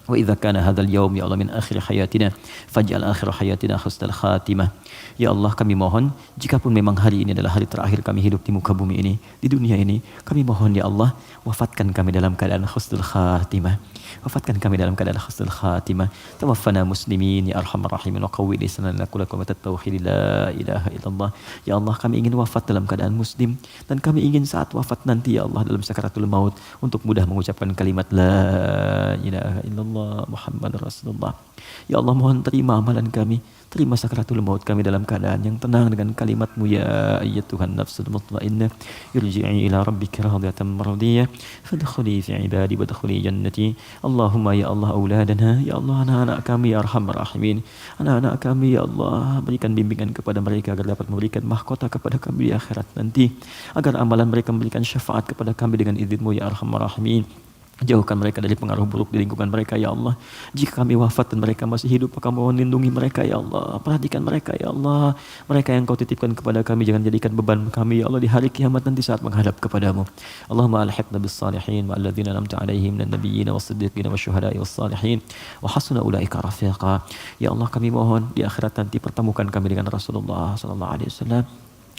Wa idza kana hadzal yaum ya Allah min akhir hayatina faj'al akhir hayatina husnal khatimah. Ya Allah, kami mohon jikapun memang hari ini adalah hari terakhir kami hidup di muka bumi ini, di dunia ini, kami mohon ya Allah, wafatkan kami dalam keadaan husnul khatimah. Wafatkan kami dalam keadaan husnul khatimah. Tawaffana muslimin ya arhamar rahimin wa qawwi lisanana kulakum tauhid la ilaha illallah. Ya Allah, kami ingin wafat dalam keadaan muslim, dan kami ingin saat wafat nanti ya Allah dalam sakaratul maut untuk mudah mengucapkan kalimat la ilaha illallah Muhammad Rasulullah. Ya Allah, mohon terima amalan kami, terima sakaratul maut kami dalam keadaan yang tenang dengan kalimat-Mu ya ayyatuhan nafsul mutmainnah irji'i ila rabbika radiyatan mardiyah fadkhuli fi ibadi wadkhuli jannati. Allahumma ya Allah auladana, ya Allah anak-anak kami ya arhamar rahimin, anak-anak kami ya Allah berikan bimbingan kepada mereka agar dapat memberikan mahkota kepada kami di akhirat nanti, agar amalan mereka memberikan syafaat kepada kami dengan izin-Mu ya arhamar rahimin. Jauhkan mereka dari pengaruh buruk di lingkungan mereka ya Allah. Jika kami wafat dan mereka masih hidup, maka mohon lindungi mereka ya Allah. Perhatikan mereka ya Allah. Mereka yang Kau titipkan kepada kami, jangan jadikan beban kami ya Allah di hari kiamat nanti saat menghadap kepadamu. Allahumma alhiqna bis salihin wa alladhina an'amta alaihim minan nabiyyin was-siddiqin wasyuhada'i was-salihin wa hasuna ulaika rafiqa. Ya Allah, kami mohon di akhirat nanti pertemukan kami dengan Rasulullah sallallahu alaihi wasallam,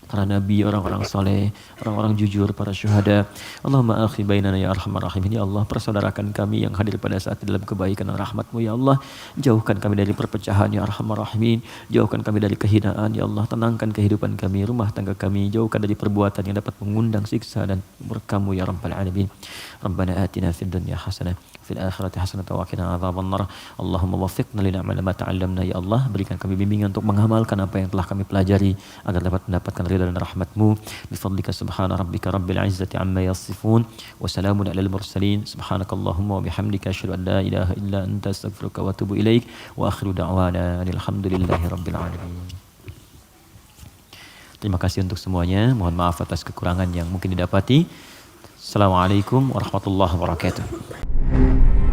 para nabi, orang-orang saleh, orang-orang jujur, para syuhada. Allahumma akhi bainana ya arhamar rahimin. Ya Allah, persaudarakan kami yang hadir pada saat dalam kebaikan dan rahmat-Mu ya Allah. Jauhkan kami dari perpecahan ya arhamar rahimin. Jauhkan kami dari kehinaan ya Allah. Tenangkan kehidupan kami, rumah tangga kami. Jauhkan dari perbuatan yang dapat mengundang siksa dan murka-Mu ya rabbal alamin. Rabbana atina fid dunya hasanah fil akhirati hasanah wa qina adzabannar. Allahumma waffiqna li na'mal ma ta'allamna ya Allah. Berikan kami bimbingan untuk mengamalkan apa yang telah kami pelajari agar dapat mendapatkan ridha dan rahmat-Mu. Bifadlika subhana rabbika rabbil izzati amma yasifun wa salamun alal mursalin. Subhanakallahumma wa bihamdika asyhadu an la ilaha illa anta astaghfiruka wa atubu ilaik. Wa akhiru da'wana alhamdulillahi rabbil alamin. Terima kasih untuk semuanya. Mohon maaf atas kekurangan yang mungkin didapati. Assalamualaikum warahmatullahi wabarakatuh.